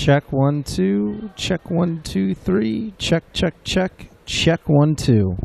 Check 1 2. Check 1 2 3. Check check check. Check 1 2.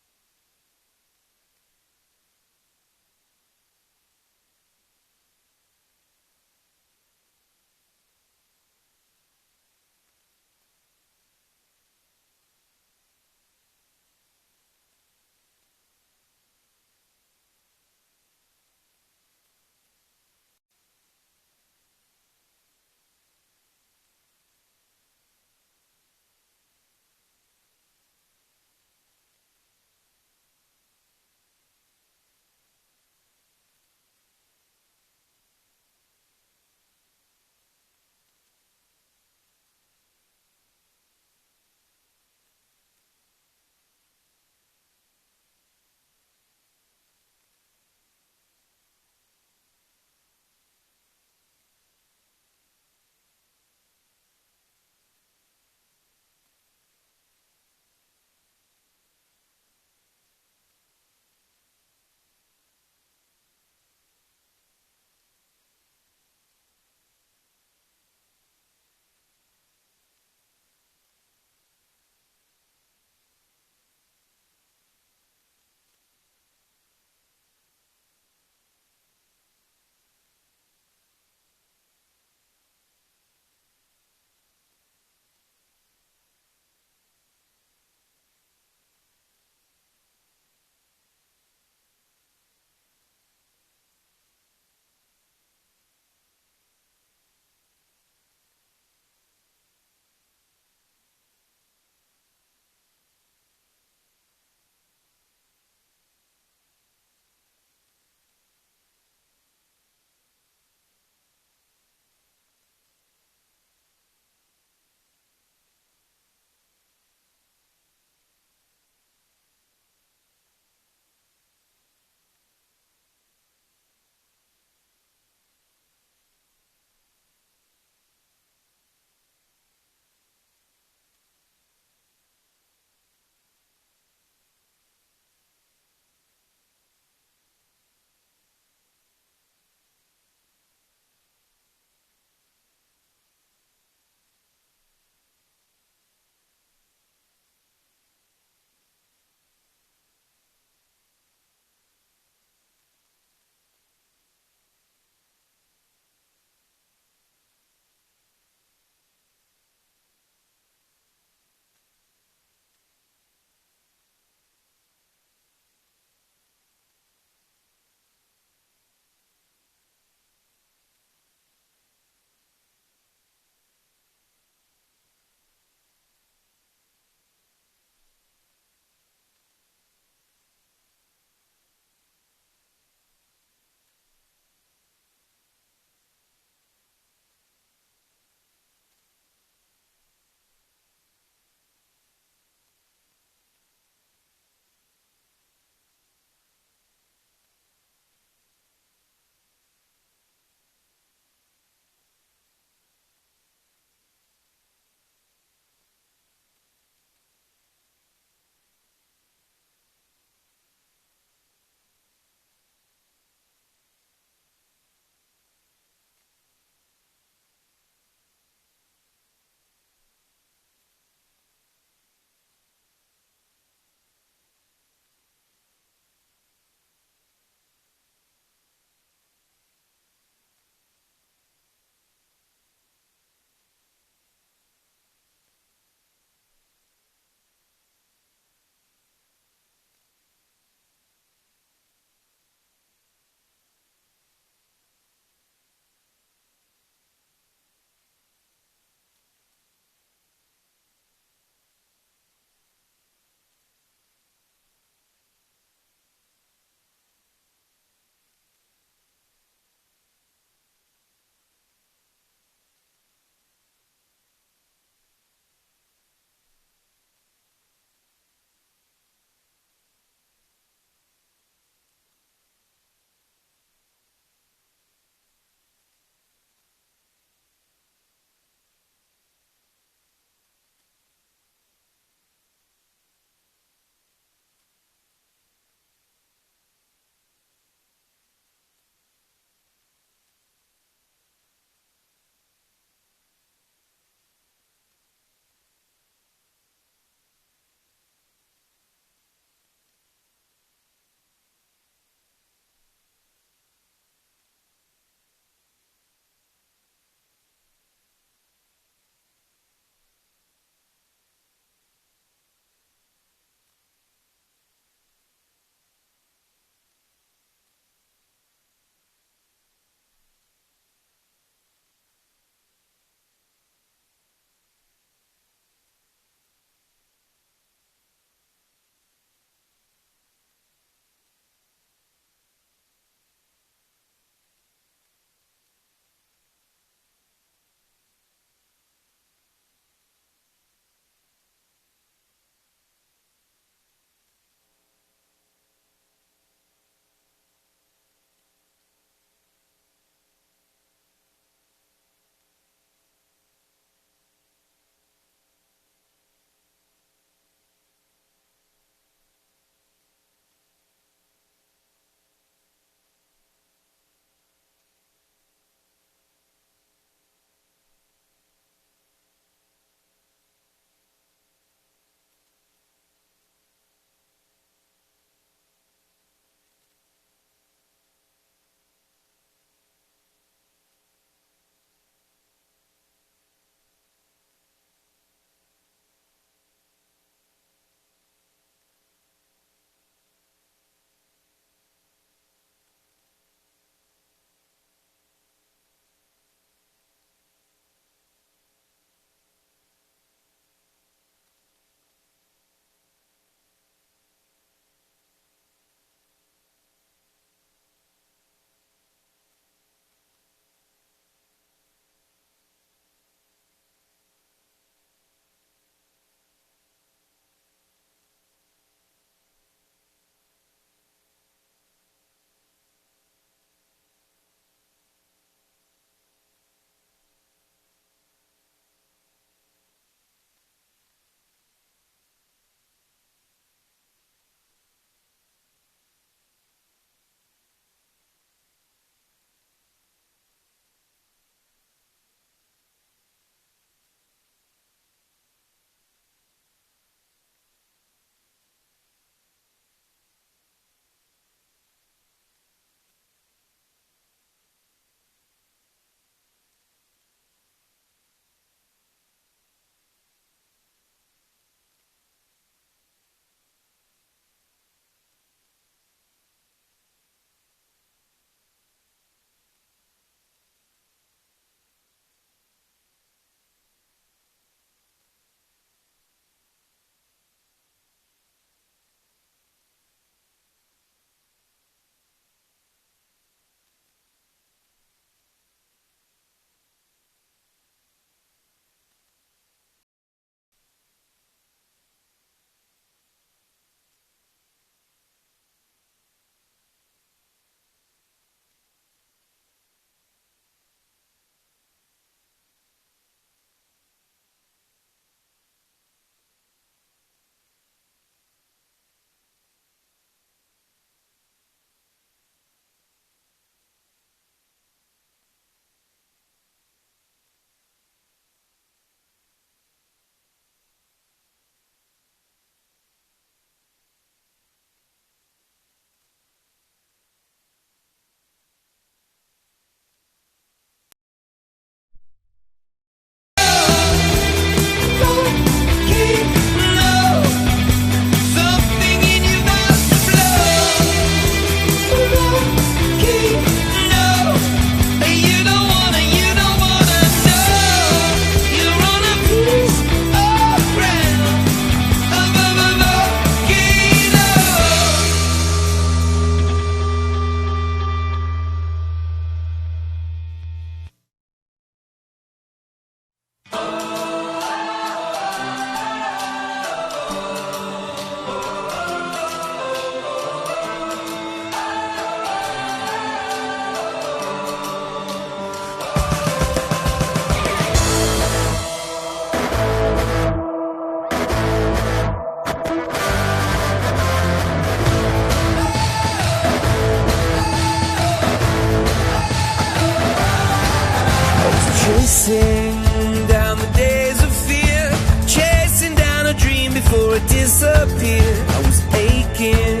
Chasing down the days of fear, chasing down a dream before it disappeared. I was aching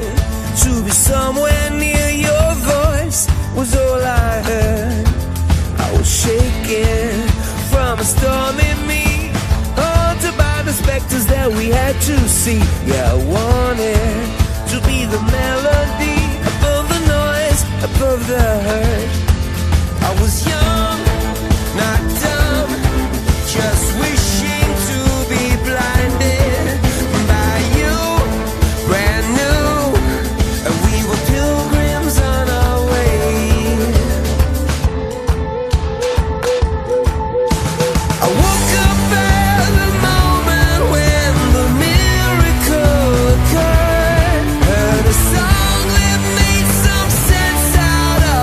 to be somewhere near. Your voice was all I heard. I was shaking from a storm in me, haunted by the specters that we had to see. Yeah, I wanted to be the melody above the noise, above the hurt. I was young, not dumb, just wishing to be blinded by you, brand new, and we were pilgrims on our way. I woke up at the moment when the miracle occurred, heard a song that made some sense out of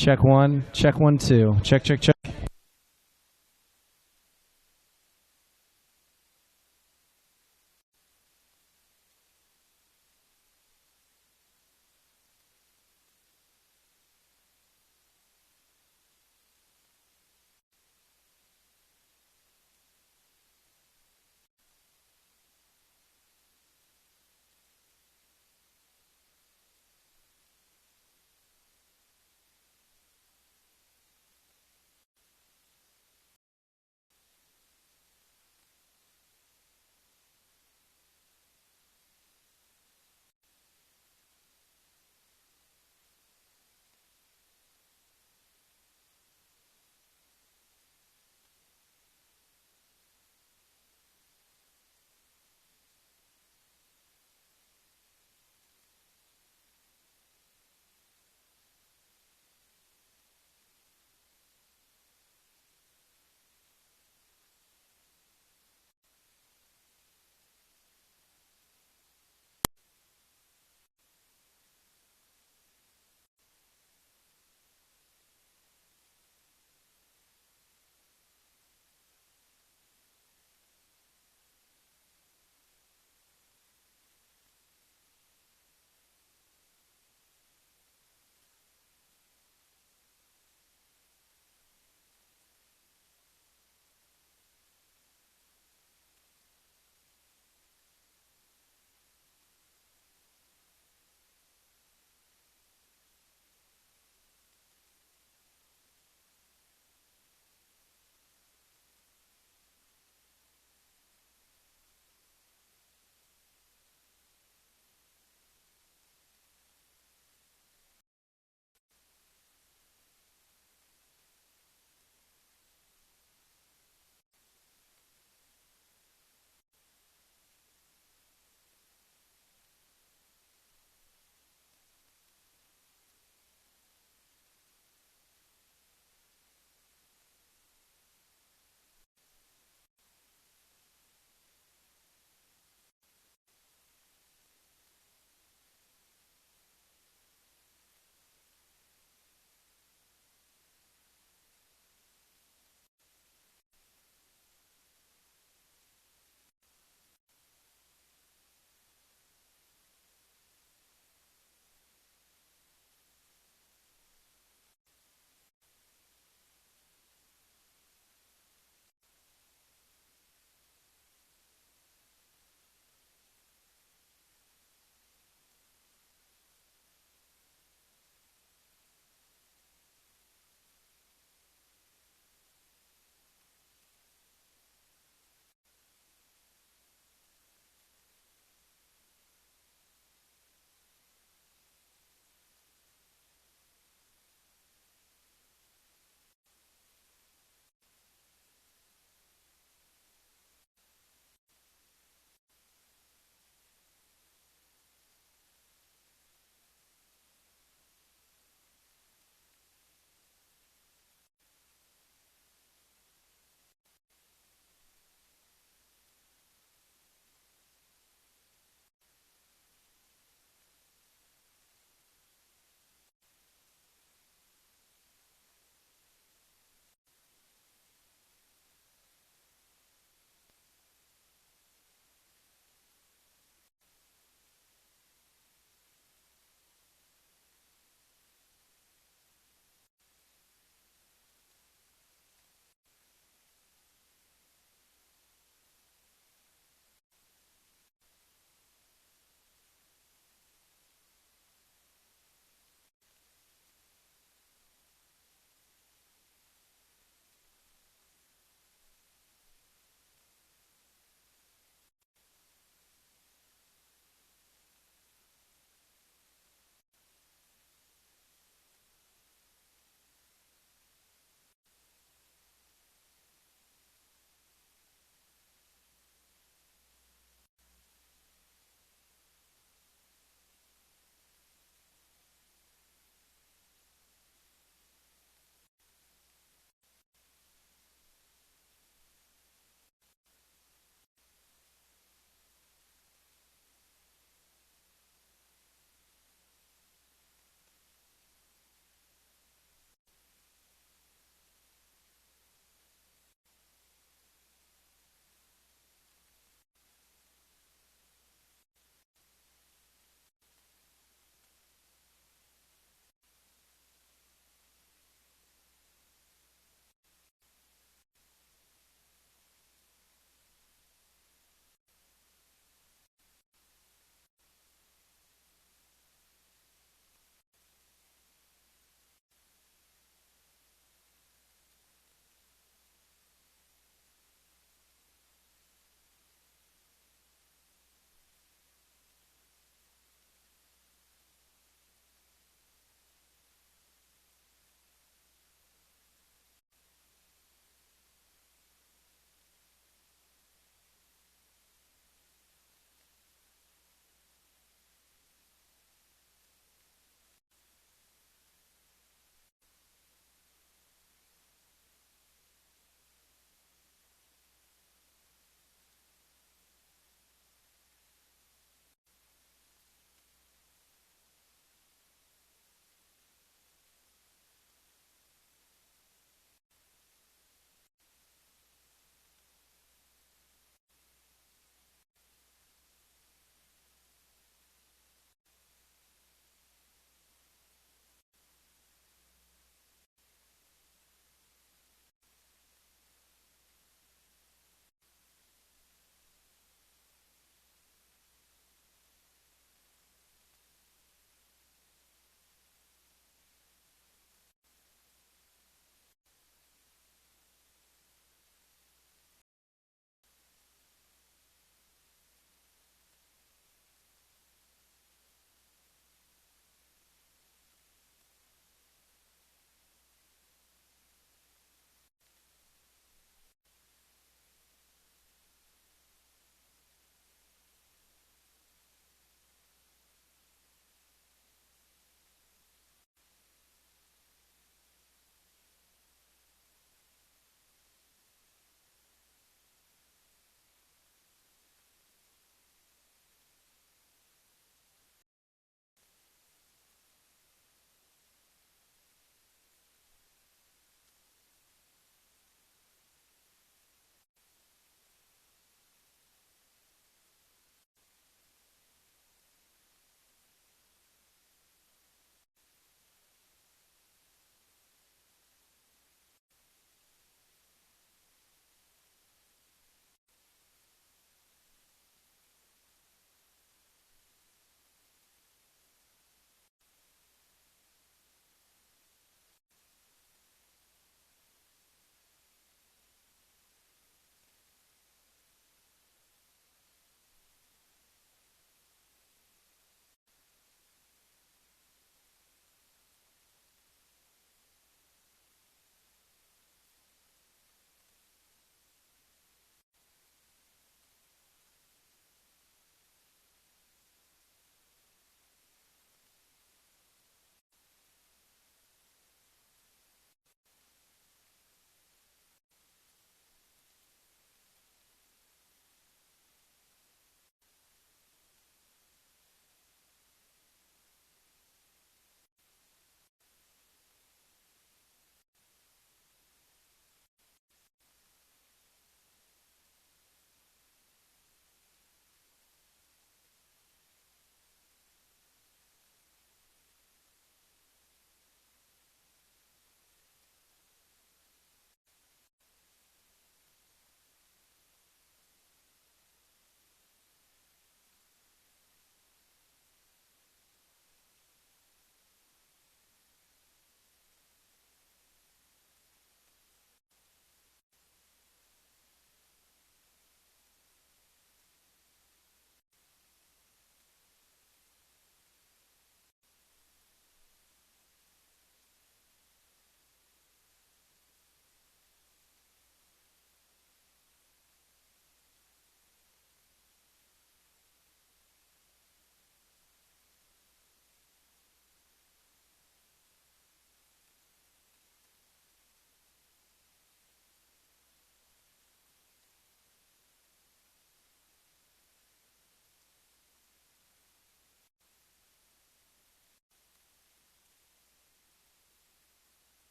Check one, two. Check, check, check.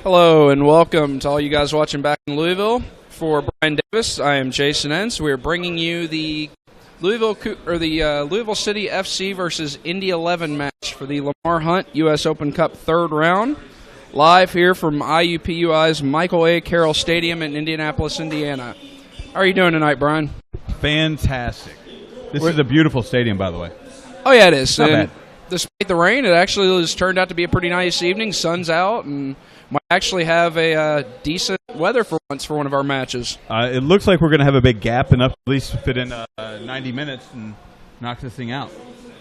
Hello and welcome to all you guys watching back in Louisville. For Brian Davis, I am Jason Entz. We are bringing you the Louisville City FC versus Indy 11 match for the Lamar Hunt U.S. Open Cup third round. Live here from IUPUI's Michael A. Carroll Stadium in Indianapolis, Indiana. How are you doing tonight, Brian? Fantastic. This is a beautiful stadium, by the way. Oh, yeah, it is. Not bad. Despite the rain, it actually has turned out to be a pretty nice evening. Sun's out, and might actually have a decent weather for once for one of our matches. It looks like we're going to have a big gap, enough to at least fit in 90 minutes and knock this thing out.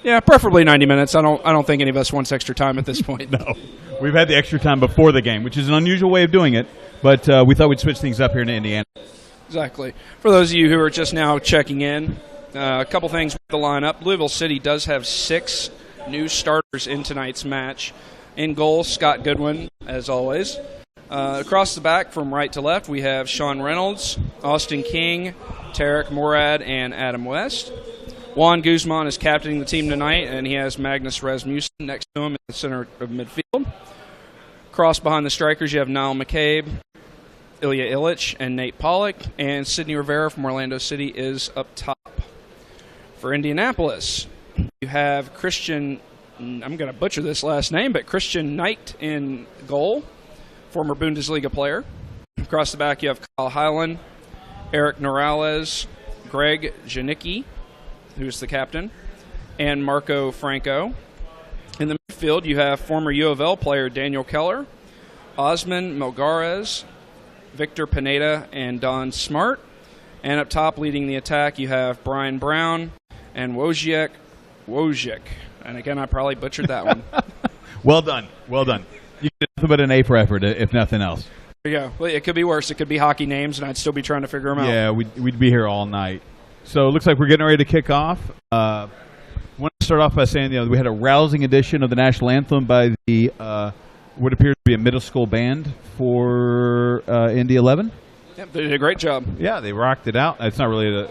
Yeah, preferably 90 minutes. I don't think any of us wants extra time at this point. No. We've had the extra time before the game, which is an unusual way of doing it, but we thought we'd switch things up here in Indiana. Exactly. For those of you who are just now checking in, a couple things with the lineup. Louisville City does have 6 new starters in tonight's match. In goal, Scott Goodwin, as always. Across the back from right to left, we have Sean Reynolds, Austin King, Tarek Morad, and Adam West. Juan Guzman is captaining the team tonight, and he has Magnus Rasmussen next to him in the center of midfield. Cross behind the strikers, you have Niall McCabe, Ilya Illich, and Nate Pollock, and Sidney Rivera from Orlando City is up top. For Indianapolis, you have Christian, I'm going to butcher this last name, but Christian Knight in goal, former Bundesliga player. Across the back, you have Kyle Hyland, Eric Norales, Greg Janicki, who's the captain, and Marco Franco. In the midfield, you have former U of L player Daniel Keller, Osman Melgares, Victor Pineda, and Don Smart. And up top, leading the attack, you have Brian Brown and Wojciech. And again, I probably butchered that one. Well done. Well done. You get nothing but an A for effort, if nothing else. There you go. Well, it could be worse. It could be hockey names, and I'd still be trying to figure them out. Yeah, we'd be here all night. So it looks like we're getting ready to kick off. I want to start off by saying, we had a rousing edition of the national anthem by the what appears to be a middle school band for Indy 11. Yep, they did a great job. Yeah, they rocked it out. It's not really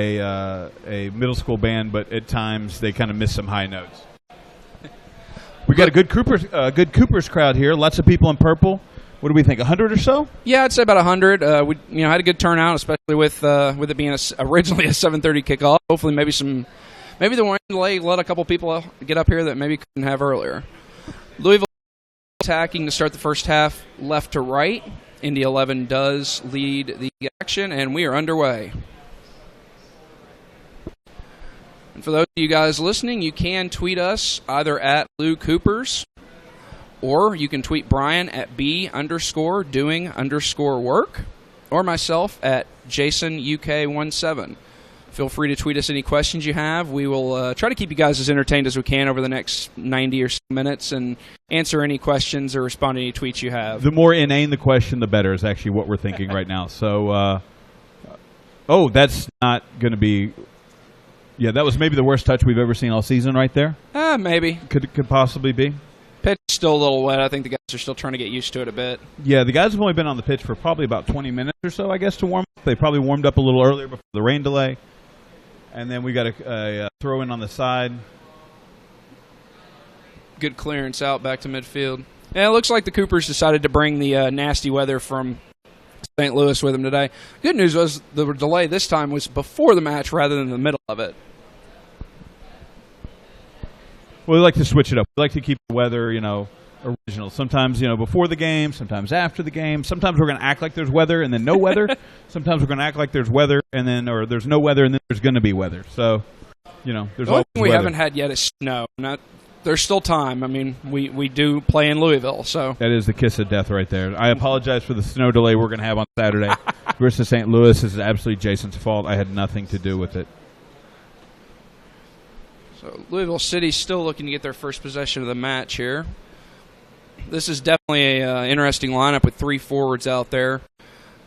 a middle school band, but at times they kind of miss some high notes. We got a good Cooper's crowd here. Lots of people in purple. What do we think? 100 or so? Yeah, I'd say about 100. We had a good turnout, especially with it being originally a 7:30 kickoff. Hopefully, maybe the rain delay let a couple people get up here that maybe couldn't have earlier. Louisville attacking to start the first half, left to right. Indy 11 does lead the action, and we are underway. And for those of you guys listening, you can tweet us either at Lou Coopers, or you can tweet Brian at B_doing_work, or myself at JasonUK17. Feel free to tweet us any questions you have. We will try to keep you guys as entertained as we can over the next 90 or so minutes and answer any questions or respond to any tweets you have. The more inane the question, the better is actually what we're thinking right now. So, that's not going to be... Yeah, that was maybe the worst touch we've ever seen all season right there. Maybe. Could possibly be. Pitch is still a little wet. I think the guys are still trying to get used to it a bit. Yeah, the guys have only been on the pitch for probably about 20 minutes or so, I guess, to warm up. They probably warmed up a little earlier before the rain delay. And then we got a throw in on the side. Good clearance out back to midfield. Yeah, it looks like the Coopers decided to bring the nasty weather from St. Louis with them today. Good news was the delay this time was before the match rather than the middle of it. Well, we like to switch it up. We like to keep the weather, original. Sometimes, before the game, sometimes after the game. Sometimes we're going to act like there's weather and then no weather. Sometimes we're going to act like there's weather or there's no weather and then there's going to be weather. So, there's always we weather. haven't had yet is snow. There's still time. I mean, we do play in Louisville, so. That is the kiss of death right there. I apologize for the snow delay we're going to have on Saturday versus St. Louis. This is absolutely Jason's fault. I had nothing to do with it. So Louisville City still looking to get their first possession of the match here. This is definitely an interesting lineup with 3 forwards out there.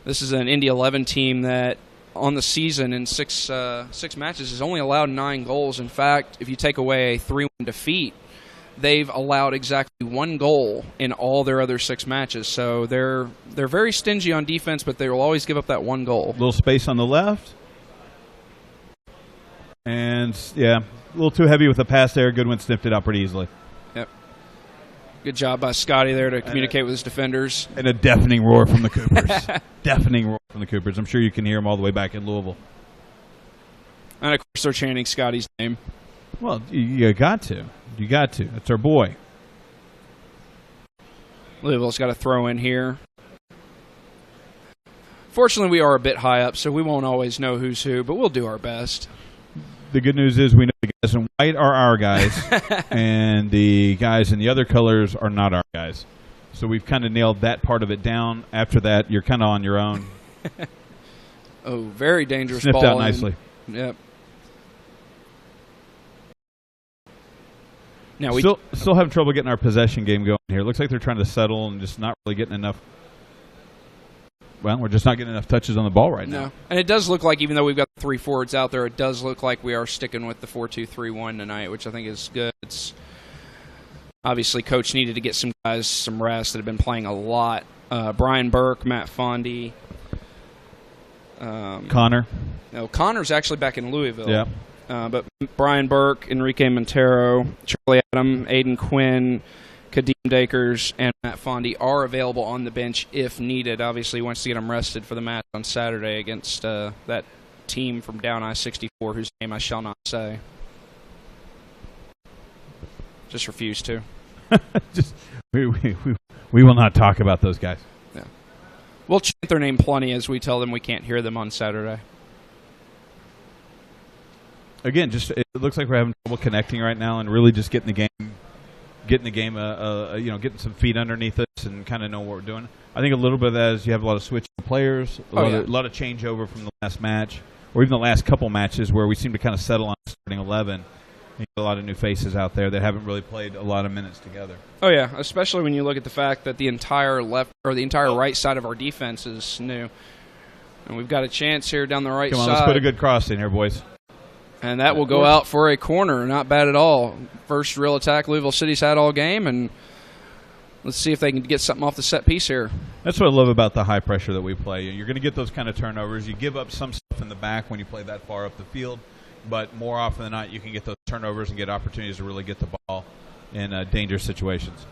This is an Indy 11 team that on the season in six matches has only allowed 9 goals. In fact, if you take away a 3-1 defeat, they've allowed exactly 1 goal in all their other 6 matches. So they're very stingy on defense, but they will always give up that 1 goal. Little space on the left. And, yeah, a little too heavy with the pass there. Goodwin sniffed it out pretty easily. Yep. Good job by Scotty there to communicate with his defenders. And a deafening roar from the Coopers. Deafening roar from the Coopers. I'm sure you can hear them all the way back in Louisville. And, of course, they're chanting Scotty's name. Well, you got to. You got to. That's our boy. Louisville's got to throw in here. Fortunately, we are a bit high up, so we won't always know who's who, but we'll do our best. The good news is we know the guys in white are our guys, and the guys in the other colors are not our guys. So we've kind of nailed that part of it down. After that, you're kind of on your own. Oh, very dangerous Sniffed ball. out nicely. Yep. Now we still having trouble getting our possession game going here. Looks like they're trying to settle and just not really getting enough. Well, we're just not getting enough touches on the ball right now. And it does look like, even though we've got 3 forwards out there, it does look like we are sticking with the 4-2-3-1 tonight, which I think is good. It's obviously Coach needed to get some guys some rest that have been playing a lot. Brian Burke, Matt Fondy. Connor. No, Connor's actually back in Louisville. Yeah. But Brian Burke, Enrique Montero, Charlie Adam, Aiden Quinn, Kadeem Dakers, and Matt Fondy are available on the bench if needed. Obviously, he wants to get them rested for the match on Saturday against that team from down I-64, whose name I shall not say. Just refuse to. We will not talk about those guys. Yeah. We'll chant their name plenty as we tell them we can't hear them on Saturday. Again, just it looks like we're having trouble connecting right now, and really just getting the game, getting some feet underneath us, and kind of know what we're doing. I think a little bit of that is you have a lot of switching players, a lot of changeover from the last match, or even the last couple matches where we seem to kind of settle on starting 11. And you get a lot of new faces out there that haven't really played a lot of minutes together. Oh yeah, especially when you look at the fact that the entire left or the entire right side of our defense is new, and we've got a chance here down the right side. Come on, let's put a good cross in here, boys. And that will go out for a corner. Not bad at all. First real attack Louisville City's had all game, and let's see if they can get something off the set piece here. That's what I love about the high pressure that we play. You're going to get those kind of turnovers. You give up some stuff in the back when you play that far up the field, but more often than not, you can get those turnovers and get opportunities to really get the ball in dangerous situations.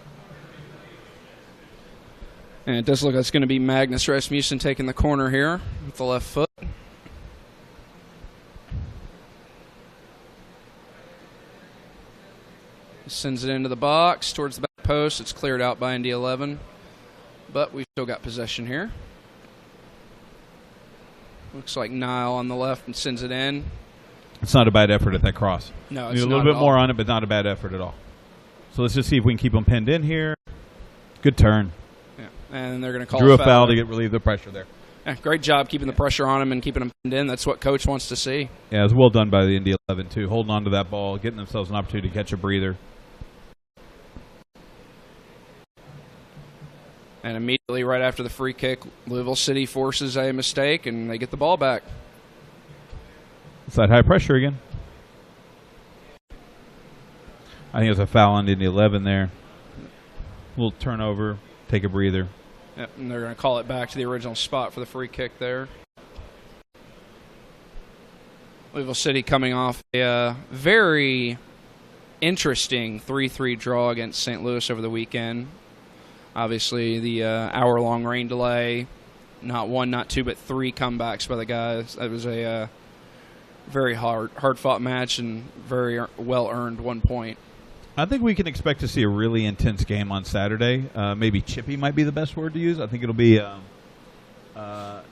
And it does look like it's going to be Magnus Rasmussen taking the corner here with the left foot. Sends it into the box towards the back post. It's cleared out by Indy 11, but we've still got possession here. Looks like Nile on the left and sends it in. It's not a bad effort at that cross. No, it's not a little bit more on it, but not a bad effort at all. So let's just see if we can keep them pinned in here. Good turn. Yeah, and they're going to call Drew a a foul to get relieve the pressure there. Yeah, great job keeping the pressure on him and keeping him pinned in. That's what Coach wants to see. Yeah, it was well done by the Indy 11 too, holding on to that ball, getting themselves an opportunity to catch a breather. And immediately right after the free kick, Louisville City forces a mistake, and they get the ball back. It's that high pressure again. I think it's a foul on Indy 11 there. A little turnover, take a breather. Yep, and they're going to call it back to the original spot for the free kick there. Louisville City coming off a very interesting 3-3 draw against St. Louis over the weekend. Obviously, the hour-long rain delay, not one, not two, but 3 comebacks by the guys. That was a very hard-fought match and very well-earned 1 point. I think we can expect to see a really intense game on Saturday. Maybe chippy might be the best word to use. I think it'll be the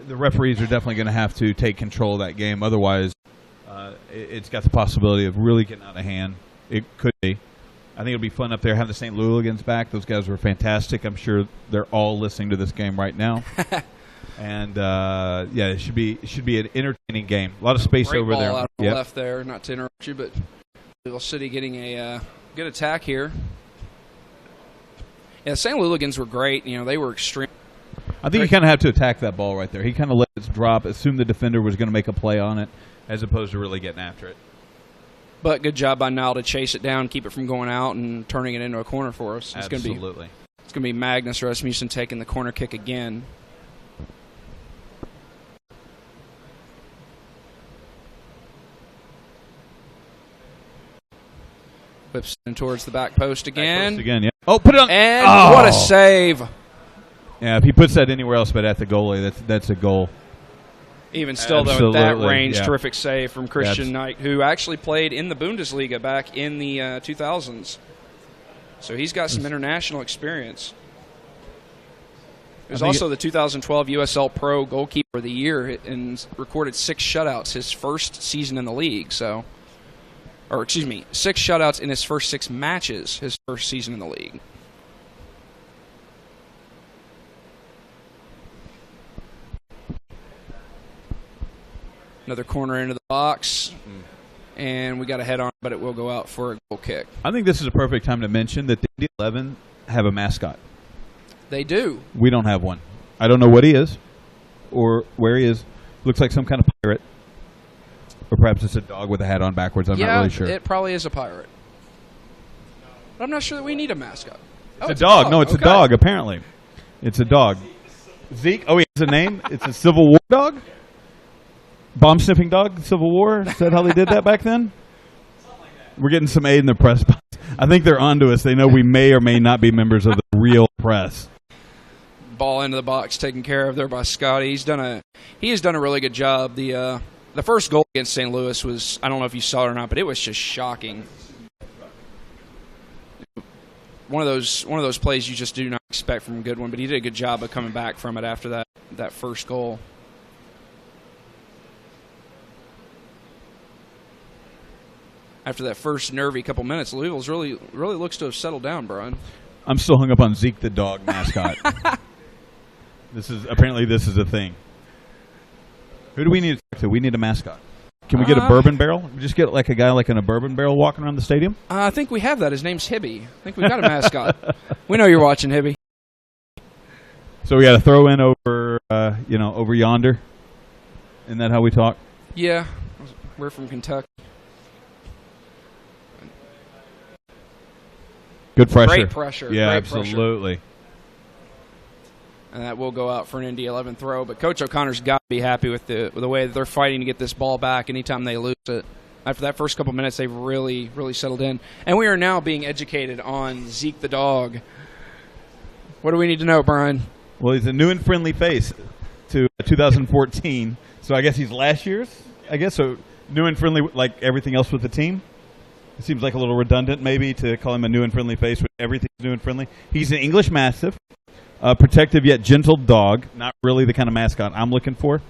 referees are definitely going to have to take control of that game. Otherwise, it's got the possibility of really getting out of hand. It could be. I think it'll be fun up there having the St. Louligans back. Those guys were fantastic. I'm sure they're all listening to this game right now. And yeah, it should be an entertaining game. A lot of space Great over ball there. Out on the left there. Not to interrupt you, but Louisville City getting a good attack here. Yeah, the St. Louligans were great. You know, they were extreme. I think you kind of have to attack that ball right there. He kind of let it drop, assumed the defender was going to make a play on it, as opposed to really getting after it. But good job by Nile to chase it down, keep it from going out, and turning it into a corner for us. Absolutely. It's going to be Magnus Rasmussen taking the corner kick again. Whips in towards the back post again. Yeah. Oh, put it on. And oh. What a save. Yeah, if he puts that anywhere else but at the goalie, that's a goal. Even still, though, at that range, terrific save from Christian Knight, who actually played in the Bundesliga back in the 2000s. So he's got some international experience. He was also the 2012 USL Pro Goalkeeper of the Year and recorded 6 shutouts his first season in the league. 6 shutouts in his first 6 matches his first season in the league. Another corner into the box, and we got a head on, but it will go out for a goal kick. I think this is a perfect time to mention that the Indy 11 have a mascot. They do. We don't have one. I don't know what he is or where he is. Looks like some kind of pirate. Or perhaps it's a dog with a hat on backwards. I'm not really sure. It probably is a pirate. But I'm not sure that we need a mascot. It's a dog. No, it's a dog, apparently. It's a dog. Zeke? Oh, he has a name? It's a Civil War dog? Bomb-sniffing dog, Civil War? Is that how they did that back then? We're getting some aid in the press box. I think they're on to us. They know we may or may not be members of the real press. Ball into the box taken care of there by Scotty. He has done a really good job. The first goal against St. Louis was, I don't know if you saw it or not, but it was just shocking. One of those plays you just do not expect from Goodwin, but he did a good job of coming back from it after that first goal. After that first nervy couple minutes, Louisville's really looks to have settled down, Brian. I'm still hung up on Zeke the dog mascot. This is a thing. Who do we need to talk to? We need a mascot. Can we get a bourbon barrel? Just get like a guy like in a bourbon barrel walking around the stadium? I think we have that. His name's Hibby. I think we've got a mascot. We know you're watching, Hibby. So we got to throw in over yonder. Isn't that how we talk? Yeah, we're from Kentucky. Good pressure. Great pressure. Yeah, great absolutely. Pressure. And that will go out for an Indy 11 throw. But Coach O'Connor's got to be happy with the way that they're fighting to get this ball back anytime they lose it. After that first couple minutes, they've really, really settled in. And we are now being educated on Zeke the dog. What do we need to know, Brian? Well, he's a new and friendly face to 2014. So I guess he's last year's, so new and friendly like everything else with the team. It seems like a little redundant maybe to call him a new and friendly face when everything's new and friendly. He's an English Mastiff, a protective yet gentle dog, not really the kind of mascot I'm looking for.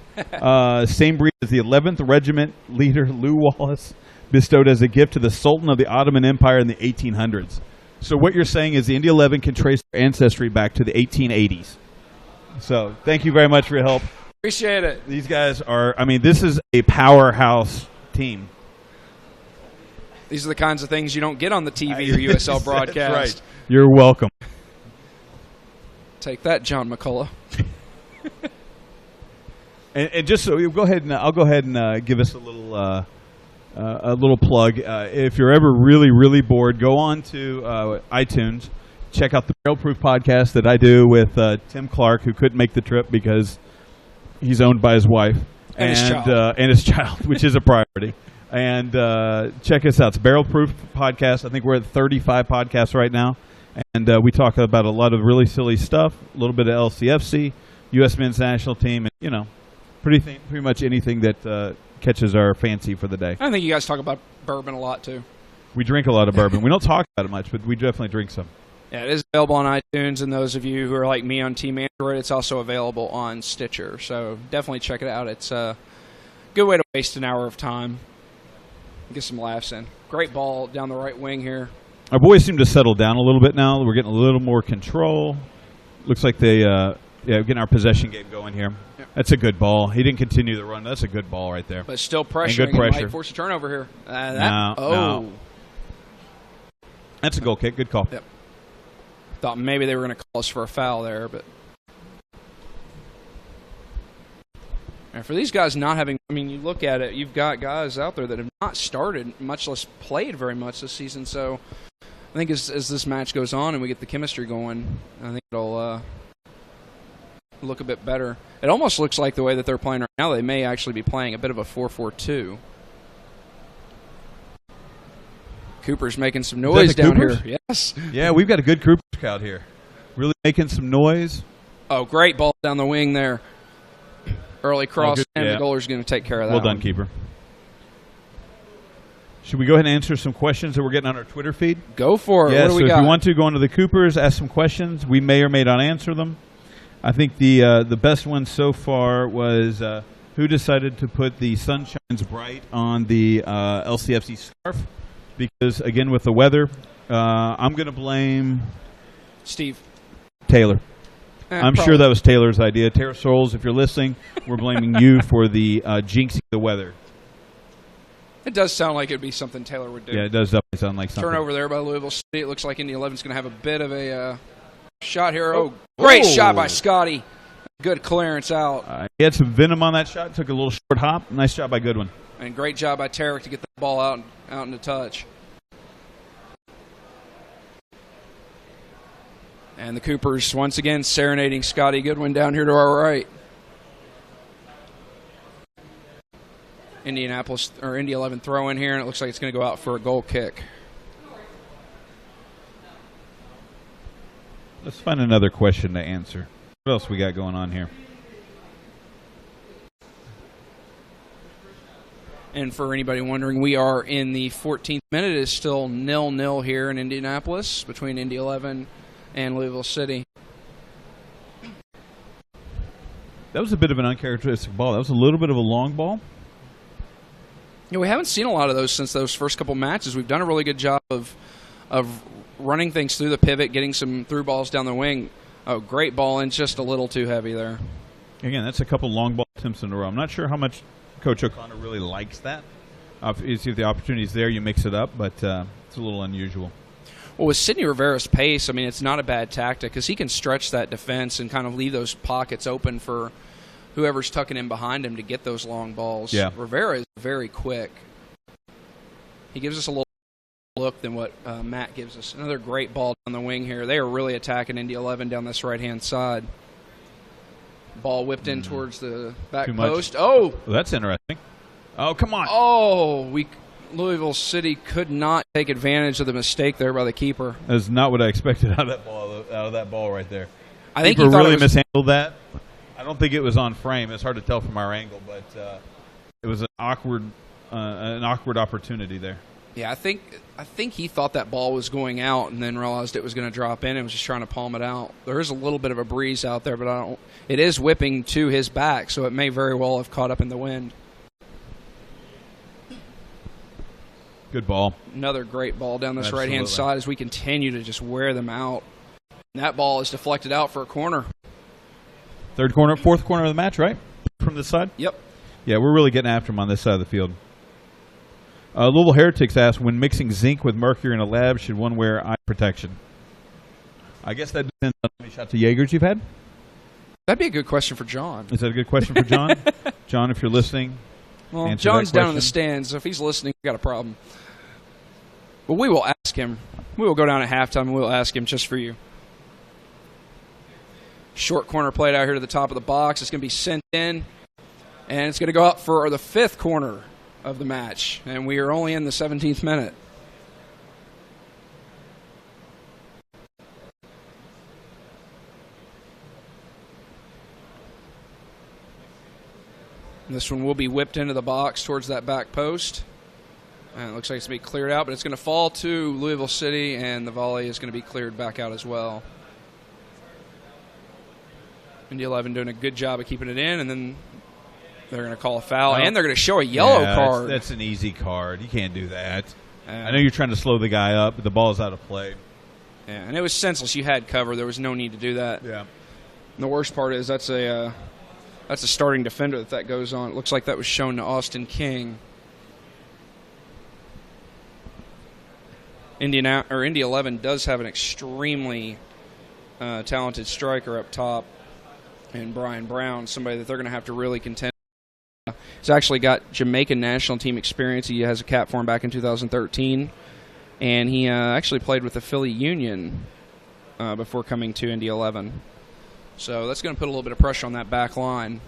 Same breed as the 11th Regiment leader Lew Wallace, bestowed as a gift to the Sultan of the Ottoman Empire in the 1800s. So what you're saying is the Indy 11 can trace their ancestry back to the 1880s. So thank you very much for your help. Appreciate it. These guys are, this is a powerhouse team. These are the kinds of things you don't get on the TV or USL broadcast. That's right. You're welcome. Take that, John McCullough. and just so you go ahead and I'll go ahead and give us a little plug. If you're ever really, really bored, go on to iTunes. Check out the Barrel Proof podcast that I do with Tim Clark, who couldn't make the trip because he's owned by his wife and his child, which is a priority. And check us out. It's Barrel Proof Podcast. I think we're at 35 podcasts right now. And we talk about a lot of really silly stuff, a little bit of LCFC, U.S. men's national team, and, pretty much anything that catches our fancy for the day. I think you guys talk about bourbon a lot, too. We drink a lot of bourbon. We don't talk about it much, but we definitely drink some. Yeah, it is available on iTunes, and those of you who are like me on Team Android, it's also available on Stitcher. So definitely check it out. It's a good way to waste an hour of time. Get some laughs in. Great ball down the right wing here. Our boys seem to settle down a little bit now. We're getting a little more control. Looks like they getting our possession game going here. Yep. That's a good ball. He didn't continue the run. That's a good ball right there. But still pressuring. Good pressure. Might force a turnover here. No. That's a goal kick. Good call. Yep. Thought maybe they were going to call us for a foul there, but And for these guys not having, I mean, you look at it, you've got guys out there that have not started, much less played very much this season. So I think as this match goes on and we get the chemistry going, I think it'll look a bit better. It almost looks like the way that they're playing right now, they may actually be playing a bit of a 4-4-2. Cooper's making some noise down here. Yes. Yeah, we've got a good Cooper scout here. Really making some noise. Oh, great ball down the wing there. Early cross, and yeah. the goaler's going to take care of that. Well done, keeper. Should we go ahead and answer some questions that we're getting on our Twitter feed? Go for it. Yeah, what do we so got? if you want to, go into the Coopers, ask some questions. We may or may not answer them. I think the best one so far was who decided to put the Sun Shines Bright on the LCFC scarf? Because, again, with the weather, I'm going to blame Steve Taylor. I'm probably. sure that was Taylor's idea. Tara Souls, if you're listening, we're blaming you for the jinxing the weather. It does sound like it would be something Taylor would do. Yeah, it does definitely sound like something. Turnover there by Louisville City. It looks like Indy 11 is going to have a bit of a shot here. Oh, great shot by Scotty. Good clearance out. He had some venom on that shot. Took a little short hop. Nice job by Goodwin. And great job by Tarek to get the ball out into touch. And the Coopers once again serenading Scotty Goodwin down here to our right. Indy 11 throw in here, and it looks like it's going to go out for a goal kick. Let's find another question to answer. What else we got going on here? And for anybody wondering, we are in the 14th minute. It is still 0-0 here in Indianapolis between Indy 11 and Louisville City. That was a bit of an uncharacteristic ball. That was a little bit of a long ball. Yeah, we haven't seen a lot of those since those first couple matches. We've done a really good job of running things through the pivot, getting some through balls down the wing. Oh, great ball, and just a little too heavy there. Again, that's a couple long ball attempts in a row. I'm not sure how much Coach O'Connor really likes that. If the opportunity's there, you mix it up, but it's a little unusual. Well, with Sidney Rivera's pace, I mean, it's not a bad tactic because he can stretch that defense and kind of leave those pockets open for whoever's tucking in behind him to get those long balls. Yeah. Rivera is very quick. He gives us a little look than what Matt gives us. Another great ball down the wing here. They are really attacking Indy 11 down this right-hand side. Ball whipped in towards the back post. Oh! Well, that's interesting. Oh, come on. Oh, Louisville City could not take advantage of the mistake there by the keeper. That's not what I expected out of that ball right there. I think he really mishandled that. I don't think it was on frame. It's hard to tell from our angle, but it was an awkward opportunity there. Yeah, I think he thought that ball was going out and then realized it was going to drop in and was just trying to palm it out. There is a little bit of a breeze out there, but it is whipping to his back, so it may very well have caught up in the wind. Good ball. Another great ball down this right-hand side as we continue to just wear them out. And that ball is deflected out for a corner. Fourth corner of the match, right? From this side? Yep. Yeah, we're really getting after him on this side of the field. Louisville Heretics asked, when mixing zinc with mercury in a lab, should one wear eye protection? I guess that depends on how many shots of Jaegers you've had. That'd be a good question for John. Is that a good question for John? John, if you're listening, well, John's down in the stands, so if he's listening, we've got a problem. But we will ask him. We will go down at halftime and we'll ask him just for you. Short corner played out here to the top of the box. It's going to be sent in, and it's going to go out for the fifth corner of the match, and we are only in the 17th minute. And this one will be whipped into the box towards that back post. And it looks like it's going to be cleared out, but it's going to fall to Louisville City, and the volley is going to be cleared back out as well. Indy 11 doing a good job of keeping it in, and then they're going to call a foul, and they're going to show a yellow card. That's an easy card. You can't do that. I know you're trying to slow the guy up, but the ball's out of play. Yeah, and it was senseless. You had cover. There was no need to do that. Yeah. And the worst part is that's a starting defender that goes on. It looks like that was shown to Austin King. Indy 11 does have an extremely talented striker up top, and Brian Brown, somebody that they're going to have to really contend He's actually got Jamaican national team experience. He has a cap for him back in 2013. And he actually played with the Philly Union before coming to Indy 11. So that's going to put a little bit of pressure on that back line.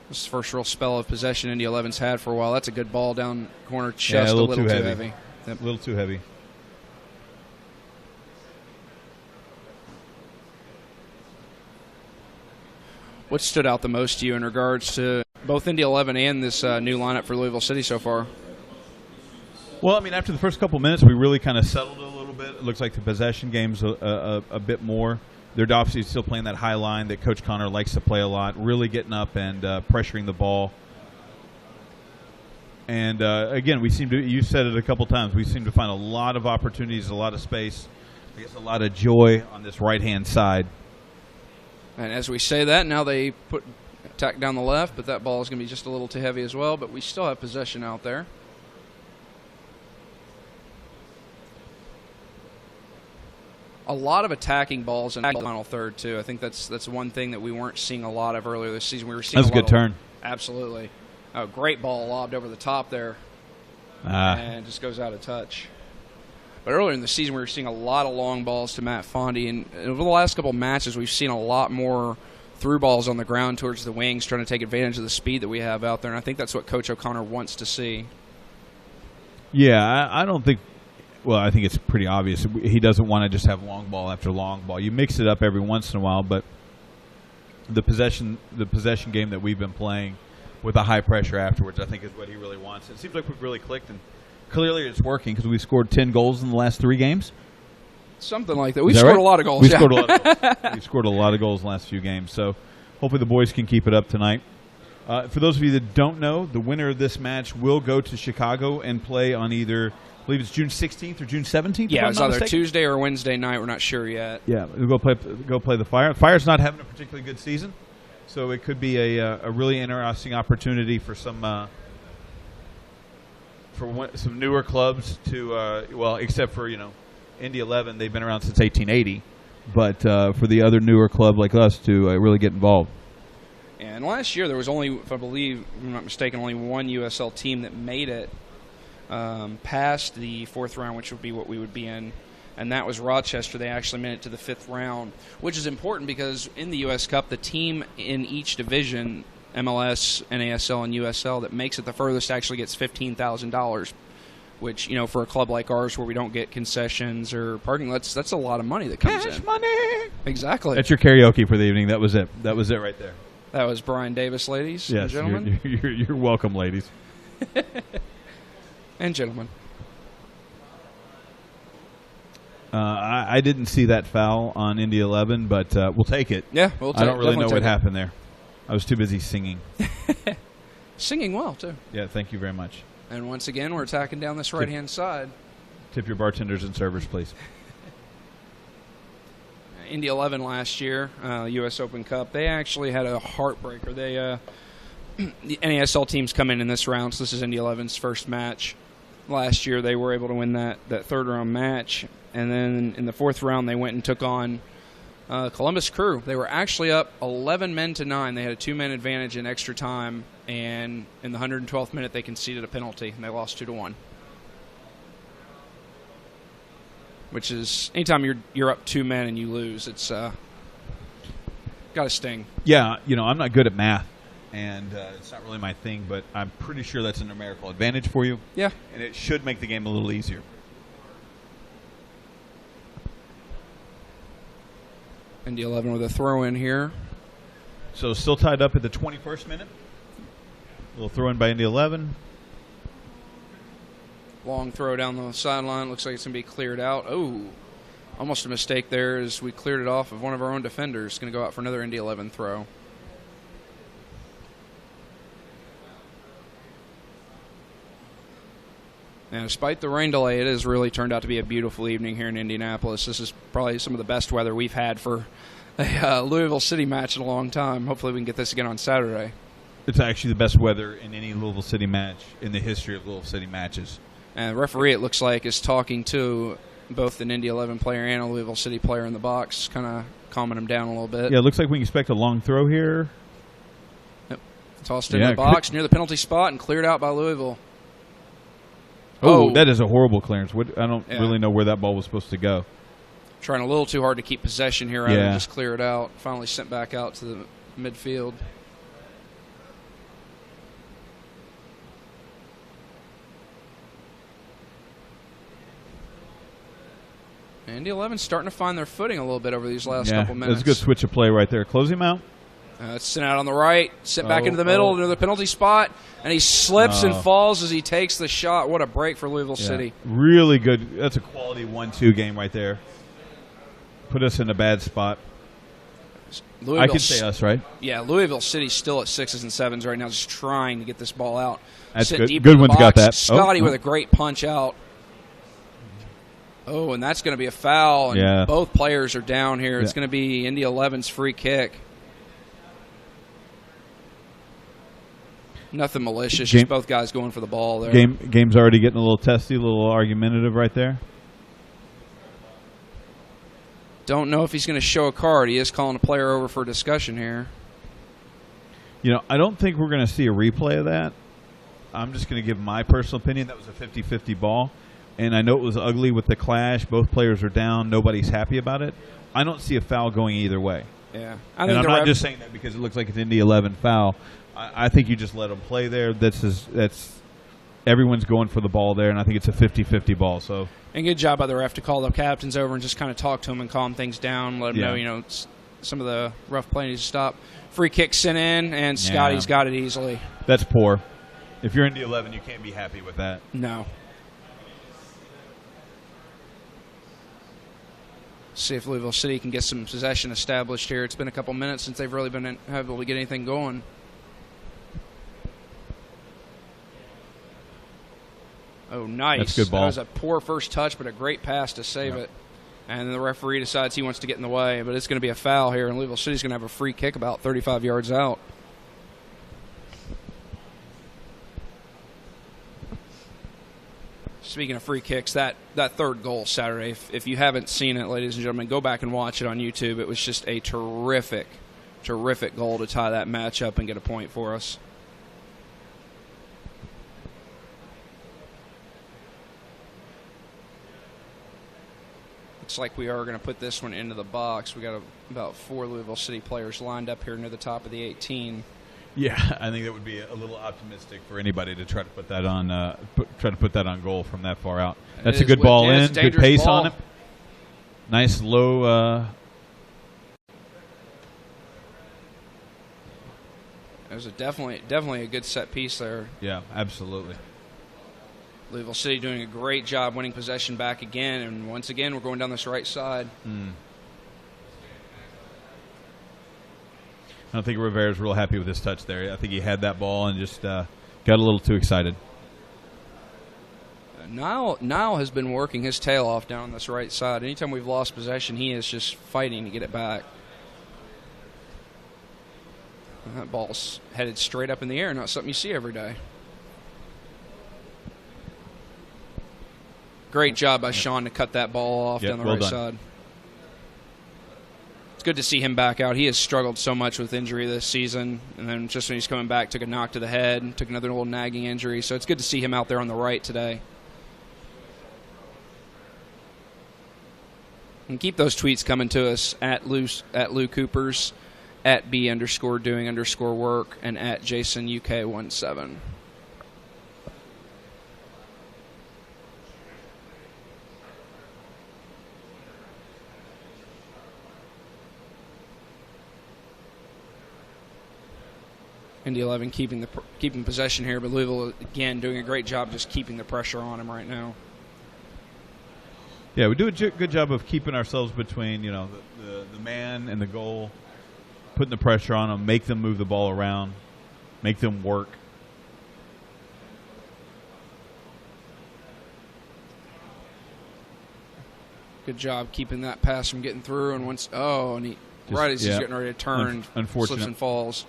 This is the first real spell of possession Indy 11's had for a while. That's a good ball down corner, just a little too heavy. Yep. A little too heavy. What stood out the most to you in regards to both Indy 11 and this new lineup for Louisville City so far? Well, I mean, after the first couple minutes, we really kind of settled a little bit. It looks like the possession game's a bit more. They're obviously still playing that high line that Coach Connor likes to play a lot, really getting up and pressuring the ball. And, again, we seem to – you said it a couple times. We seem to find a lot of opportunities, a lot of space, I guess a lot of joy on this right-hand side. And as we say that, now they put attack down the left, but that ball is going to be just a little too heavy as well. But we still have possession out there. A lot of attacking balls in the final third, too. I think that's one thing that we weren't seeing a lot of earlier this season. We were seeing that was a good turn. Absolutely. Oh, great ball lobbed over the top there. And just goes out of touch. But earlier in the season, we were seeing a lot of long balls to Matt Fondy. And over the last couple of matches, we've seen a lot more through balls on the ground towards the wings, trying to take advantage of the speed that we have out there. And I think that's what Coach O'Connor wants to see. Yeah, I don't think – well, I think it's pretty obvious. He doesn't want to just have long ball after long ball. You mix it up every once in a while, but the possession game that we've been playing with a high pressure afterwards, I think is what he really wants. It seems like we've really clicked, and clearly it's working because we scored 10 goals in the last 3 games. Something like that. We scored a lot of goals. We scored a lot of goals. We scored a lot of goals in the last few games. So hopefully the boys can keep it up tonight. For those of you that don't know, the winner of this match will go to Chicago and play on either, I believe it's June 16th or June 17th. Yeah, it's either Tuesday or Wednesday night. We're not sure yet. Yeah, we'll go play the Fire. Fire's not having a particularly good season, so it could be a really interesting opportunity for some newer clubs to well, except for Indy 11, they've been around since 1880, but for the other newer club like us to really get involved. And last year there was only, if I'm not mistaken, only one USL team that made it past the 4th round, which would be what we would be in, and that was Rochester. They actually made it to the 5th round, which is important because in the U.S. Cup, the team in each division, MLS, NASL, and USL, that makes it the furthest actually gets $15,000, which, for a club like ours where we don't get concessions or parking, that's a lot of money that comes in. Cash money! Exactly. That's your karaoke for the evening. That was it. That was it right there. That was Brian Davis, ladies and gentlemen. You're welcome, ladies. And gentlemen. I didn't see that foul on Indy 11, but we'll take it. Yeah, we'll take it. I don't really know what happened there. I was too busy singing. Singing well, too. Yeah, thank you very much. And once again, we're attacking down this right-hand side. Tip your bartenders and servers, please. Indy 11 last year, U.S. Open Cup, they actually had a heartbreaker. The NASL teams come in this round, so this is Indy 11's first match. Last year, they were able to win that 3rd-round match. And then in the 4th round, they went and took on Columbus Crew. They were actually up 11 men to 9. They had a 2-man advantage in extra time, and in the 112th minute, they conceded a penalty, and they lost 2-1. Which is, anytime you're up 2 men and you lose, it's got to sting. Yeah, I'm not good at math, and it's not really my thing, but I'm pretty sure that's a numerical advantage for you. Yeah. And it should make the game a little easier. Indy 11 with a throw-in here. So still tied up at the 21st minute. A little throw-in by Indy 11. Long throw down the sideline. Looks like it's going to be cleared out. Oh, almost a mistake there as we cleared it off of one of our own defenders. Going to go out for another Indy 11 throw. And despite the rain delay, it has really turned out to be a beautiful evening here in Indianapolis. This is probably some of the best weather we've had for a Louisville City match in a long time. Hopefully we can get this again on Saturday. It's actually the best weather in any Louisville City match in the history of Louisville City matches. And the referee, it looks like, is talking to both an Indy 11 player and a Louisville City player in the box, kind of calming them down a little bit. Yeah, it looks like we can expect a long throw here. Yep. Tossed into the box near the penalty spot and cleared out by Louisville. Oh, that is a horrible clearance. I don't really know where that ball was supposed to go. Trying a little too hard to keep possession here rather than just clear it out. Finally sent back out to the midfield. Indy 11 starting to find their footing a little bit over these last couple minutes. That's a good switch of play right there. Close him out. It's sent out on the right, sent back into the middle, near the penalty spot, and he slips and falls as he takes the shot. What a break for Louisville City. Really good. That's a quality 1-2 game right there. Put us in a bad spot. I can say us, right? Yeah, Louisville City's still at 6s and 7s right now, just trying to get this ball out. That's Sit good. Deep Good in the one's got box. that. Scotty with a great punch out. Oh, and that's going to be a foul. And both players are down here. It's going to be Indy 11's free kick. Nothing malicious, just both guys going for the ball there. Game's already getting a little testy, a little argumentative right there. Don't know if he's going to show a card. He is calling a player over for discussion here. You know, I don't think we're going to see a replay of that. I'm just going to give my personal opinion. That was a 50-50 ball. And I know it was ugly with the clash. Both players are down. Nobody's happy about it. I don't see a foul going either way. Yeah. And I'm not just saying that because it looks like it's Indy 11 foul. I think you just let them play there. That's everyone's going for the ball there, and I think it's a 50-50 ball. So. And good job by the ref to call the captains over and just kind of talk to them and calm things down, let them know, some of the rough play needs to stop. Free kick sent in, and Scotty's got it easily. That's poor. If you're Indy 11, you can't be happy with that. No. See if Louisville City can get some possession established here. It's been a couple minutes since they've really been able to get anything going. Oh, nice. That's a good ball. That was a poor first touch, but a great pass to save it. And then the referee decides he wants to get in the way, but it's going to be a foul here, and Louisville City's going to have a free kick about 35 yards out. Speaking of free kicks, that third goal Saturday, if you haven't seen it, ladies and gentlemen, go back and watch it on YouTube. It was just a terrific, terrific goal to tie that match up and get a point for us. Looks like we are going to put this one into the box. We got about 4 Louisville City players lined up here near the top of the 18. Yeah, I think that would be a little optimistic for anybody to try to put that on goal from that far out. That's a good ball in, good pace on it. Nice low. It was definitely a good set piece there. Yeah, absolutely. Louisville City doing a great job winning possession back again, and once again we're going down this right side. I don't think Rivera's real happy with his touch there. I think he had that ball and just got a little too excited. Nile has been working his tail off down on this right side. Anytime we've lost possession, he is just fighting to get it back. And that ball's headed straight up in the air, not something you see every day. Great job by Sean to cut that ball off down the right side. It's good to see him back out. He has struggled so much with injury this season, and then just when he's coming back, took a knock to the head, and took another little nagging injury. So it's good to see him out there on the right today. And keep those tweets coming to us at Lou Coopers, at B_doing_work, and at JasonUK17. Indy 11 keeping possession here, but Louisville, again, doing a great job just keeping the pressure on him right now. Yeah, we do a good job of keeping ourselves between, the man and the goal, putting the pressure on them, make them move the ball around, make them work. Good job keeping that pass from getting through, and right as he's getting ready to turn, slips and falls.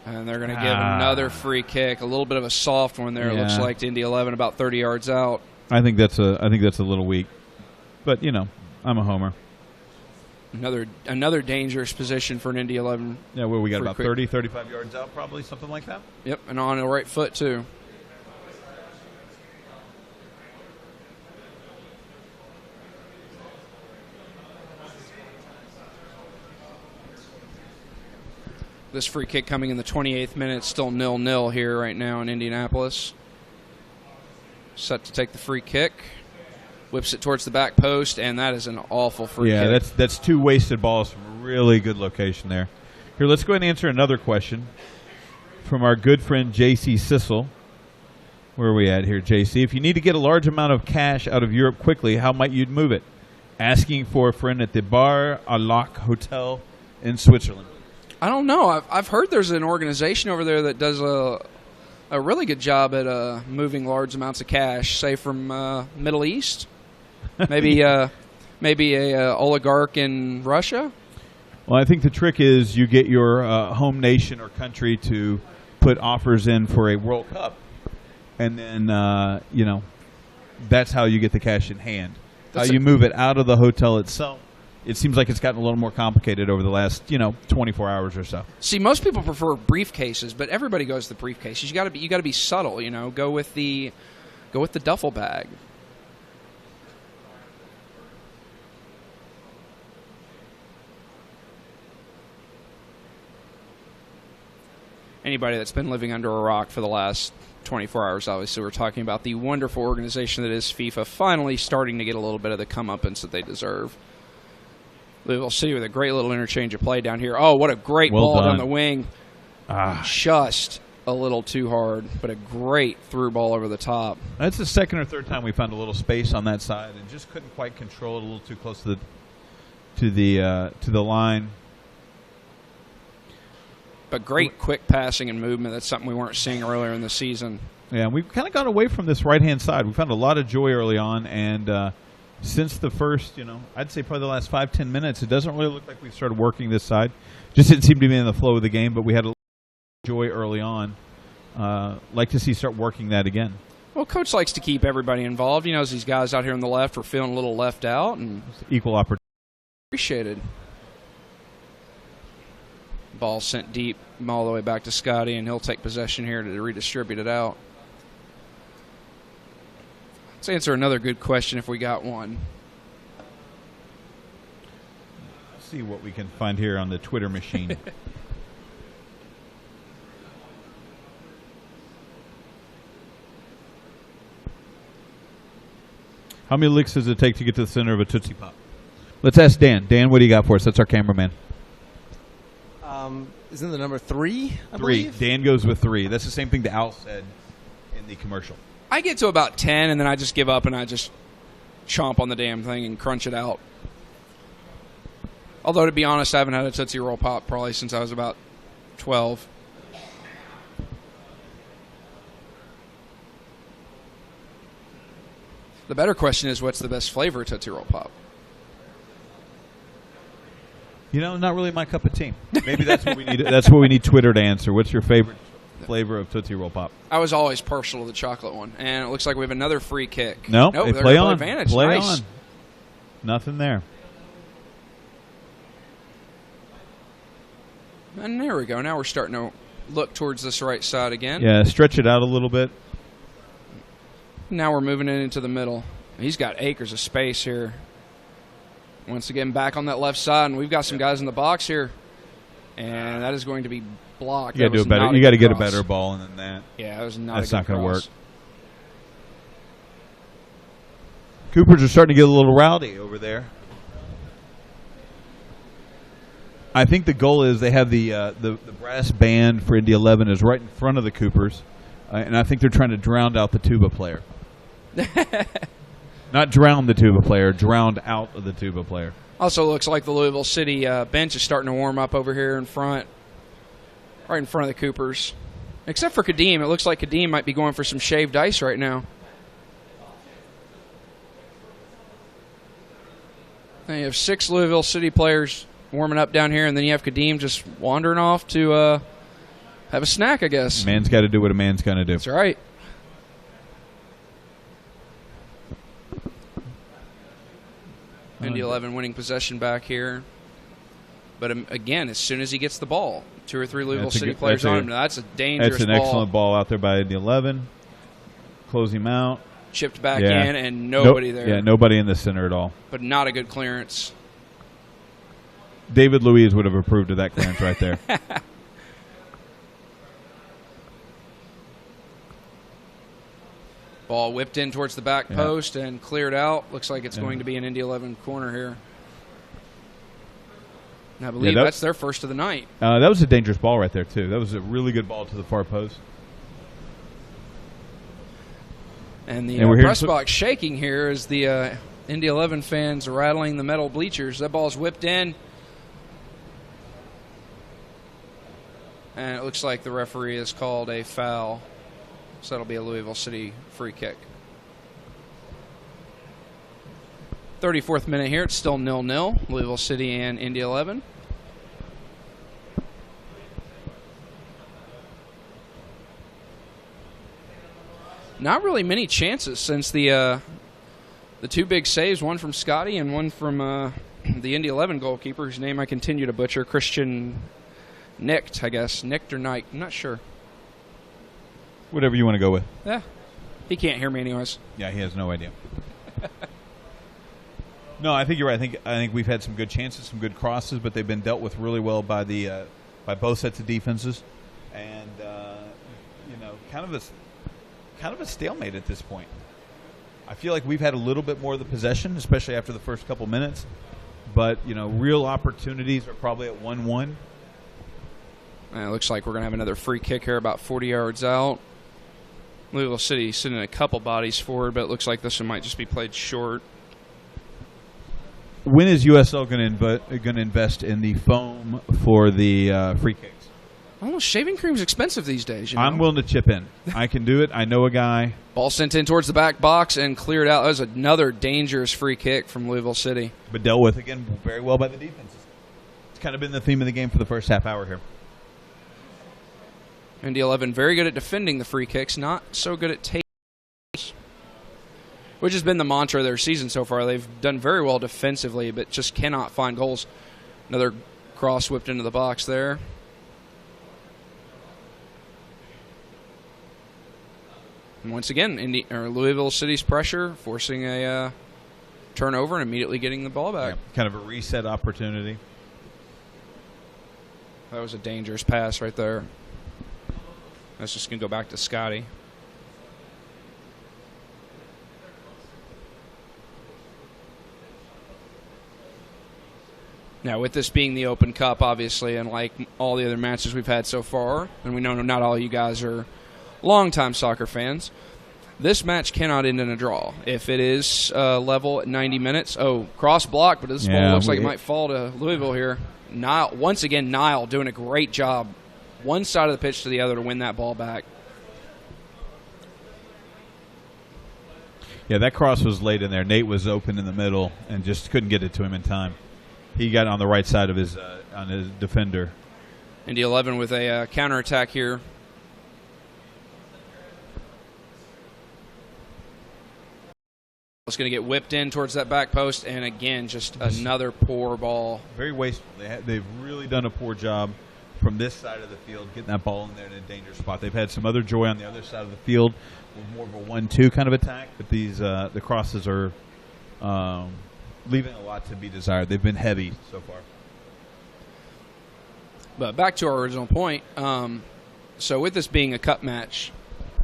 And they're going to give another free kick, a little bit of a soft one there. It looks like to Indy 11, about 30 yards out. I think that's a little weak, but I'm a homer. Another dangerous position for an Indy 11. Yeah, where we got about 30, 35 yards out, probably something like that. Yep, and on the right foot too. This free kick coming in the 28th minute, still 0-0 here right now in Indianapolis. Set to take the free kick. Whips it towards the back post, and that is an awful free kick. Yeah, that's 2 wasted balls from a really good location there. Here, let's go ahead and answer another question from our good friend J.C. Sissel. Where are we at here, J.C.? If you need to get a large amount of cash out of Europe quickly, how might you move it? Asking for a friend at the Bar à Lac Hotel in Switzerland. I don't know. I've heard there's an organization over there that does a really good job at moving large amounts of cash, say from Middle East, maybe a oligarch in Russia. Well, I think the trick is you get your home nation or country to put offers in for a World Cup, and then that's how you get the cash in hand. How you move it out of the hotel itself. It seems like it's gotten a little more complicated over the last 24 hours or so. See, most people prefer briefcases, but everybody goes to the briefcases. You got to be subtle. Go with the duffel bag. Anybody that's been living under a rock for the last 24 hours, obviously, we're talking about the wonderful organization that is FIFA finally starting to get a little bit of the comeuppance that they deserve. Louisville City with a great little interchange of play down here. Oh, what a great ball down the wing. Just a little too hard, but a great through ball over the top. That's the second or third time we found a little space on that side and just couldn't quite control it, a little too close to the line. But great quick passing and movement. That's something we weren't seeing earlier in the season. Yeah, we've kind of gone away from this right-hand side. We found a lot of joy early on, and since the first, I'd say probably the last 5-10 minutes, it doesn't really look like we've started working this side. Just didn't seem to be in the flow of the game, but we had a lot of joy early on. Like to see start working that again. Well, Coach likes to keep everybody involved. He knows these guys out here on the left are feeling a little left out. And equal opportunity. Appreciated. Ball sent deep all the way back to Scotty, and he'll take possession here to redistribute it out. Let's answer another good question if we got one. Let's see what we can find here on the Twitter machine. How many licks does it take to get to the center of a Tootsie Pop? Let's ask Dan. Dan, what do you got for us? That's our cameraman. Isn't the number 3? I 3. believe? Dan goes with 3. That's the same thing that Al said in the commercial. I get to about 10, and then I just give up, and I just chomp on the damn thing and crunch it out. Although, to be honest, I haven't had a Tootsie Roll Pop probably since I was about 12. The better question is, what's the best flavor of Tootsie Roll Pop? Not really my cup of tea. Maybe that's what we need. That's what we need Twitter to answer. What's your favorite flavor of Tootsie Roll Pop? I was always partial to the chocolate one, and it looks like we have another free kick. Nope, they're play on. Advantage. Play nice. on. Nothing there. And there we go. Now we're starting to look towards this right side again. Yeah, stretch it out a little bit. Now we're moving it into the middle. He's got acres of space here. Once again, back on that left side, and we've got some guys in the box here, and that is going to be blocked. You got to do a better. You got to get a better ball than that. Yeah, that was not. That's a good not going to work. cross. Coopers are starting to get a little rowdy over there. I think the goal is they have the brass band for Indy 11 is right in front of the Coopers, and I think they're trying to drown out the tuba player. Not drown the tuba player, drowned out of the tuba player. Also looks like the Louisville City bench is starting to warm up over here in front, right in front of the Coopers. Except for Kadeem. It looks like Kadeem might be going for some shaved ice right now. Now you have 6 Louisville City players warming up down here, and then you have Kadeem just wandering off to have a snack, I guess. Man's got to do what a man's going to do. That's right. Indy 11 winning possession back here. But again, as soon as he gets the ball, 2 or 3 Louisville City players on him. Now, that's a dangerous ball. That's an excellent ball out there by Indy 11. Close him out. Chipped back in, and nobody there. Yeah, nobody in the center at all. But not a good clearance. David Luiz would have approved of that clearance right there. Ball whipped in towards the back post and cleared out. Looks like it's going to be an Indy 11 corner here. And I believe that's their first of the night. That was a dangerous ball right there, too. That was a really good ball to the far post. And the press box shaking here as the Indy 11 fans rattling the metal bleachers. That ball's whipped in. And it looks like the referee has called a foul. So that'll be a Louisville City free kick. 34th minute here. It's still 0-0. Louisville City and Indy 11. Not really many chances since the 2 big saves, one from Scotty and one from the Indy 11 goalkeeper, whose name I continue to butcher, Christian Nicked, I guess. Nicked or Nike, I'm not sure. Whatever you want to go with. Yeah. He can't hear me anyways. Yeah, he has no idea. No, I think you're right. I think we've had some good chances, some good crosses, but they've been dealt with really well by the by both sets of defenses, and kind of a stalemate at this point. I feel like we've had a little bit more of the possession, especially after the first couple minutes, but real opportunities are probably at 1-1. It looks like we're going to have another free kick here about 40 yards out. Louisville City sending a couple bodies forward, but it looks like this one might just be played short. When is USL going to invest in the foam for the free kicks? Oh, shaving cream's expensive these days. I'm willing to chip in. I can do it. I know a guy. Ball sent in towards the back box and cleared out. That was another dangerous free kick from Louisville City. But dealt with, again, very well by the defenses. It's kind of been the theme of the game for the first half hour here. Indy 11 very good at defending the free kicks, not so good at taking, which has been the mantra of their season so far. They've done very well defensively, but just cannot find goals. Another cross whipped into the box there. And once again, Louisville City's pressure, forcing a turnover and immediately getting the ball back. Yeah, kind of a reset opportunity. That was a dangerous pass right there. That's just going to go back to Scotty. Now, with this being the Open Cup, obviously, and like all the other matches we've had so far, and we know not all you guys are longtime soccer fans, this match cannot end in a draw. If it is level at 90 minutes, cross block, but this ball looks like it might fall to Louisville here. Once again, Nile doing a great job. One side of the pitch to the other to win that ball back. Yeah, that cross was late in there. Nate was open in the middle and just couldn't get it to him in time. He got on the right side of his defender. Indy 11 with a counterattack here. It's going to get whipped in towards that back post, and again, just another poor ball. Very wasteful. They've really done a poor job from this side of the field, getting that ball in there in a dangerous spot. They've had some other joy on the other side of the field with more of a 1-2 kind of attack, but these the crosses are leaving a lot to be desired. They've been heavy so far. But back to our original point. So with this being a cup match,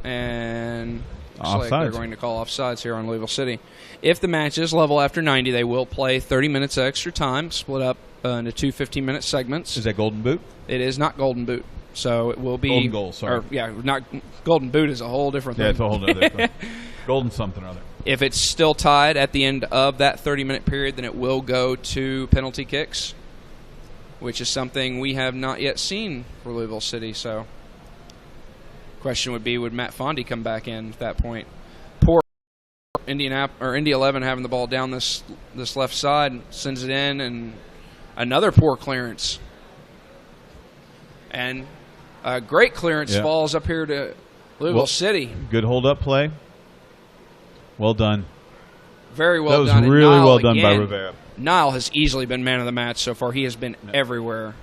and looks like they're going to call offsides here on Louisville City. If the match is level after 90, they will play 30 minutes extra time, split up into 2 15-minute segments. Is that Golden Boot? It is not Golden Boot. So it will be Golden Goal, sorry. Not Golden Boot is a whole different thing. Yeah, it's a whole other thing. Golden something or other. If it's still tied at the end of that 30-minute period, then it will go to penalty kicks, which is something we have not yet seen for Louisville City. So question would be, would Matt Fondy come back in at that point? Poor Indy 11 having the ball down this left side, sends it in, and another poor clearance. And Great clearance falls up here to Louisville City. Good hold-up play. Well done. Very well done. That was really well done by Rivera. Nile has easily been man of the match so far. He has been everywhere.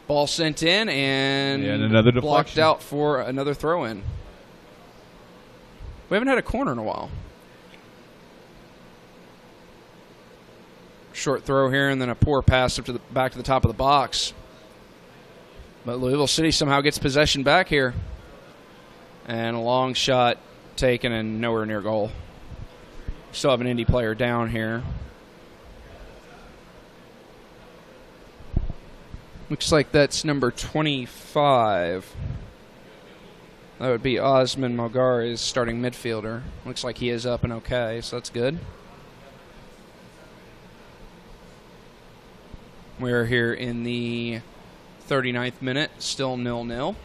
Ball sent in and another deflection. Blocked out for another throw-in. We haven't had a corner in a while. Short throw here and then a poor pass up to the back to the top of the box. But Louisville City somehow gets possession back here. And a long shot taken and nowhere near goal. Still have an Indy player down here. Looks like that's number 25. That would be Osman Mogari's starting midfielder. Looks like he is up and okay, so that's good. We're here in the 39th minute, still 0-0.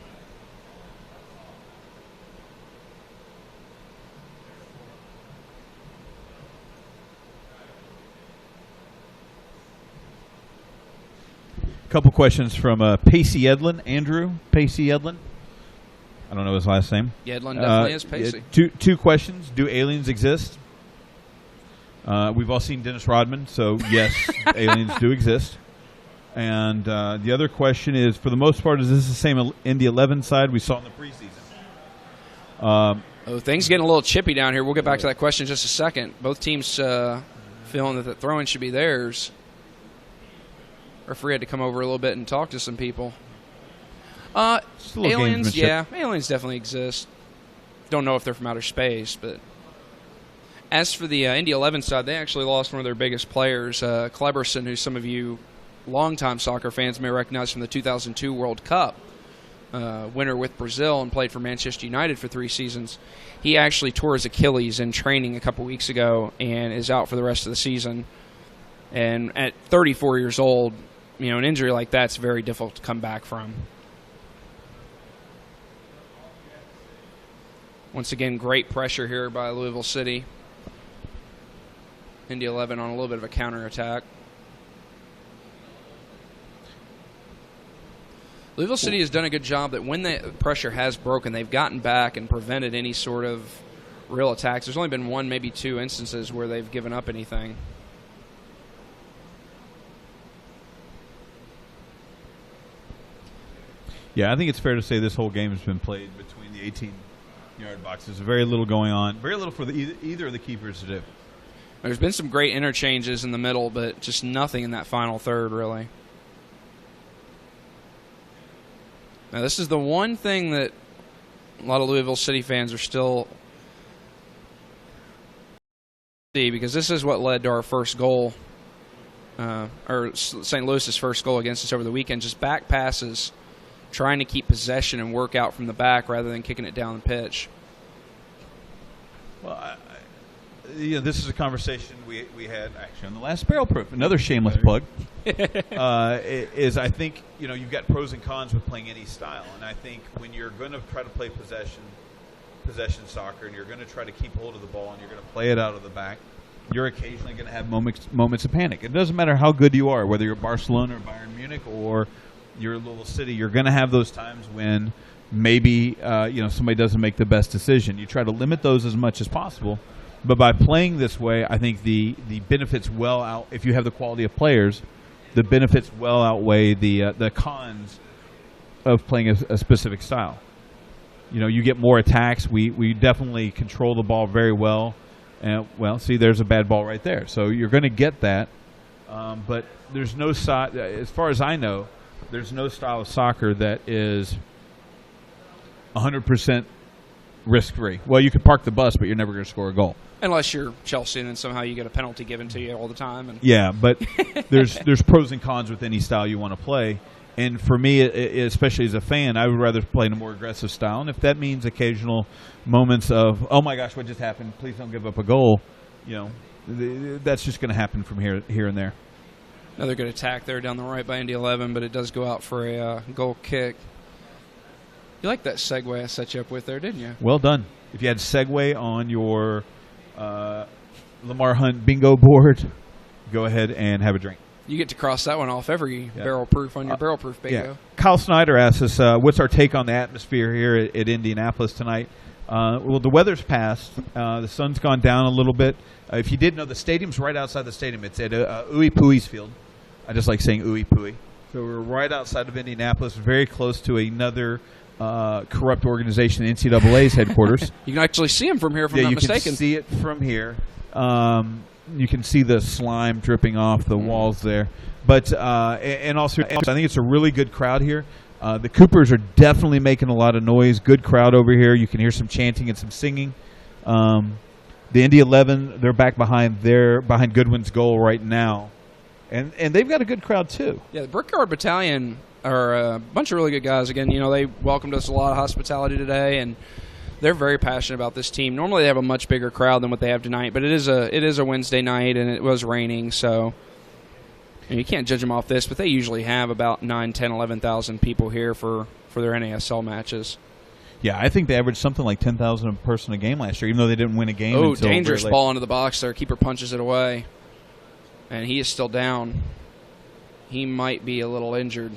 Couple questions from Pacey Edlin. Andrew Pacey Edlin. I don't know his last name. Edlin definitely is Pacey. Two questions. Do aliens exist? We've all seen Dennis Rodman, so yes, aliens do exist. And the other question is, for the most part, is this the same Indy 11 side we saw in the preseason? Things getting a little chippy down here. We'll get back to that question in just a second. Both teams feeling that the throw-in should be theirs. Referee had to come over a little bit and talk to some people. Aliens, yeah. Aliens definitely exist. Don't know if they're from outer space, but as for the Indy 11 side, they actually lost one of their biggest players, Kleberson, who some of you longtime soccer fans may recognize from the 2002 World Cup, winner with Brazil and played for Manchester United for 3 seasons. He actually tore his Achilles in training a couple weeks ago and is out for the rest of the season. And at 34 years old, an injury like that's very difficult to come back from. Once again, great pressure here by Louisville City. Indy 11 on a little bit of a counterattack. Louisville City has done a good job that when the pressure has broken, they've gotten back and prevented any sort of real attacks. There's only been 1, maybe 2 instances where they've given up anything. Yeah, I think it's fair to say this whole game has been played between the 18-yard boxes. Very little going on. Very little for either of the keepers to do. There's been some great interchanges in the middle, but just nothing in that final third, really. Now, this is the one thing that a lot of Louisville City fans are still see, because this is what led to our first goal, or St. Louis's first goal against us over the weekend. Just back passes, trying to keep possession and work out from the back rather than kicking it down the pitch. Well, this is a conversation we had actually on the last Barrel Proof. Another shameless plug is I think you've got pros and cons with playing any style, and I think when you're going to try to play possession soccer and you're going to try to keep hold of the ball and you're going to play it out of the back, you're occasionally going to have moments of panic. It doesn't matter how good you are, whether you're Barcelona or Bayern Munich or you're Louisville City, you're going to have those times when maybe somebody doesn't make the best decision. You try to limit those as much as possible. But by playing this way, I think the benefits if you have the quality of players, the benefits well outweigh the cons of playing a specific style. You get more attacks. We definitely control the ball very well. And, see, there's a bad ball right there. So you're going to get that. But there's no side, as far as I know, there's no style of soccer that is 100% risk-free. Well, you could park the bus, but you're never going to score a goal. Unless you're Chelsea and then somehow you get a penalty given to you all the time. Yeah, but there's pros and cons with any style you want to play. And for me, especially as a fan, I would rather play in a more aggressive style. And if that means occasional moments of, oh my gosh, what just happened? Please don't give up a goal. That's just going to happen from here and there. Another good attack there down the right by Indy 11, but it does go out for a goal kick. You like that segue I set you up with there, didn't you? Well done. If you had segue on your Lamar Hunt bingo board, go ahead and have a drink. You get to cross that one off every barrel proof on your barrel proof bingo. Yeah. Kyle Snyder asks us, what's our take on the atmosphere here at Indianapolis tonight? Well, the weather's passed. The sun's gone down a little bit. If you didn't know, the stadium's right outside the stadium. It's at Ooey Pooey's field. I just like saying Ooey Pooey. So we're right outside of Indianapolis, very close to another corrupt organization, NCAA's headquarters. You can actually see them from here, if I'm not mistaken. You can see it from here. You can see the slime dripping off the walls there. But and also, I think it's a really good crowd here. The Coopers are definitely making a lot of noise. Good crowd over here. You can hear some chanting and some singing. The Indy 11, they're back behind Goodwin's goal right now. And they've got a good crowd, too. Yeah, the Brickyard Battalion are a bunch of really good guys. Again, they welcomed us a lot of hospitality today, and they're very passionate about this team. Normally they have a much bigger crowd than what they have tonight, but it is a Wednesday night, and it was raining, so you can't judge them off this, but they usually have about 9, 10, 11,000 people here for their NASL matches. Yeah, I think they averaged something like 10,000 a person a game last year, even though they didn't win a game. Oh, dangerous ball into the box there. Keeper punches it away. And he is still down. He might be a little injured.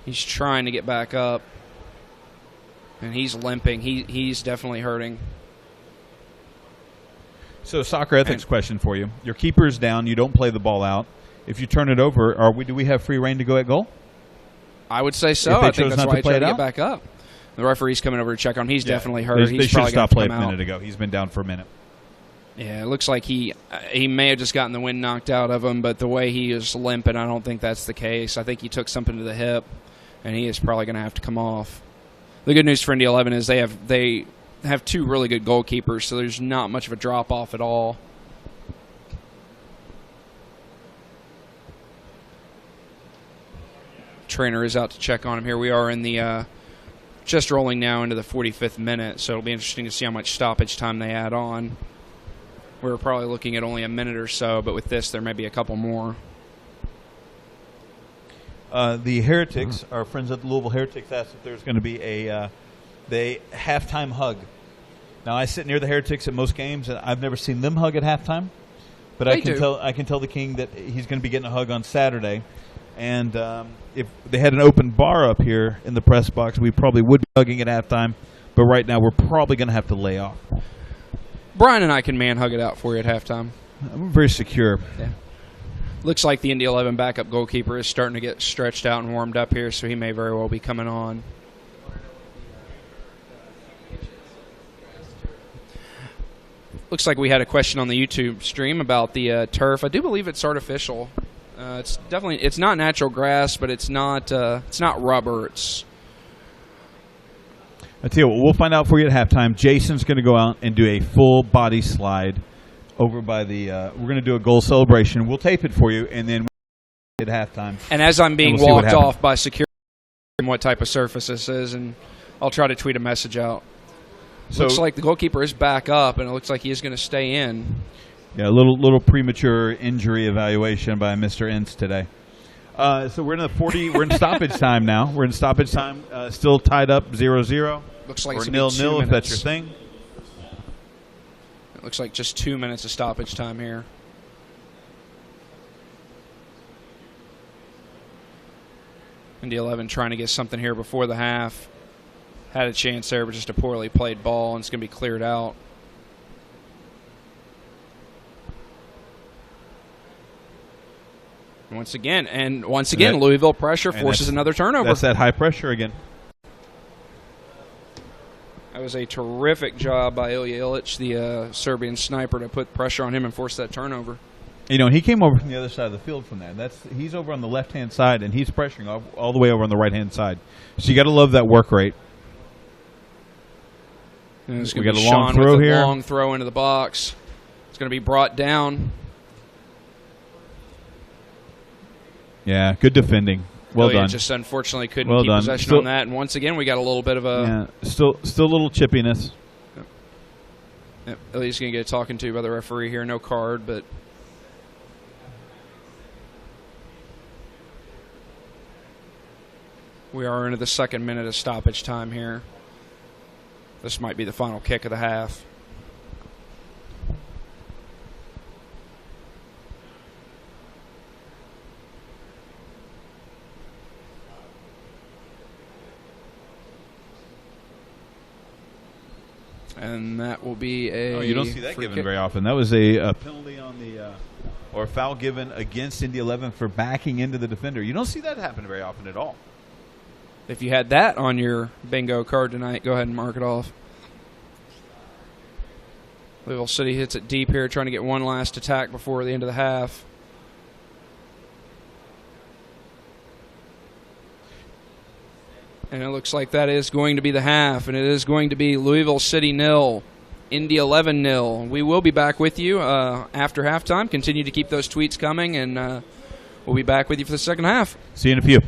He's trying to get back up. And he's limping. He's definitely hurting. So, soccer ethics question for you. Your keeper is down. You don't play the ball out. If you turn it over, do we have free reign to go at goal? I would say so. I think that's why he tried to get back up. The referee's coming over to check on him. He's definitely hurt. They should have stopped play a minute ago. He's been down for a minute. Yeah, it looks like he may have just gotten the wind knocked out of him, but the way he is limping, I don't think that's the case. I think he took something to the hip, and he is probably going to have to come off. The good news for Indy 11 is they have two really good goalkeepers, so there's not much of a drop-off at all. Trainer is out to check on him here. We are in the just rolling now into the 45th minute, so it'll be interesting to see how much stoppage time they add on. We're probably looking at only a minute or so, but with this, there may be a couple more. The Heretics, our friends at the Louisville Heretics, asked if there's going to be a halftime hug. Now, I sit near the Heretics at most games, and I've never seen them hug at halftime. But I can tell the King that he's going to be getting a hug on Saturday. And if they had an open bar up here in the press box, we probably would be hugging at halftime. But right now, we're probably going to have to lay off. Brian and I can hug it out for you at halftime. I'm very secure. Yeah. Looks like the Indy 11 backup goalkeeper is starting to get stretched out and warmed up here, so he may very well be coming on. Looks like we had a question on the YouTube stream about the turf. I do believe it's artificial. It's not natural grass, but it's not rubber. I tell you what, we'll find out for you at halftime. Jason's going to go out and do a full body slide over by the. We're going to do a goal celebration. We'll tape it for you, and then at halftime. And as I'm being walked off by security, what type of surface this is, and I'll try to tweet a message out. So, looks like the goalkeeper is back up, and it looks like he is going to stay in. Yeah, a little premature injury evaluation by Mr. Ince today. So we're in stoppage time now. We're in stoppage time, still tied up 0-0. Looks like or it's 0-0 if that's your thing. It looks like just 2 minutes of stoppage time here. Indy 11 trying to get something here before the half. Had a chance there, but just a poorly played ball, and it's going to be cleared out. Once again, Louisville pressure forces another turnover. That's that high pressure again. That was a terrific job by Ilya Ilic, the Serbian sniper, to put pressure on him and force that turnover. He came over from the other side of the field from there. He's over on the left-hand side, and he's pressuring all the way over on the right-hand side. So you got to love that work rate. We got a long throw here. Long throw into the box. It's going to be brought down. Yeah, good defending. Well done. Just unfortunately couldn't keep possession on that. And once again, we got a little bit of a... Yeah, still a little chippiness. Yep. Elliott's going to get talking to by the referee here. No card, but... We are into the second minute of stoppage time here. This might be the final kick of the half. And that will be a. Oh, you don't see that free given kick. very often. That was a penalty on the or a foul given against Indy 11 for backing into the defender. You don't see that happen very often at all. If you had that on your bingo card tonight, go ahead and mark it off. Louisville City hits it deep here, trying to get one last attack before the end of the half. And it looks like that is going to be the half, and it is going to be Louisville City 0, Indy 11 0. We will be back with you after halftime. Continue to keep those tweets coming, and we'll be back with you for the second half. See you in a few.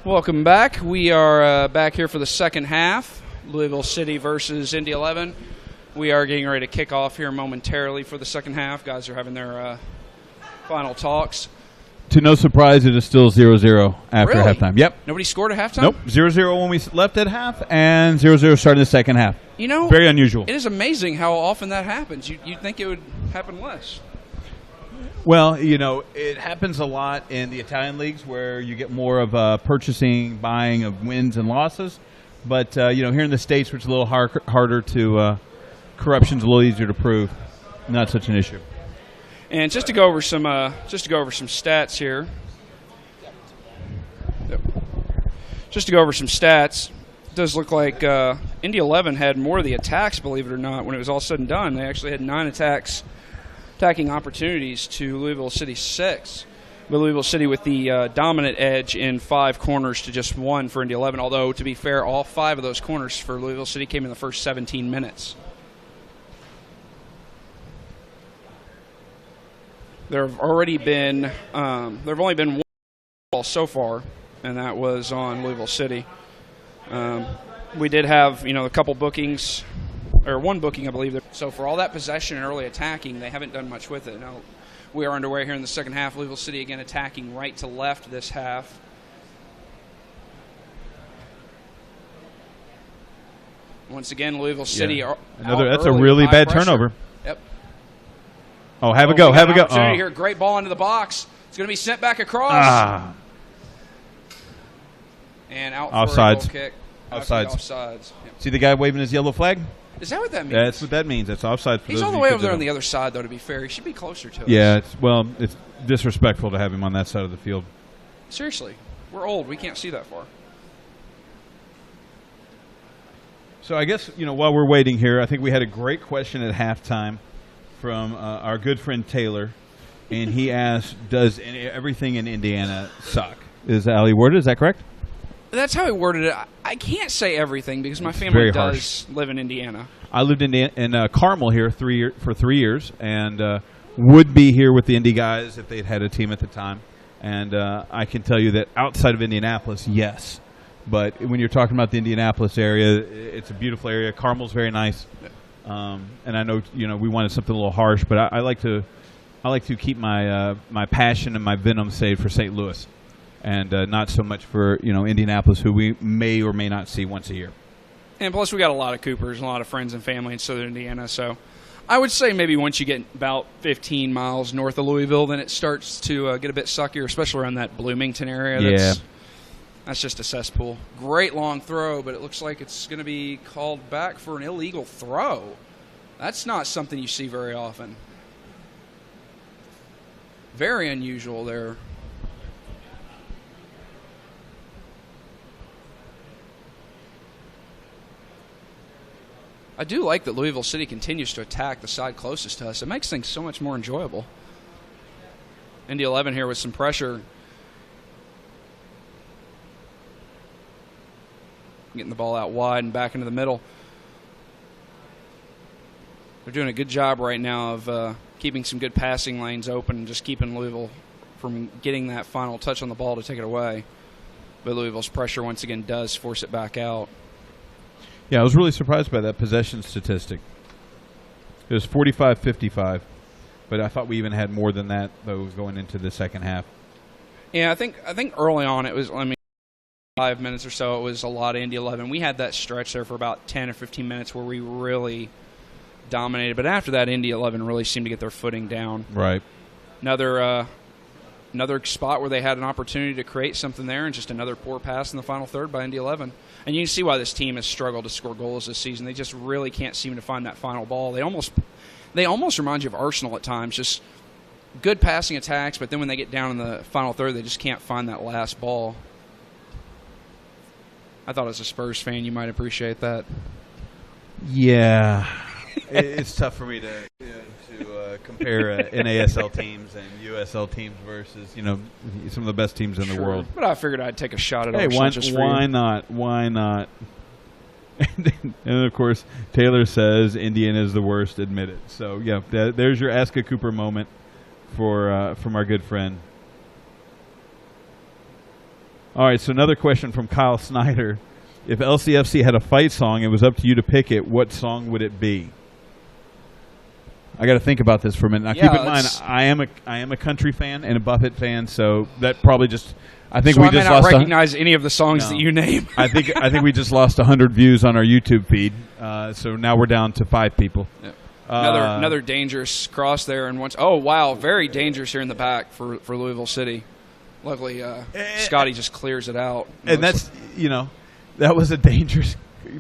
Welcome back. We are back here for the second half. Louisville City versus Indy 11. We are getting ready to kick off here momentarily for the second half. Guys are having their final talks. To no surprise, it is still 0-0 after Really? halftime. Yep. Nobody scored at halftime? Nope. 0-0 when we left at half, and 0-0 starting the second half. You know, very unusual. It is amazing how often that happens. You'd think it would happen less. Well, you know, it happens a lot in the Italian leagues where you get more of purchasing, buying of wins and losses. But, you know, here in the States, where it's a little harder to corruption's a little easier to prove, not such an issue. And just to go over some stats here. Yep. Just to go over some stats, it does look like Indy 11 had more of the attacks, believe it or not, when it was all said and done. They actually had 9 attacking opportunities to Louisville City 6. But Louisville City with the dominant edge in 5 corners to just 1 for Indy 11. Although, to be fair, all 5 of those corners for Louisville City came in the first 17 minutes. There have only been one ball so far, and that was on Louisville City. We did have, a couple bookings, or one booking, I believe. So for all that possession and early attacking, they haven't done much with it. Now, we are underway here in the second half. Louisville City again attacking right to left this half. Once again,Louisville City are that's a really bad turnover. Yep. Oh, have a go. Opportunity here. Great ball into the box. It's going to be sent back across. And out offsides. For a goal kick. Offsides. Yep. See the guy waving his yellow flag? Is that what that means? That's what that means. That's offside. He's all the way over there on the other side, though, to be fair. He should be closer to us. Yeah, it's disrespectful to have him on that side of the field. Seriously. We're old. We can't see that far. So I guess, while we're waiting here, I think we had a great question at halftime from our good friend Taylor, and he asked, does everything in Indiana suck? Is how he worded it? Is that correct? That's how he worded it. I can't say everything because my family does live in Indiana. I lived in Carmel here for 3 years, and would be here with the Indy guys if they'd had a team at the time. And I can tell you that outside of Indianapolis, yes. But when you're talking about the Indianapolis area, it's a beautiful area. Carmel's very nice. And I know we wanted something a little harsh, but I like to keep my my passion and my venom saved for St. Louis, and not so much for Indianapolis, who we may or may not see once a year. And plus, we got a lot of Coopers and a lot of friends and family in Southern Indiana. So, I would say maybe once you get about 15 miles north of Louisville, then it starts to get a bit suckier, especially around that Bloomington area. That's just a cesspool. Great long throw, but it looks like it's going to be called back for an illegal throw. That's not something you see very often. Very unusual there. I do like that Louisville City continues to attack the side closest to us. It makes things so much more enjoyable. Indy 11 here with some pressure. Getting the ball out wide and back into the middle. They're doing a good job right now of keeping some good passing lanes open and just keeping Louisville from getting that final touch on the ball to take it away. But Louisville's pressure once again does force it back out. Yeah, I was really surprised by that possession statistic. It was 45-55, but I thought we even had more than that, though, going into the second half. Yeah, I think early on it was, 5 minutes or so, it was a lot of Indy 11. We had that stretch there for about 10 or 15 minutes where we really dominated. But after that, Indy 11 really seemed to get their footing down. Right. Another spot where they had an opportunity to create something there, and just another poor pass in the final third by Indy 11. And you can see why this team has struggled to score goals this season. They just really can't seem to find that final ball. They almost remind you of Arsenal at times, just good passing attacks, but then when they get down in the final third, they just can't find that last ball. I thought as a Spurs fan you might appreciate that. Yeah. It's tough for me to compare NASL teams and USL teams versus some of the best teams in the world. But I figured I'd take a shot at Arsenal. Why not? Why not? And of course, Taylor says Indiana is the worst. Admit it. So yeah, there's your Ask a Cooper moment from our good friend. All right, so another question from Kyle Snyder. If LCFC had a fight song, it was up to you to pick it, what song would it be? I got to think about this for a minute. Now, keep in mind, I am a country fan and a Buffett fan, so that probably just I think so we I may just not lost recognize any of the songs that you name. I think we just lost 100 views on our YouTube feed, so now we're down to 5 people. Yep. Another dangerous cross there, and very dangerous here in the back for Louisville City. Luckily, Scotty just clears it out. And that's that was a dangerous,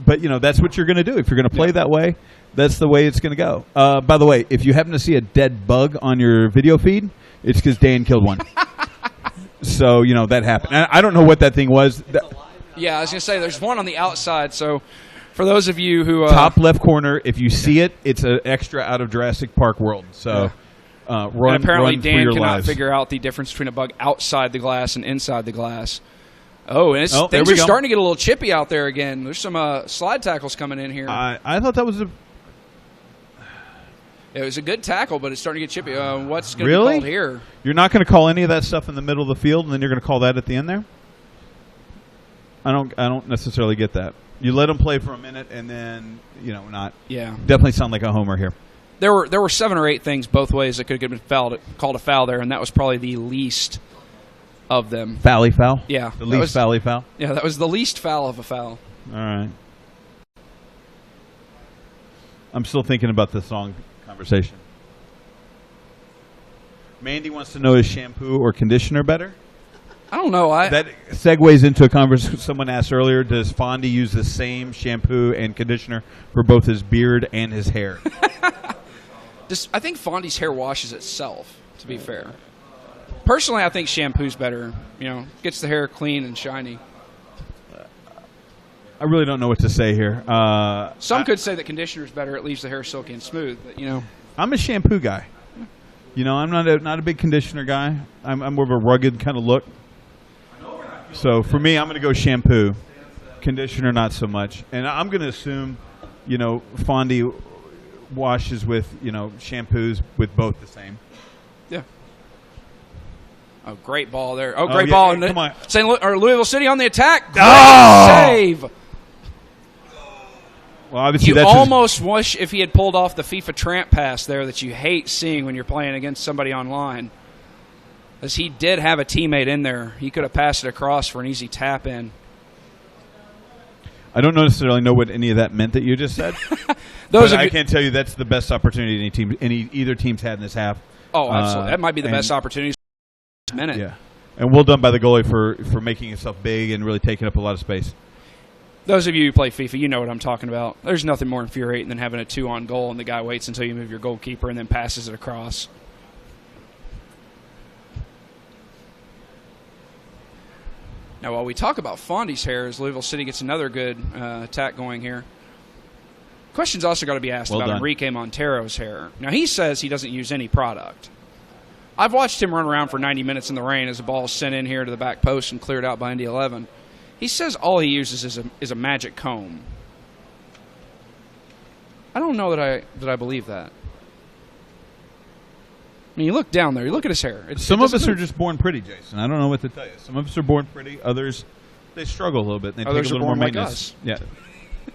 but that's what you're going to do if you're going to play that way. That's the way it's going to go. By the way, if you happen to see a dead bug on your video feed, it's because Dan killed one. So that happened. I don't know what that thing was. Yeah, I was going to say there's one on the outside. So for those of you who top left corner, if you see it, it's an extra out of Jurassic Park world. So run. And apparently run Dan for your cannot lives. figure out the difference between a bug outside the glass and inside the glass. Oh, and there things we are go. starting to get a little chippy out there again. There's some slide tackles coming in here. I thought that was It was a good tackle, but it's starting to get chippy. What's going to Really? be called here? You're not going to call any of that stuff in the middle of the field, and then you're going to call that at the end there? I don't necessarily get that. You let them play for a minute, and then not. Yeah, Definitely sound like a homer here. there were 7 or 8 things both ways that could have been called a foul there, and that was probably the least of them. Foul. Yeah, The least foul. Yeah, that was the least foul of a foul. All right. I'm still thinking about the song conversation. Mandy wants to know, is shampoo or conditioner better? I don't know. That segues into a conversation someone asked earlier. Does Fondy use the same shampoo and conditioner for both his beard and his hair? I think Fondy's hair washes itself, to be fair. Personally, I think shampoo's better. Gets the hair clean and shiny. I really don't know what to say here. Some could say that conditioner's better. It leaves the hair silky and smooth. But, I'm a shampoo guy. I'm not a big conditioner guy. I'm more of a rugged kind of look. So for me, I'm going to go shampoo. Conditioner, not so much. And I'm going to assume, Fondy washes with, shampoos with both the same. Yeah. Oh, great ball there. Oh, great ball. Come on. Louisville City on the attack. Great save. Well, obviously You that's almost wish if he had pulled off the FIFA tramp pass there that you hate seeing when you're playing against somebody online. As he did have a teammate in there. He could have passed it across for an easy tap in. I don't necessarily know what any of that meant that you just said. I can tell you that's the best opportunity either team's had in this half. Oh, absolutely. That might be the best opportunity this minute. Yeah. And well done by the goalie for making himself big and really taking up a lot of space. Those of you who play FIFA, you know what I'm talking about. There's nothing more infuriating than having a 2-on goal and the guy waits until you move your goalkeeper and then passes it across. Now, while we talk about Fondy's hair, as Louisville City gets another good attack going here, question's also got to be asked about Enrique Montero's hair. Now, he says he doesn't use any product. I've watched him run around for 90 minutes in the rain as the ball is sent in here to the back post and cleared out by Indy 11. He says all he uses is a magic comb. I don't know that I believe that. I mean, you look down there. You look at his hair. Some of us are just born pretty, Jason. I don't know what to tell you. Some of us are born pretty. Others, they struggle a little bit. And they take a little more maintenance. Like us.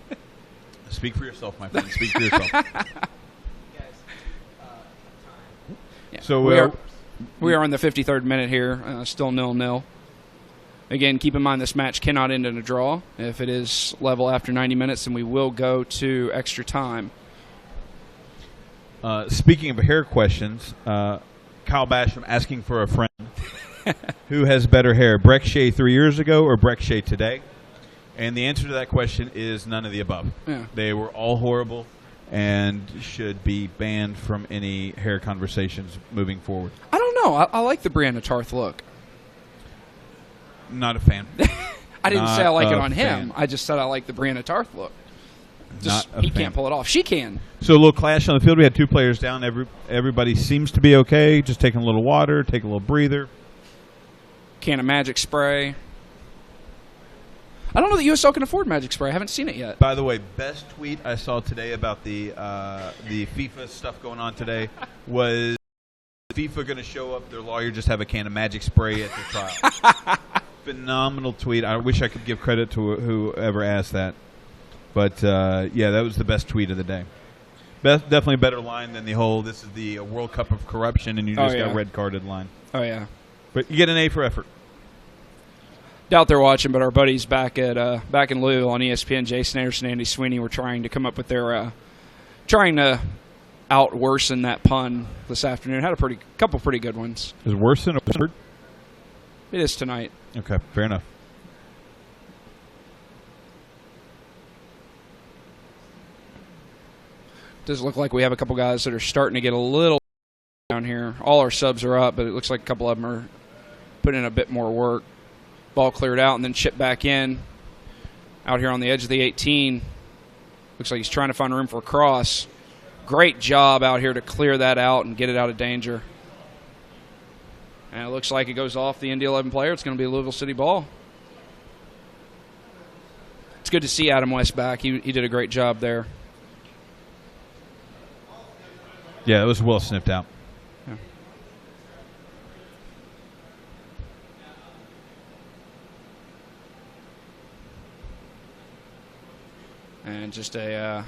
Yeah. Speak for yourself, my friend. Speak for yourself. Yeah. So we are in the 53rd minute here. Still 0-0. Again, keep in mind this match cannot end in a draw. If it is level after 90 minutes, then we will go to extra time. Speaking of hair questions, Kyle Basham asking for a friend. Who has better hair, Breck Shea 3 years ago or Breck Shea today? And the answer to that question is none of the above. Yeah. They were all horrible and should be banned from any hair conversations moving forward. I don't know. I like the Brianna Tarth look. Not a fan. I didn't say I like it on fan. him. I just said I like the Brianna Tarth look. He can't pull it off. She can. So a little clash on the field. We had 2 players down. Everybody seems to be okay. Just taking a little water, take a little breather. Can of Magic Spray. I don't know that USL can afford Magic Spray. I haven't seen it yet. By the way, best tweet I saw today about the FIFA stuff going on today was FIFA going to show up. Their lawyer just have a can of Magic Spray at the trial. phenomenal tweet. I wish I could give credit to whoever asked that. But, yeah, that was the best tweet of the day. Definitely a better line than the whole, this is the World Cup of corruption and you just got red-carded line. Oh, yeah. But you get an A for effort. Doubt they're watching, but our buddies back in Louisville on ESPN, Jason Anderson and Andy Sweeney, were trying to come up with their trying to out-worsen that pun this afternoon. Had a couple pretty good ones. Is worsen a word? It is tonight. Okay, fair enough. Does look like we have a couple guys that are starting to get a little down here. All our subs are up, but it looks like a couple of them are putting in a bit more work. Ball cleared out and then chipped back in. Out here on the edge of the 18. Looks like he's trying to find room for a cross. Great job out here to clear that out and get it out of danger. And it looks like it goes off the Indy 11 player. It's going to be a Louisville City ball. It's good to see Adam West back. He did a great job there. Yeah, it was well sniffed out. Yeah. And just a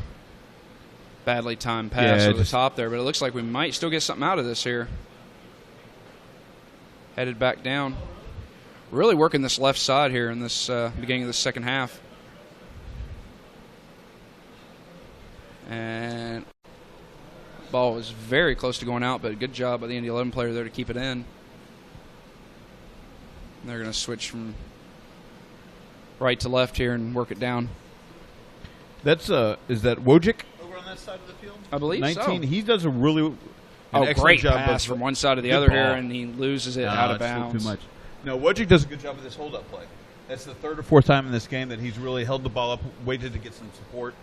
badly timed pass over the top there, but it looks like we might still get something out of this here. Headed back down. Really working this left side here in this beginning of the second half. And ball was very close to going out, but good job by the Indy 11 player there to keep it in. And they're going to switch from right to left here and work it down. That's is that Wojcik over on that side of the field? I believe 19. So. He does a really great job pass from one side to the other here, and he loses it out of bounds. Too much. No, Wojcik does a good job of this hold-up play. That's the third or fourth time in this game that he's really held the ball up, waited to get some support,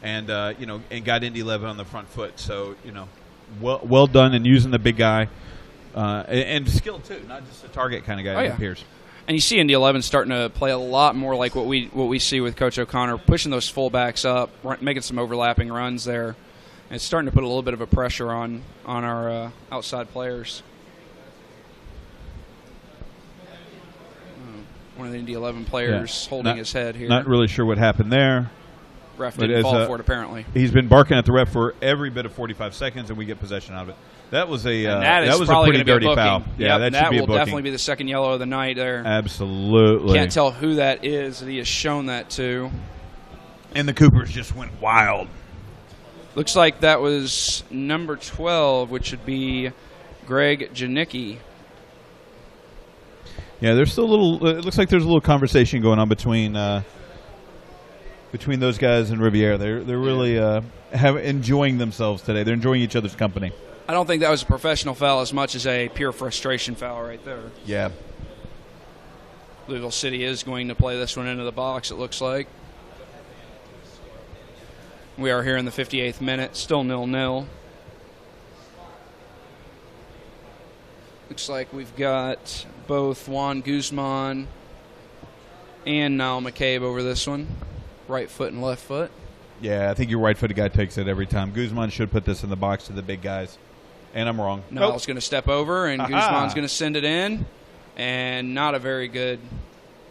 and and got Indy 11 on the front foot. So well done in using the big guy, and skilled too, not just a target kind of guy. It appears. And you see Indy 11 starting to play a lot more like what we see with Coach O'Connor, pushing those fullbacks up, making some overlapping runs there. And it's starting to put a little bit of a pressure on our outside players. One of the Indy 11 players holding his head here. Not really sure what happened there. Ref didn't fall for it, apparently. He's been barking at the ref for every bit of 45 seconds, and we get possession out of it. That was a pretty dirty foul. Yeah, that will definitely be the second yellow of the night there. Absolutely. Can't tell who that is that he has shown that to. And the Coopers just went wild. Looks like that was number 12, which would be Greg Janicki. Yeah, there's still a little. It looks like there's a little conversation going on between those guys and Riviera. They're really enjoying themselves today. They're enjoying each other's company. I don't think that was a professional foul as much as a pure frustration foul right there. Yeah. Louisville City is going to play this one into the box, it looks like. We are here in the 58th minute, still 0-0. Looks like we've got both Juan Guzman and Niall McCabe over this one. Right foot and left foot. Yeah, I think your right-footed guy takes it every time. Guzman should put this in the box to the big guys. And I'm wrong. Niall's going to step over, and Guzman's going to send it in. And not a very good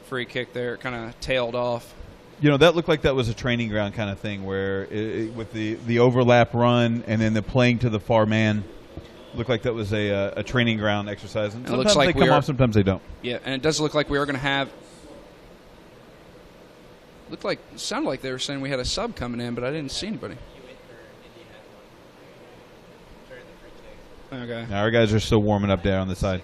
free kick there. It kind of tailed off. That looked like that was a training ground kind of thing where with the overlap run and then the playing to the far man, looked like that was a training ground exercise. And sometimes they come off, sometimes they don't. Yeah, and it does look like we are going to have sounded like they were saying we had a sub coming in, but I didn't see anybody. Okay. Now our guys are still warming up there on the side.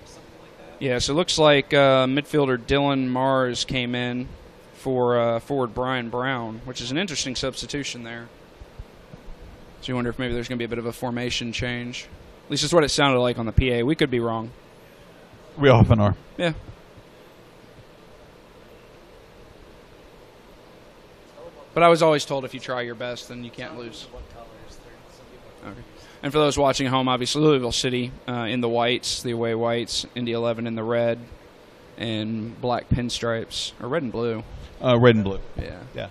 Yeah, so it looks like midfielder Dylan Mars came in for forward Brian Brown, which is an interesting substitution there. So you wonder if maybe there's going to be a bit of a formation change. At least that's what it sounded like on the PA. We could be wrong. We often are. Yeah. But I was always told if you try your best, then you can't lose. Okay. And for those watching at home, obviously Louisville City in the whites, the away whites, Indy 11 in the red, and black pinstripes, or red and blue. Red and blue. Yeah.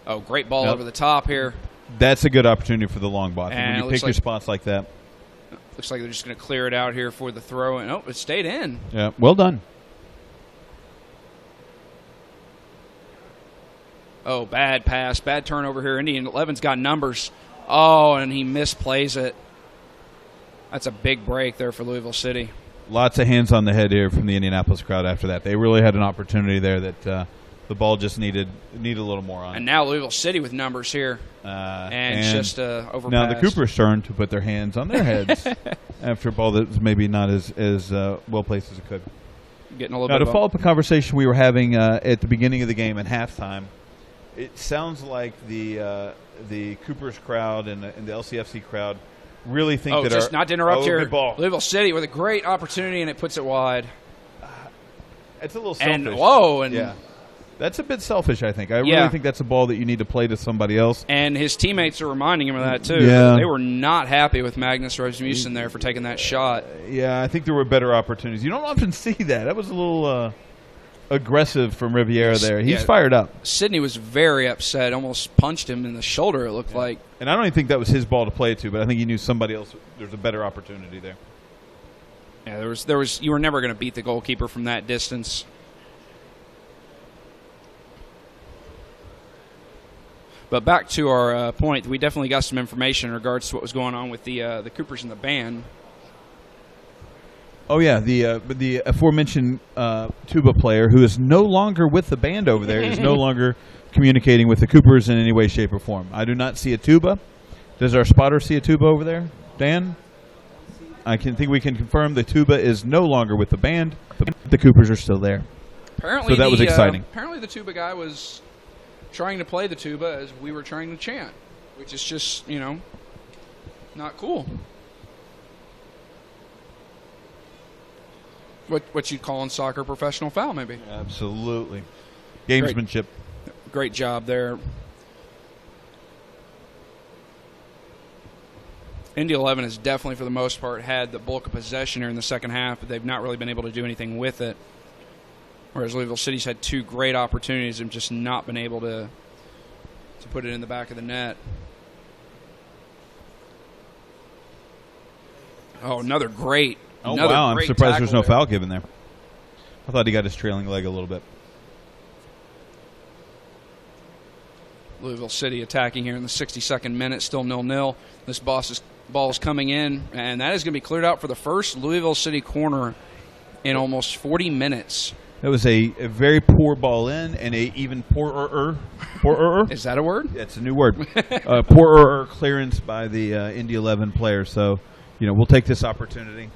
Oh, great ball over the top here. That's a good opportunity for the long ball. And when you pick your spots like that. Looks like they're just going to clear it out here for the throw. And, it stayed in. Yeah, well done. Oh, bad pass. Bad turnover here. Indy 11's got numbers. Oh, and he misplays it. That's a big break there for Louisville City. Lots of hands on the head here from the Indianapolis crowd after that. They really had an opportunity there that the ball just needed a little more on. And now Louisville City with numbers here. And just overpass. Now the Coopers' turn to put their hands on their heads after a ball that was maybe not as well placed as it could. Getting a little now, bit to follow up a conversation we were having at the beginning of the game at halftime, it sounds like the Coopers crowd and the LCFC crowd really think that just not to interrupt here. Good ball. Louisville City with a great opportunity, and it puts it wide. It's a little selfish. And that's a bit selfish, I think. I really think that's a ball that you need to play to somebody else. And his teammates are reminding him of that, too. Yeah. They were not happy with Magnus Rasmussen there for taking that shot. Yeah, I think there were better opportunities. You don't often see that. That was a little aggressive from Riviera there. He's fired up. Sidney was very upset, almost punched him in the shoulder, it looked like. And I don't even think that was his ball to play to, but I think he knew somebody else. There's a better opportunity there. Yeah, there was. You were never going to beat the goalkeeper from that distance. But back to our point, we definitely got some information in regards to what was going on with the Coopers and the band. Oh, yeah, the aforementioned tuba player who is no longer with the band over there is no longer communicating with the Coopers in any way, shape, or form. I do not see a tuba. Does our spotter see a tuba over there? Dan? I think we can confirm the tuba is no longer with the band. The Coopers are still there. Apparently, so that was exciting. Apparently the tuba guy was trying to play the tuba as we were trying to chant, which is just, not cool. What you'd call in soccer professional foul, maybe. Absolutely. Gamesmanship. Great job there. Indy 11 has definitely, for the most part, had the bulk of possession here in the second half, but they've not really been able to do anything with it. Whereas Louisville City's had two great opportunities and just not been able to put it in the back of the net. Oh, another great. Oh, wow. I'm surprised there's no foul given there. I thought he got his trailing leg a little bit. Louisville City attacking here in the 62nd minute, still 0-0. This ball is coming in, and that is going to be cleared out for the first Louisville City corner in almost 40 minutes. That was a very poor ball in and a even poorer. Is that a word? It's a new word. Poorer clearance by the Indy 11 player. So, we'll take this opportunity.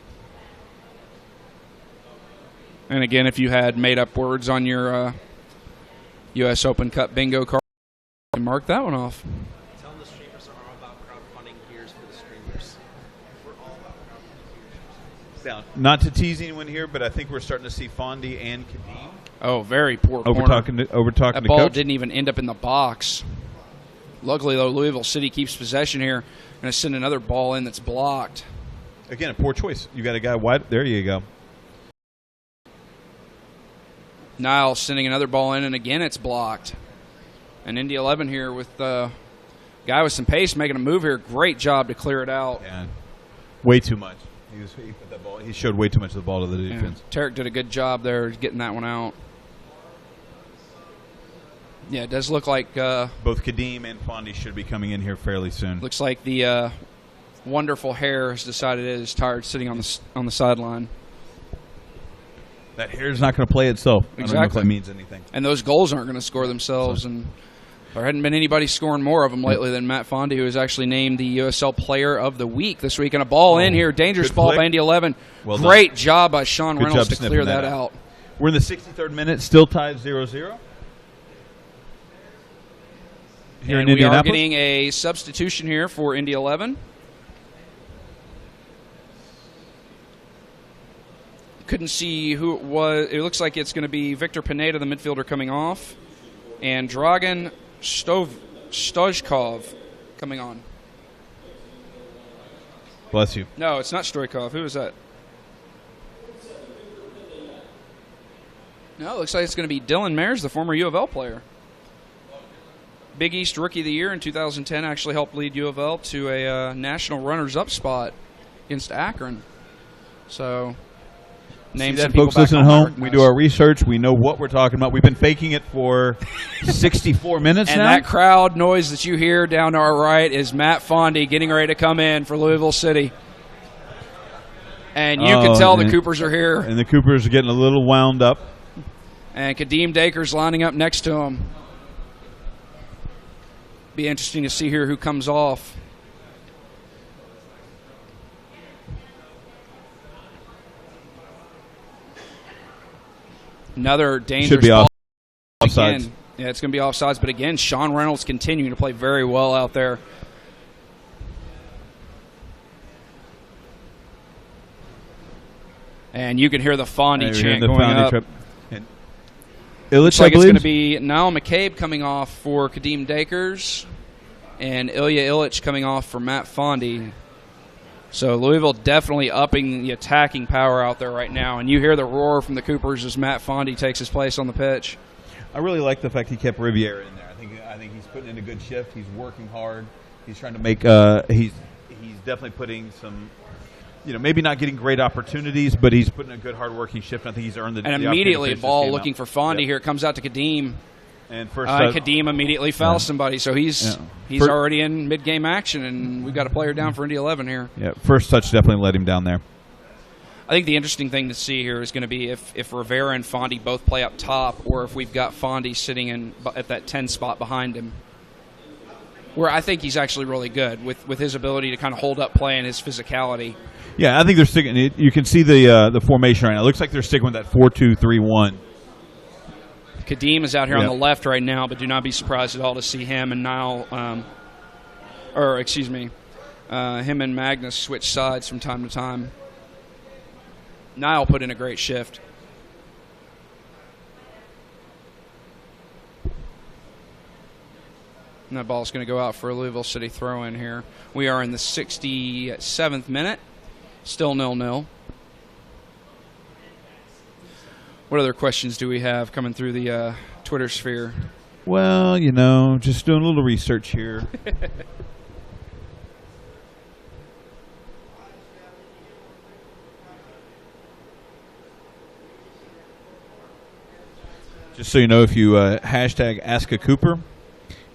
And again, if you had made up words on your U.S. Open Cup bingo card, you can mark that one off. Tell them the streamers are all about crowdfunding beers for the streamers. We're all about crowdfunding beers. Now, not to tease anyone here, but I think we're starting to see Fondy and Kadeem. Oh, very poor corner. Over talking that to ball coach. Didn't even end up in the box. Luckily, though, Louisville City keeps possession here and to send another ball in that's blocked. Again, a poor choice. You got a guy wide. There you go. Niles sending another ball in, and again it's blocked. And Indy 11 here with the guy with some pace making a move here. Great job to clear it out. Yeah. Way too much. He put that ball. He showed way too much of the ball to the defense. Tarek did a good job there getting that one out. Yeah, it does look like both Kadeem and Fondy should be coming in here fairly soon. Looks like the wonderful hair has decided it is tired sitting on the sideline. That hair's not going to play itself. Exactly. I don't know if that means anything. And those goals aren't going to score themselves. And there hadn't been anybody scoring more of them lately than Matt Fondy, who was actually named the USL Player of the Week this week. And a ball in here, dangerous ball by Indy 11. Well Great job by Sean Good Reynolds job to clear that out. We're in the 63rd minute, still tied 0-0. Here and in we are Indianapolis. getting a substitution here for Indy 11. Couldn't see who it was. It looks like it's going to be Victor Pineda, the midfielder, coming off, and Dragan Stojkov coming on. Bless you. No, it's not Stojkov. Who is that? No, it looks like it's going to be Dylan Mayers, the former U of L player. Big East Rookie of the Year in 2010, actually helped lead U of L to a national runners-up spot against Akron. So, name that, folks listening at home. We do our research. We know what we're talking about. We've been faking it for 64 minutes and now. And that crowd noise that you hear down to our right is Matt Fondy getting ready to come in for Louisville City. And you can tell the Coopers are here. And the Coopers are getting a little wound up. And Kadeem Daker's lining up next to him. Be interesting to see here who comes off. Another dangerous should be ball. Offsides. Again, yeah, it's going to be offsides. But again, Sean Reynolds continuing to play very well out there. And you can hear the Fondy chant going up. Illich, looks like it's going to be Niall McCabe coming off for Kadeem Dakers and Ilya Illich coming off for Matt Fondy. So Louisville definitely upping the attacking power out there right now. And you hear the roar from the Coopers as Matt Fondy takes his place on the pitch. I really like the fact he kept Riviera in there. I think he's putting in a good shift. He's working hard. He's trying to make he's definitely putting some, maybe not getting great opportunities, but he's putting a good hard-working shift. I think he's earned the And immediately a ball looking for Fondy here. It comes out to Kadeem. And first Kadeem immediately fouls somebody, so he's already in mid-game action, and we've got a player down for Indy 11 here. Yeah, first touch definitely let him down there. I think the interesting thing to see here is going to be if Rivera and Fondy both play up top, or if we've got Fondy sitting at that 10 spot behind him, where I think he's actually really good with his ability to kind of hold up play and his physicality. Yeah, I think they're sticking. You can see the formation right now. It looks like they're sticking with that 4-2-3-1. Kadeem is out here on the left right now, but do not be surprised at all to see him and Niall, him and Magnus switch sides from time to time. Niall put in a great shift. And that ball's going to go out for a Louisville City throw-in here. We are in the 67th minute. Still 0-0. What other questions do we have coming through the Twitter sphere? Well, just doing a little research here. Just so you know, if you hashtag Ask a Cooper,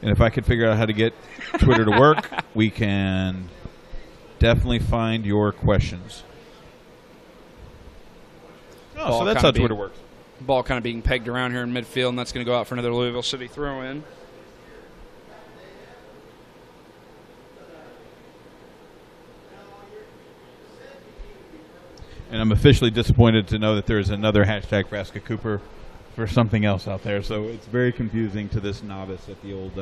and if I could figure out how to get Twitter to work, we can definitely find your questions. Oh, so that's how Twitter works. Ball kind of being pegged around here in midfield, and that's going to go out for another Louisville City throw-in. And I'm officially disappointed to know that there is another hashtag for Ask a Cooper for something else out there. So it's very confusing to this novice at the old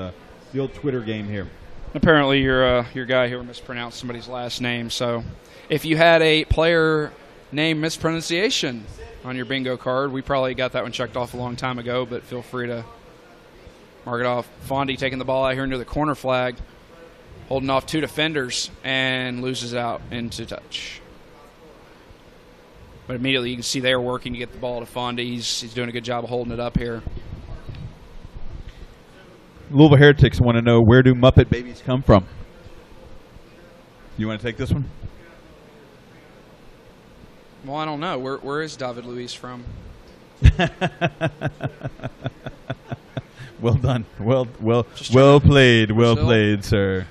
Twitter game here. Apparently, your guy here mispronounced somebody's last name. So if you had a player name mispronunciation on your bingo card, we probably got that one checked off a long time ago, but feel free to mark it off. Fondy taking the ball out here near the corner flag, holding off two defenders, and loses out into touch. But immediately you can see they're working to get the ball to Fondy. He's doing a good job of holding it up here. Louisville Heretics want to know, where do Muppet babies come from? You want to take this one? Well, I don't know. Where is David Luiz from? Well done. Well played. Well played, sir.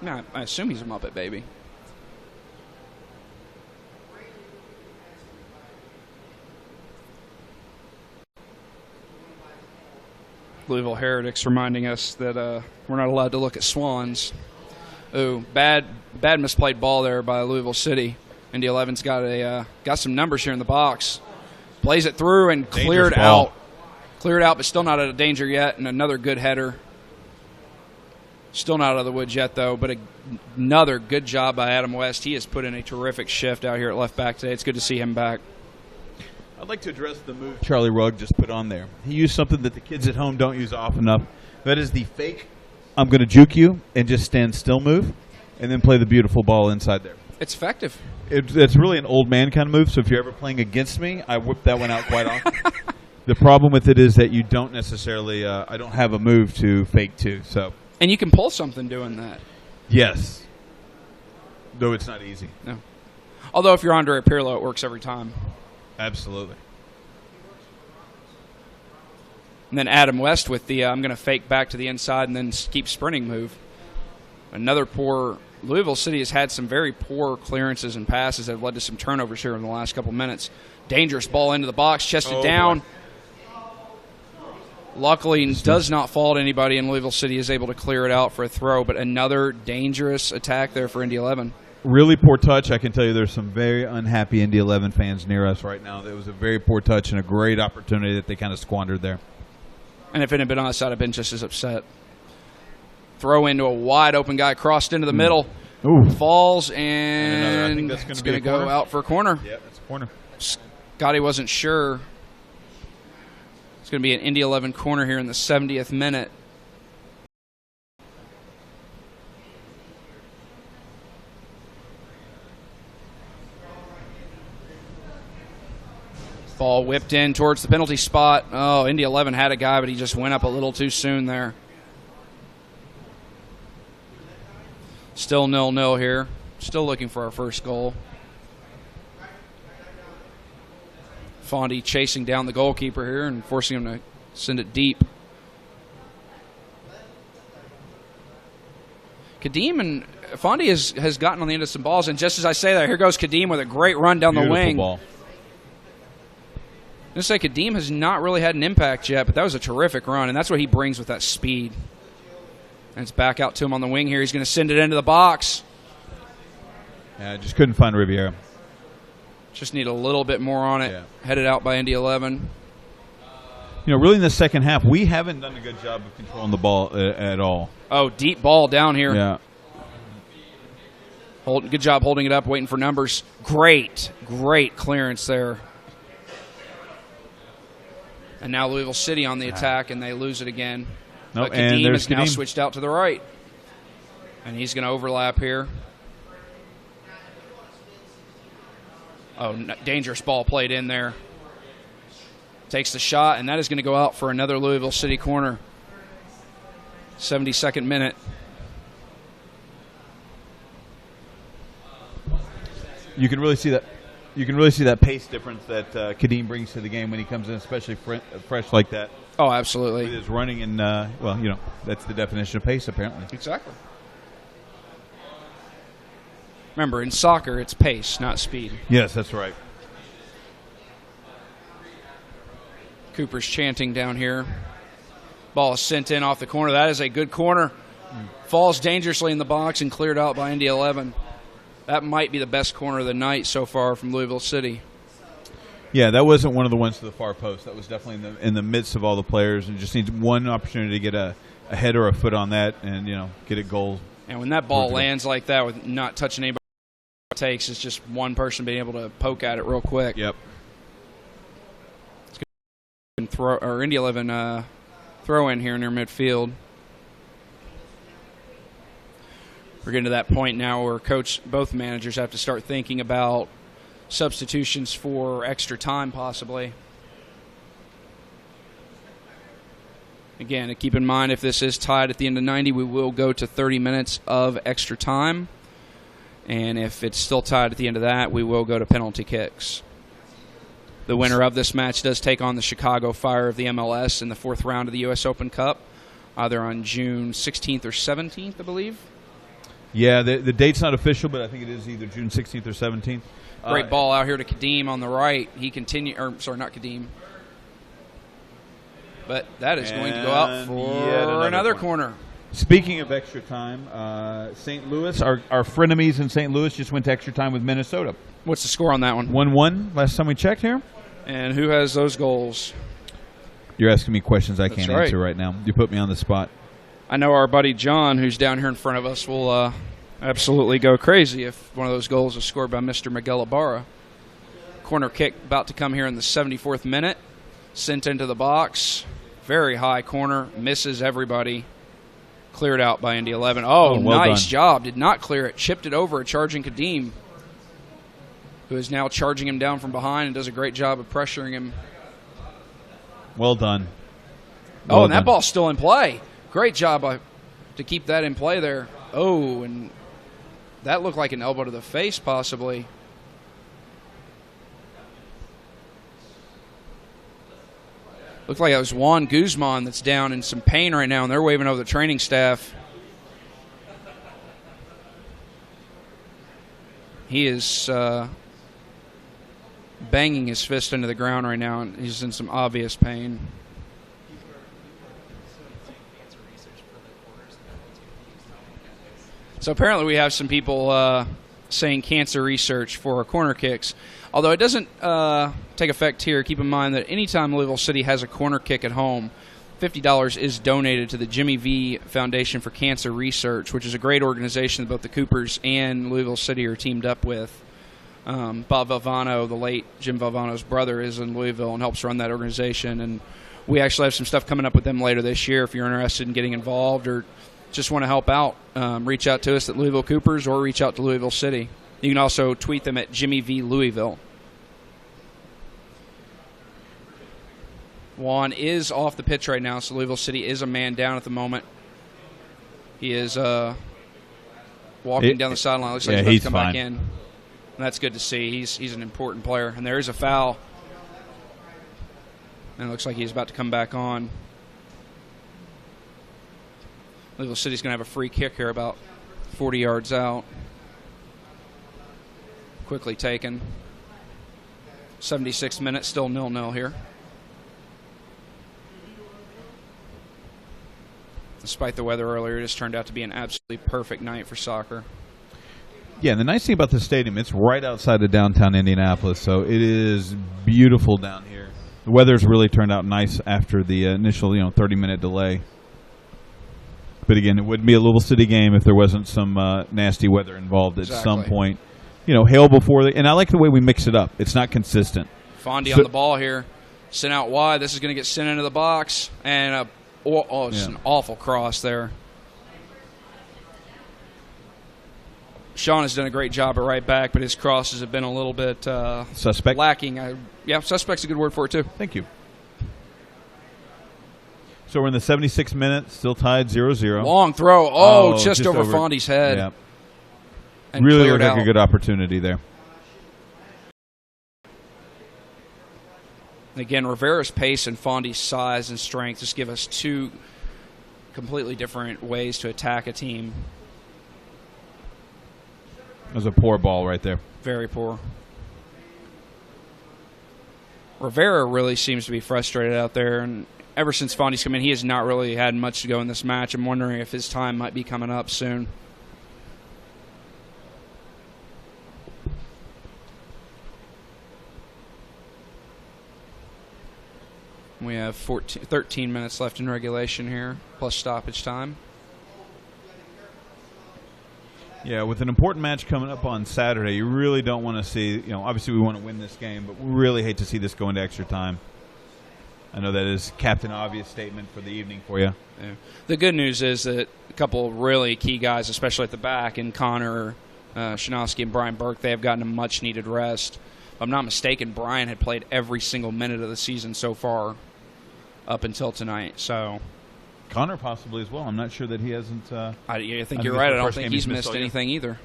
No, I assume he's a Muppet baby. Louisville Heretics reminding us that we're not allowed to look at swans. Ooh, bad misplayed ball there by Louisville City. Indy 11's got some numbers here in the box. Plays it through and cleared out. Cleared out, but still not out of danger yet. And another good header. Still not out of the woods yet, though. But another good job by Adam West. He has put in a terrific shift out here at left back today. It's good to see him back. I'd like to address the move Charlie Rugg just put on there. He used something that the kids at home don't use often enough. That is the fake, I'm going to juke you, and just stand still move, and then play the beautiful ball inside there. It's effective. It's really an old man kind of move, so if you're ever playing against me, I whip that one out quite often. The problem with it is that you don't necessarily. I don't have a move to fake to. So. And you can pull something doing that. Yes. Though it's not easy. No. Although if you're Andre Pirlo, it works every time. Absolutely. And then Adam West with the I'm going to fake back to the inside and then keep sprinting move. Another poor. Louisville City has had some very poor clearances and passes that have led to some turnovers here in the last couple minutes. Dangerous ball into the box, chested down. Boy. Luckily, does not fall to anybody, and Louisville City is able to clear it out for a throw. But another dangerous attack there for Indy 11. Really poor touch. I can tell you there's some very unhappy Indy 11 fans near us right now. It was a very poor touch and a great opportunity that they kind of squandered there. And if it had been on the side, I'd been just as upset. Throw into a wide-open guy, crossed into the middle. Ooh. Falls, and I think that's it's going to go out for a corner. Yeah, that's a corner. Scotty wasn't sure. It's going to be an Indy 11 corner here in the 70th minute. Ball whipped in towards the penalty spot. Oh, Indy 11 had a guy, but he just went up a little too soon there. Still 0-0 here. Still looking for our first goal. Fondy chasing down the goalkeeper here and forcing him to send it deep. Kadeem and Fondy has gotten on the end of some balls, and just as I say that, here goes Kadeem with a great run down the wing. Ball. I'm going to say Kadeem has not really had an impact yet, but that was a terrific run, and that's what he brings with that speed. And it's back out to him on the wing here. He's going to send it into the box. Yeah, I just couldn't find Riviera. Just need a little bit more on it. Yeah. Headed out by Indy 11. You know, really in the second half, we haven't done a good job of controlling the ball at all. Oh, deep ball down here. Yeah. Good job holding it up, waiting for numbers. Great clearance there. And now Louisville City on the attack, and they lose it again. Nope, but Kadeem has now switched out to the right. And he's going to overlap here. Oh, dangerous ball played in there. Takes the shot, and that is going to go out for another Louisville City corner. 72nd minute. You can really see that. You can really see that pace difference that Kadeem brings to the game when he comes in, especially fresh like that. Oh, absolutely. With his running and, well, you know, that's the definition of pace, apparently. Exactly. Remember, in soccer, it's pace, not speed. Yes, that's right. Cooper's chanting down here. Ball is sent in off the corner. That is a good corner. Falls dangerously in the box and cleared out by Indy 11. That might be the best corner of the night so far from Louisville City. Yeah, that wasn't one of the ones to the far post. That was definitely in the midst of all the players, and just needs one opportunity to get a head or a foot on that and, you know, get a goal. And when that ball lands like that with not touching anybody, it takes is just one person being able to poke at it real quick. Yep. It's good throw, or Indy 11 throw in here near midfield. We're getting to that point now where both managers have to start thinking about substitutions for extra time, possibly. Again, keep in mind, if this is tied at the end of 90, we will go to 30 minutes of extra time. And if it's still tied at the end of that, we will go to penalty kicks. The winner of this match does take on the Chicago Fire of the MLS in the fourth round of the U.S. Open Cup, either on June 16th or 17th, I believe. Yeah, the date's not official, but I think it is either June 16th or 17th. Great ball out here to Kadeem on the right. He not Kadeem. But that is going to go out for another corner. Speaking of extra time, St. Louis, our frenemies in St. Louis just went to extra time with Minnesota. What's the score on that one? 1-1 last time we checked here. And who has those goals? You're asking me questions I can't answer right now. You put me on the spot. I know our buddy John, who's down here in front of us, will absolutely go crazy if one of those goals is scored by Mr. Miguel Ibarra. Corner kick about to come here in the 74th minute. Sent into the box. Very high corner. Misses everybody. Cleared out by Indy 11. Oh, well nice job. Did not clear it. Chipped it over a charging Kadeem, who is now charging him down from behind and does a great job of pressuring him. Well done. Oh, and that ball's still in play. Great job to keep that in play there. Oh, and that looked like an elbow to the face, possibly. Looked like it was Juan Guzman that's down in some pain right now, and they're waving over the training staff. He is banging his fist into the ground right now, and he's in some obvious pain. So apparently we have some people saying cancer research for our corner kicks. Although it doesn't take effect here, keep in mind that anytime Louisville City has a corner kick at home, $50 is donated to the Jimmy V Foundation for Cancer Research, which is a great organization that both the Coopers and Louisville City are teamed up with. Bob Valvano, the late Jim Valvano's brother, is in Louisville and helps run that organization. And we actually have some stuff coming up with them later this year. If you're interested in getting involved or just want to help out, reach out to us at Louisville Coopers or reach out to Louisville City. You can also tweet them at Jimmy V Louisville. Juan is off the pitch right now, so Louisville City is a man down at the moment. He is walking down the sideline. Looks like he's about to come back in. And that's good to see. He's an important player. And there is a foul. And it looks like he's about to come back on. Louisville City's going to have a free kick here about 40 yards out. Quickly taken. 76 minutes, still 0-0 here. Despite the weather earlier, it just turned out to be an absolutely perfect night for soccer. Yeah, and the nice thing about the stadium, it's right outside of downtown Indianapolis, so it is beautiful down here. The weather's really turned out nice after the initial, 30-minute delay. But again, it wouldn't be a Louisville City game if there wasn't some nasty weather involved at some point. Hail before and I like the way we mix it up. It's not consistent. Fondy on the ball here, sent out wide. This is going to get sent into the box, and it's an awful cross there. Sean has done a great job at right back, but his crosses have been a little bit suspect, lacking. Suspect's a good word for it too. Thank you. So we're in the 76th minute, still tied 0-0. Long throw. Just over Fondy's head. Yeah. And really looked like a good opportunity there. Again, Rivera's pace and Fondy's size and strength just give us two completely different ways to attack a team. That was a poor ball right there. Very poor. Rivera really seems to be frustrated out there, and ever since Fondy's come in, he has not really had much to go in this match. I'm wondering if his time might be coming up soon. We have 13 minutes left in regulation here, plus stoppage time. Yeah, with an important match coming up on Saturday, you really don't want to see, obviously we want to win this game, but we really hate to see this go into extra time. I know that is Captain Obvious statement for the evening for you. Yeah. The good news is that a couple of really key guys, especially at the back, and Connor Shanowski and Brian Burke, they have gotten a much-needed rest. If I'm not mistaken, Brian had played every single minute of the season so far up until tonight. So Connor possibly as well. I'm not sure that he hasn't. I think you're right. I don't think he's missed anything either.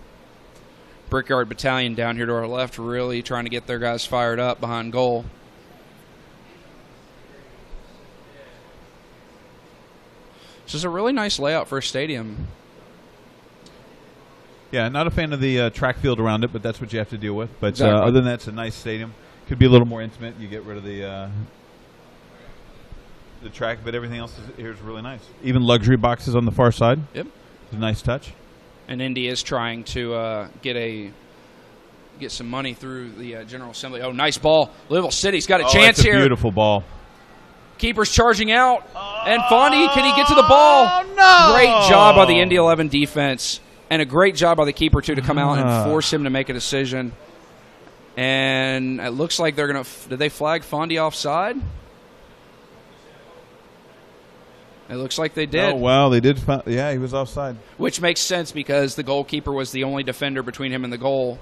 Brickyard Battalion down here to our left really trying to get their guys fired up behind goal. This is a really nice layout for a stadium. Yeah, not a fan of the track field around it, but that's what you have to deal with. But exactly. Other than that, it's a nice stadium. Could be a little more intimate. You get rid of the track, but everything else here is really nice. Even luxury boxes on the far side. Yep, it's a nice touch. And Indy is trying to get some money through the General Assembly. Oh, nice ball! Louisville City's got a chance that's a here. Beautiful ball. Keeper's charging out, and Fondy, can he get to the ball? Oh no! Great job by the Indy 11 defense. And a great job by the keeper, too, to come out and force him to make a decision. And it looks like they're going to – did they flag Fondy offside? It looks like they did. Oh, wow, they did. Yeah, he was offside. Which makes sense because the goalkeeper was the only defender between him and the goal,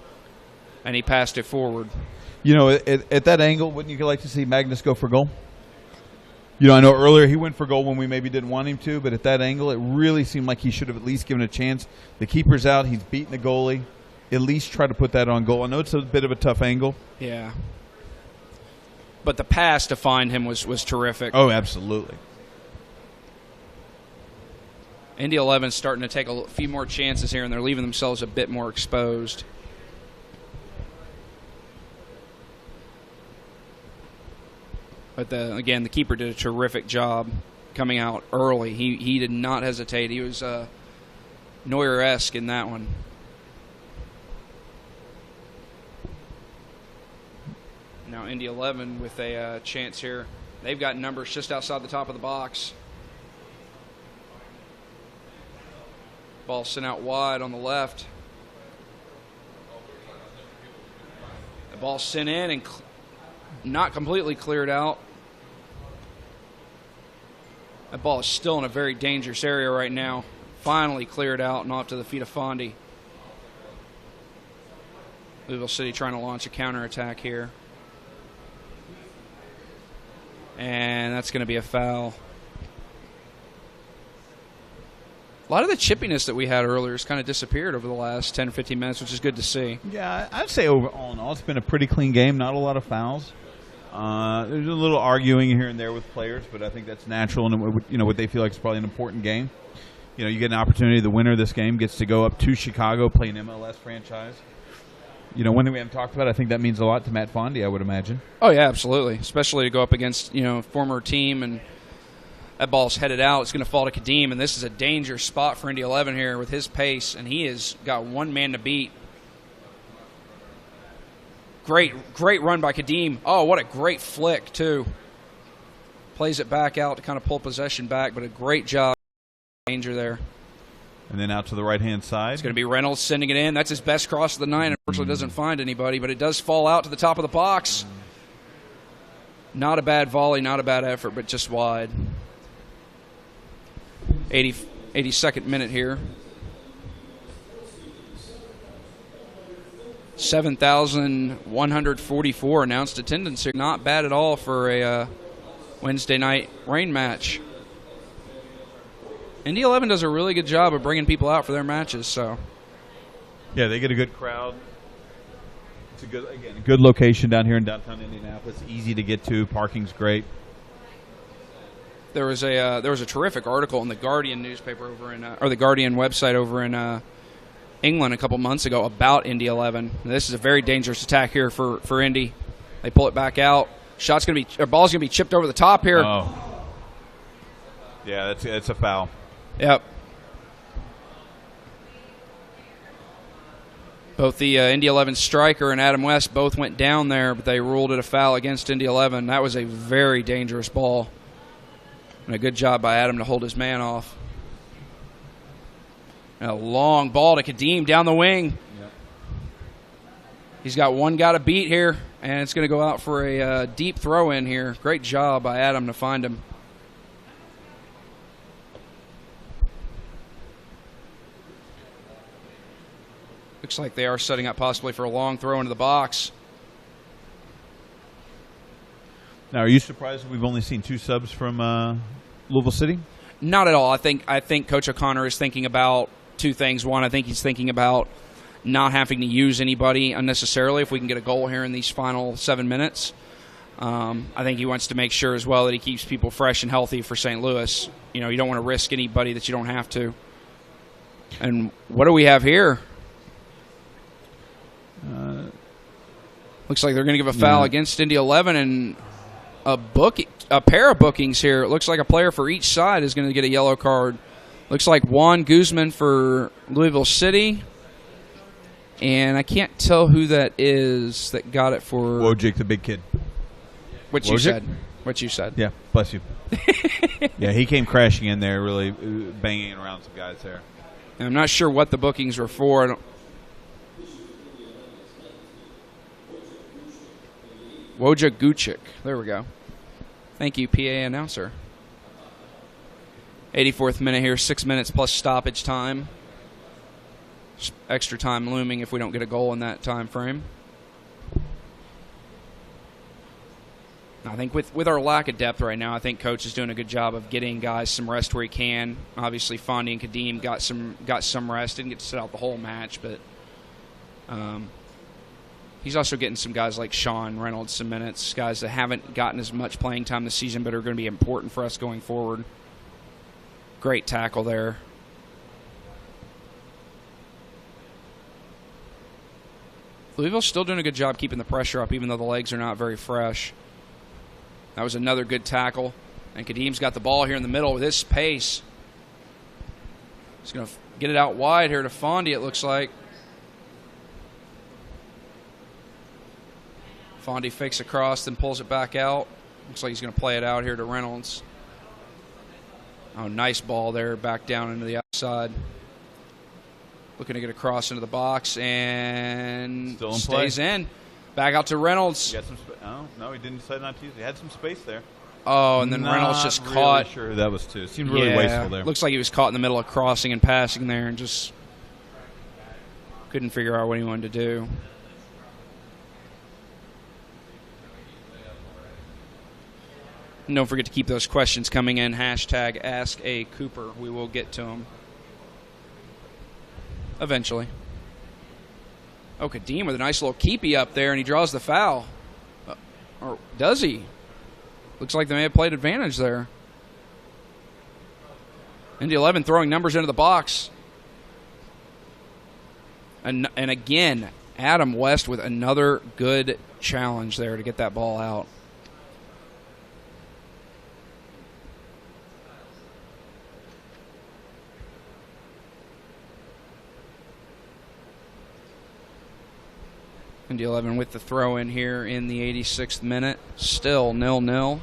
and he passed it forward. At that angle, wouldn't you like to see Magnus go for goal? I know earlier he went for goal when we maybe didn't want him to, but at that angle, it really seemed like he should have at least given a chance. The keeper's out. He's beaten the goalie. At least try to put that on goal. I know it's a bit of a tough angle. Yeah. But the pass to find him was terrific. Oh, absolutely. Indy 11's starting to take a few more chances here, and they're leaving themselves a bit more exposed. But again, the keeper did a terrific job coming out early. He did not hesitate. He was Neuer-esque in that one. Now Indy 11 with a chance here. They've got numbers just outside the top of the box. Ball sent out wide on the left. The ball sent in and not completely cleared out. That ball is still in a very dangerous area right now. Finally cleared out and off to the feet of Fondy. Louisville City trying to launch a counterattack here. And that's going to be a foul. A lot of the chippiness that we had earlier has kind of disappeared over the last 10 or 15 minutes, which is good to see. Yeah, I'd say all in all, it's been a pretty clean game. Not a lot of fouls. There's a little arguing here and there with players, but I think that's natural and what they feel like is probably an important game. You get an opportunity. The winner of this game gets to go up to Chicago, play an MLS franchise. One thing we haven't talked about, I think that means a lot to Matt Fondy, I would imagine. Oh, yeah, absolutely. Especially to go up against, former team, and that ball's headed out. It's going to fall to Kadeem, and this is a dangerous spot for Indy 11 here with his pace, and he has got one man to beat. Great run by Kadeem. Oh, what a great flick, too. Plays it back out to kind of pull possession back, but a great job. Danger there. And then out to the right-hand side. It's going to be Reynolds sending it in. That's his best cross of the night. Unfortunately, doesn't find anybody, but it does fall out to the top of the box. Not a bad volley, not a bad effort, but just wide. 82nd minute here. 7,144 announced attendance here. Not bad at all for a Wednesday night rain match. Indy 11 does a really good job of bringing people out for their matches. So, yeah, they get a good crowd. It's a good location down here in downtown Indianapolis. Easy to get to. Parking's great. There was a terrific article in the Guardian newspaper over in or the Guardian website over in England a couple months ago about Indy 11. This is a very dangerous attack here for Indy. They pull it back out. Ball's gonna be chipped over the top here. Oh, yeah, it's a foul. Yep. Both the Indy 11 striker and Adam West both went down there, but they ruled it a foul against Indy 11. That was a very dangerous ball. And a good job by Adam to hold his man off. And a long ball to Kadeem down the wing. Yep. He's got one guy to beat here, and it's going to go out for a deep throw in here. Great job by Adam to find him. Looks like they are setting up possibly for a long throw into the box. Now, are you surprised that we've only seen 2 subs from Louisville City? Not at all. I think Coach O'Connor is thinking about 2 things. One, I think he's thinking about not having to use anybody unnecessarily if we can get a goal here in these final 7 minutes. I think he wants to make sure as well that he keeps people fresh and healthy for St. Louis. You don't want to risk anybody that you don't have to. And what do we have here? Looks like they're going to give a foul against Indy 11 and a pair of bookings here. It looks like a player for each side is going to get a yellow card. Looks like Juan Guzman for Louisville City. And I can't tell who that is that got it for... Wojcik, the big kid. What you said. Yeah, bless you. Yeah, he came crashing in there, really banging around some guys there. And I'm not sure what the bookings were for. Wojcik. There we go. Thank you, PA announcer. 84th minute here, 6 minutes plus stoppage time. Extra time looming if we don't get a goal in that time frame. I think with our lack of depth right now, I think Coach is doing a good job of getting guys some rest where he can. Obviously, Fondy and Kadeem got some rest. Didn't get to sit out the whole match, but he's also getting some guys like Sean Reynolds some minutes, guys that haven't gotten as much playing time this season but are going to be important for us going forward. Great tackle there. Louisville's still doing a good job keeping the pressure up, even though the legs are not very fresh. That was another good tackle. And Kadeem's got the ball here in the middle with his pace. He's going to get it out wide here to Fondy, it looks like. Fondy fakes across, then pulls it back out. Looks like he's going to play it out here to Reynolds. Oh, nice ball there, back down into the outside. Looking to get across into the box and Still in stays play. in. Back out to Reynolds. He got some no, he didn't decide not to use it. He had some space there. Oh, and then Reynolds just caught. Sure, that was too. It seemed really wasteful there. Looks like he was caught in the middle of crossing and passing there and just couldn't figure out what he wanted to do. And don't forget to keep those questions coming in. Hashtag #AskACooper. We will get to them eventually. Oh, Kadeem with a nice little keepy up there, and he draws the foul. Or does he? Looks like they may have played advantage there. Indy 11 throwing numbers into the box. And again, Adam West with another good challenge there to get that ball out. Indy 11 with the throw in here in the 86th minute. Still 0-0.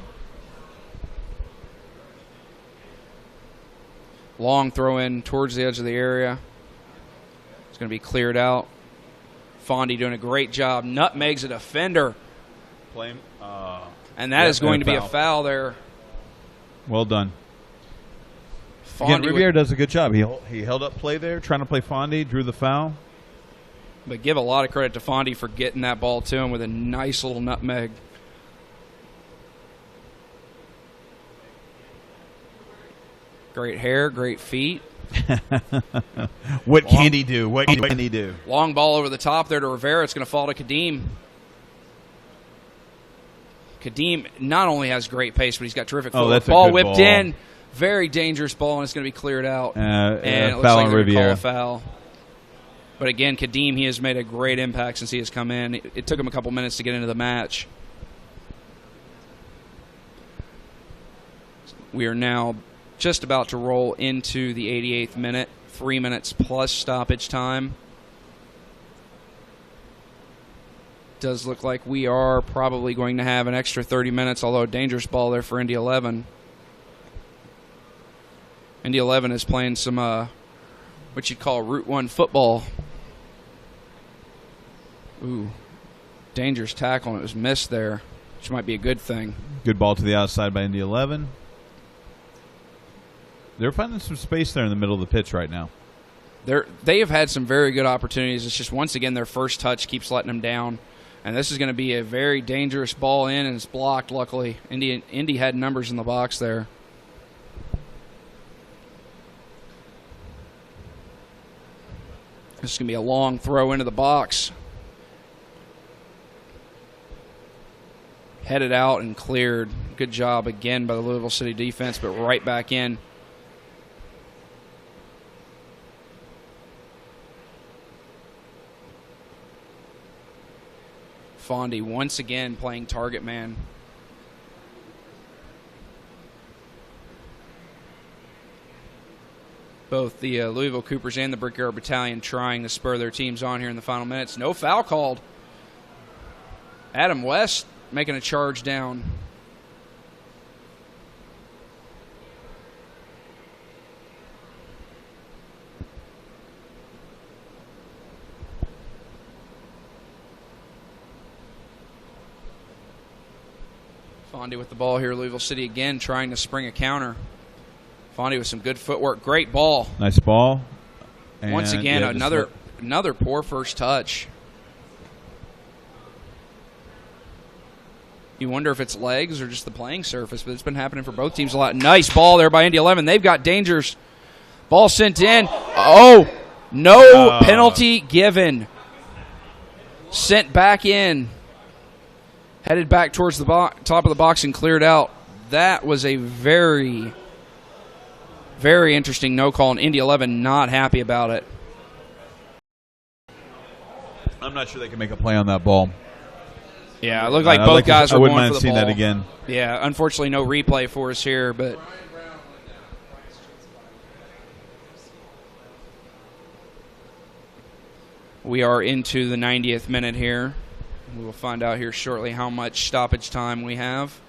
Long throw in towards the edge of the area. It's going to be cleared out. Fondy doing a great job. Nutmegs a defender. And that is going to be a foul there. Well done. Fondy Again, Riviere does a good job. He held up play there, trying to play Fondy, drew the foul. But give a lot of credit to Fondy for getting that ball to him with a nice little nutmeg. Great hair, great feet. What can he do? What can he do? Long ball over the top there to Rivera. It's going to fall to Kadeem. Kadeem not only has great pace, but he's got terrific footwork. That's a ball good whipped ball. In. Very dangerous ball, and it's going to be cleared out. And it looks foul like on they're going to call Riviera. a foul. But again, Kadeem, he has made a great impact since he has come in. It took him a couple minutes to get into the match. We are now just about to roll into the 88th minute, 3 minutes plus stoppage time. Does look like we are probably going to have an extra 30 minutes, although a dangerous ball there for Indy 11. Indy 11 is playing some what you'd call Route 1 football. Ooh, dangerous tackle, and it was missed there, which might be a good thing. Good ball to the outside by Indy 11. They're finding some space there in the middle of the pitch right now. They have had some very good opportunities. It's just, once again, their first touch keeps letting them down. And this is going to be a very dangerous ball in, and it's blocked, luckily. Indy had numbers in the box there. This is going to be a long throw into the box. Headed out and cleared. Good job again by the Louisville City defense, but right back in. Fondy once again playing target man. Both the Louisville Coopers and the Brickyard Battalion trying to spur their teams on here in the final minutes. No foul called. Adam West making a charge down. Fondy with the ball here. Louisville City again trying to spring a counter. Fondy with some good footwork. Great ball. Nice ball. And Once again, yeah, another poor first touch. You wonder if it's legs or just the playing surface, but it's been happening for both teams a lot. Nice ball there by Indy 11. They've got dangers. Ball sent in. Oh, no penalty given. Sent back in. Headed back towards the top of the box and cleared out. That was a very, very interesting no call, and Indy 11 not happy about it. I'm not sure they can make a play on that ball. Yeah, it looked like both guys were going for the ball. I wouldn't mind seeing that again. Yeah, unfortunately no replay for us here, but we are into the 90th minute here. We will find out here shortly how much stoppage time we have.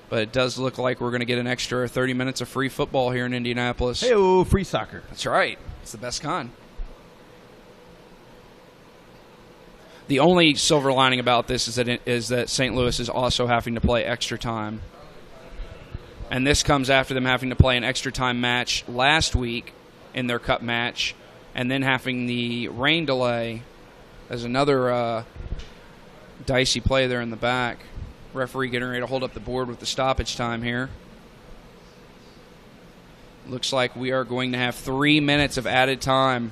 But it does look like we're going to get an extra 30 minutes of free football here in Indianapolis. Hey, free soccer. That's right. It's the best kind. The only silver lining about this is that St. Louis is also having to play extra time. And this comes after them having to play an extra time match last week in their cup match, and then having the rain delay as another dicey play there in the back. Referee getting ready to hold up the board with the stoppage time here. Looks like we are going to have 3 minutes of added time.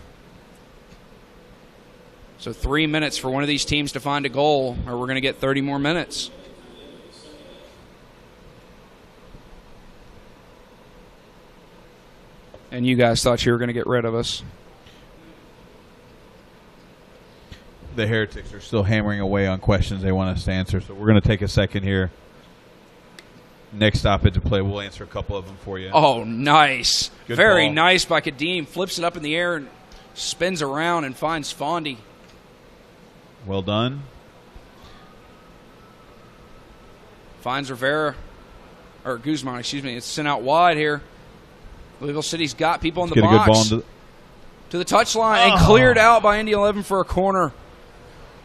So 3 minutes for one of these teams to find a goal, or we're going to get 30 more minutes. And you guys thought you were going to get rid of us. The Heretics are still hammering away on questions they want us to answer, so we're going to take a second here. Next stoppage of play, we'll answer a couple of them for you. Oh, nice. Good Very ball. nice by Kadeem. Flips it up in the air and spins around and finds Fondy. Well done. Finds Rivera, or Guzman, excuse me. It's sent out wide here. Louisville City's got people in the Get box. a good ball To the touchline and cleared out by Indy 11 for a corner.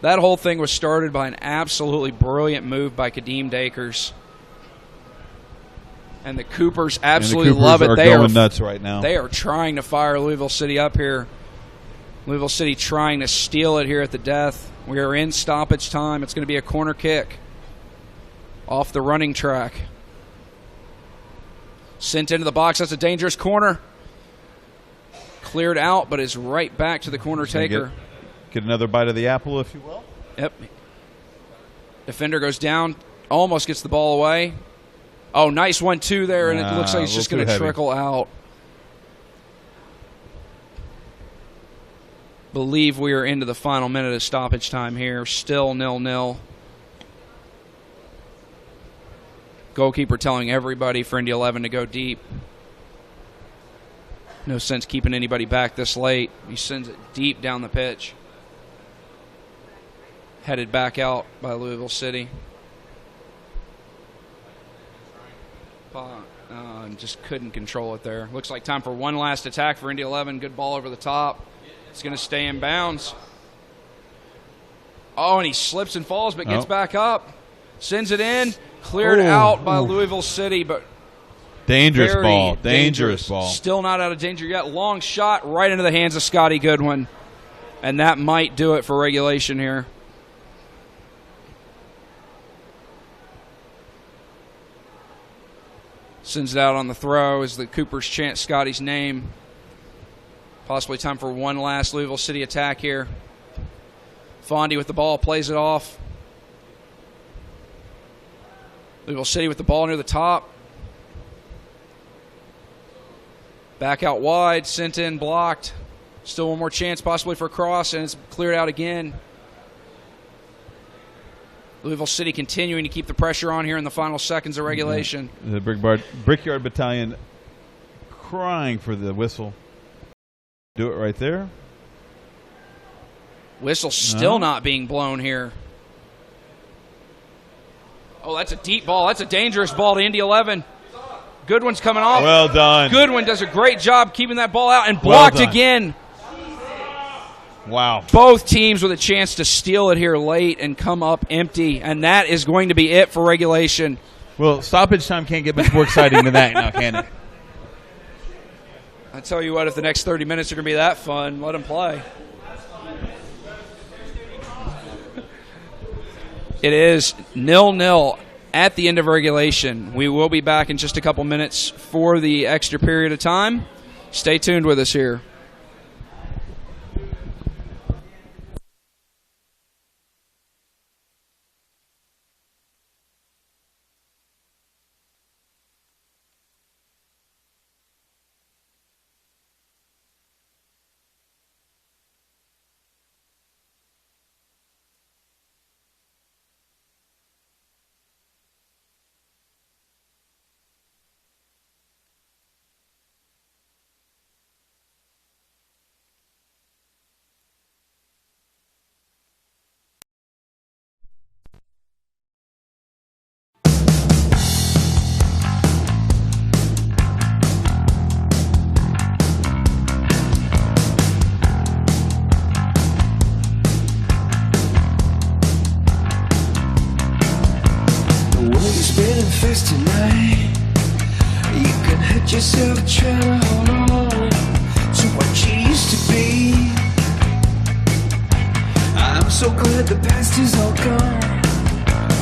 That whole thing was started by an absolutely brilliant move by Kadeem Dakers. And the Coopers absolutely love it. They are going nuts right now. They are trying to fire Louisville City up here. Louisville City trying to steal it here at the death. We are in stoppage time. It's going to be a corner kick off the running track. Sent into the box. That's a dangerous corner. Cleared out, but is right back to the corner taker. Get another bite of the apple, if you will. Yep. Defender goes down, almost gets the ball away. Oh, nice 1-2 there, and it looks like it's just going to trickle out. Believe we are into the final minute of stoppage time here. Still 0-0. Goalkeeper telling everybody for Indy 11 to go deep. No sense keeping anybody back this late. He sends it deep down the pitch. Headed back out by Louisville City. Just couldn't control it there. Looks like time for one last attack for Indy 11. Good ball over the top. It's going to stay in bounds. Oh, and he slips and falls but gets back up. Sends it in. Cleared out by Louisville City, but dangerous ball. Dangerous ball. Still not out of danger yet. Long shot right into the hands of Scotty Goodwin. And that might do it for regulation here. Sends it out on the throw as the Coopers chant Scotty's name. Possibly time for one last Louisville City attack here. Fondy with the ball, plays it off. Louisville City with the ball near the top. Back out wide, sent in, blocked. Still one more chance possibly for a cross, and it's cleared out again. Louisville City continuing to keep the pressure on here in the final seconds of regulation. The Brickyard Battalion crying for the whistle. Do it right there. Whistle still not being blown here. Oh, that's a deep ball. That's a dangerous ball to Indy 11. Goodwin's coming off. Well done. Goodwin does a great job keeping that ball out and blocked again. Wow. Both teams with a chance to steal it here late and come up empty, and that is going to be it for regulation. Well, stoppage time can't get much more exciting than that now, can it? I tell you what, if the next 30 minutes are going to be that fun, let them play. It is 0-0 at the end of regulation. We will be back in just a couple minutes for the extra period of time. Stay tuned with us here. Tonight, you can hurt yourself trying to hold on to what you used to be. I'm so glad the past is all gone.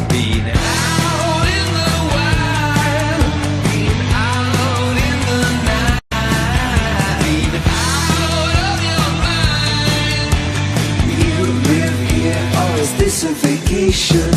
Being out in the wild, being out in the night, being out of your mind. You live here, or is this a vacation?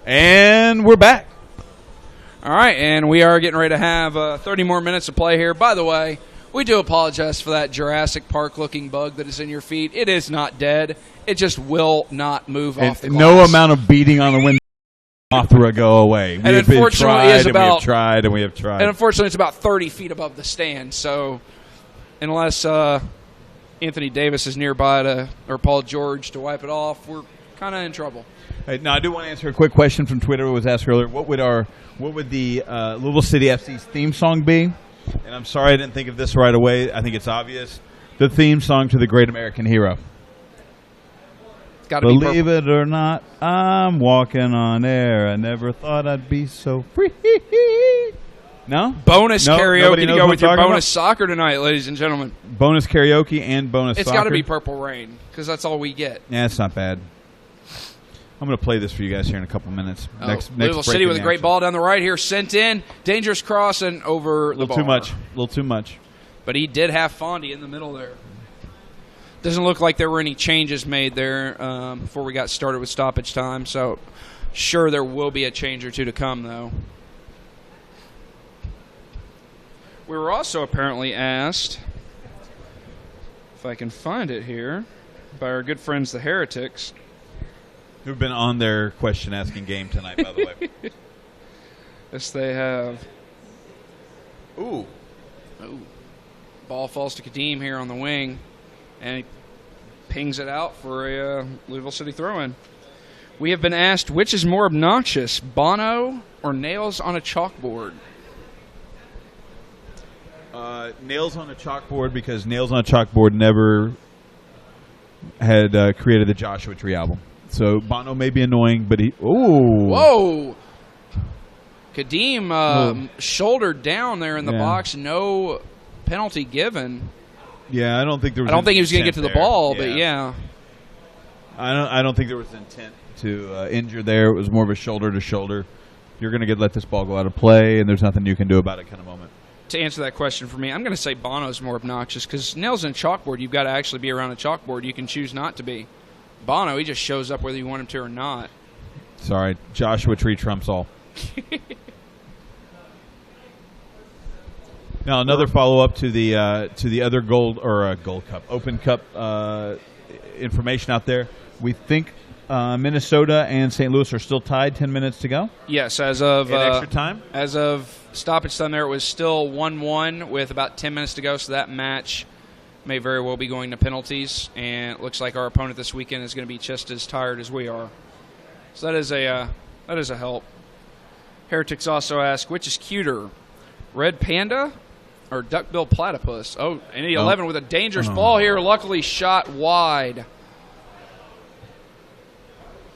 And we're back. All right, and we are getting ready to have 30 more minutes of play here. By the way, we do apologize for that Jurassic Park-looking bug that is in your feet. It is not dead. It just will not move off the glass. No amount of beating on the window Mothra go away. We have tried, and we have tried. And unfortunately, it's about 30 feet above the stand. So unless Anthony Davis is nearby or Paul George to wipe it off, we're kind of in trouble. Hey, now, I do want to answer a quick question from Twitter. It was asked earlier. What would the Louisville City FC's theme song be? And I'm sorry I didn't think of this right away. I think it's obvious. The theme song to The Great American Hero. got to be Believe purple. it or not, I'm walking on air. I never thought I'd be so free. No? Bonus No, karaoke nobody to knows go what with I'm your talking bonus about? soccer tonight, ladies and gentlemen. Bonus karaoke and bonus It's soccer. got to be Purple Rain because that's all we get. Yeah, it's not bad. I'm going to play this for you guys here in a couple minutes. Next Louisville City with a great ball down the right here, sent in, dangerous cross and over the bar. Too much. A little too much. But he did have Fondy in the middle there. Doesn't look like there were any changes made there before we got started with stoppage time. So, sure, there will be a change or two to come, though. We were also apparently asked, if I can find it here, by our good friends the Heretics. Who've been on their question-asking game tonight, by the way. Yes, they have. Ooh. Ball falls to Kadeem here on the wing, and he pings it out for a Louisville City throw-in. We have been asked, which is more obnoxious, Bono or nails on a chalkboard? Nails on a chalkboard, because Nails on a Chalkboard never had created the Joshua Tree album. So Bono may be annoying, but he... Ooh. Whoa! Kadeem shouldered down there in the Yeah. box. No penalty given. Yeah, I don't think there was... I don't think he was going to intent get to the there. ball, but yeah. I don't think there was intent to injure there. It was more of a shoulder-to-shoulder. You're going to let this ball go out of play, and there's nothing you can do about it kind of moment. To answer that question for me, I'm going to say Bono's more obnoxious because nails in a chalkboard, you've got to actually be around a chalkboard. You can choose not to be. Bono, he just shows up whether you want him to or not. Sorry, Joshua Tree trumps all. Now another follow-up to the other Gold Cup, Open Cup information out there. We think Minnesota and St. Louis are still tied. 10 minutes to go. Yes, as of In extra time. As of stoppage time, there it was still 1-1 with about 10 minutes to go. So that match may very well be going to penalties, and it looks like our opponent this weekend is going to be just as tired as we are. So that is a help. Heretics also ask, which is cuter, red panda or duckbill platypus? Oh, Indy 11 with a dangerous ball here, luckily shot wide.